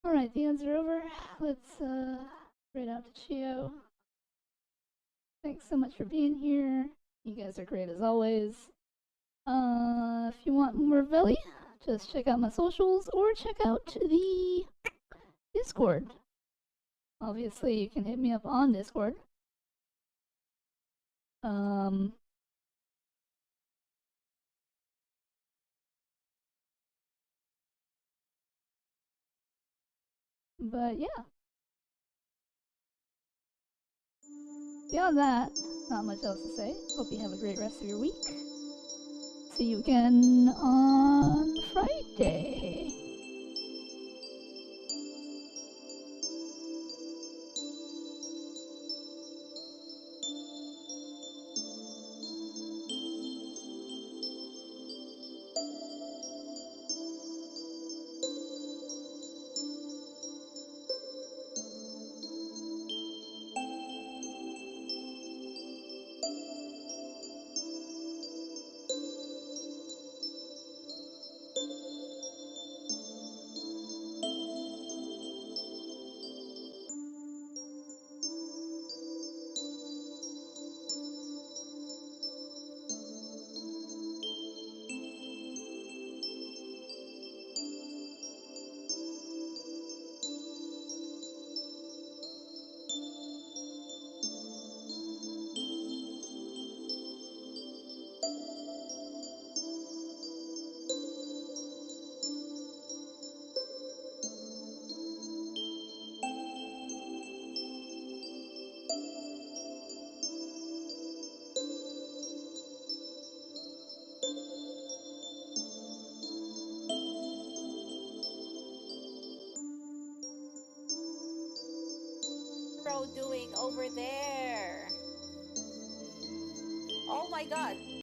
Alright, the ads are over. Let's raid out to Chio. Thanks so much for being here. You guys are great as always. If you want more Veli, just check out my socials or check out the Discord. Obviously, you can hit me up on Discord. But yeah. Beyond that, not much else to say. Hope you have a great rest of your week. See you again on Friday. Doing over there? Oh my god.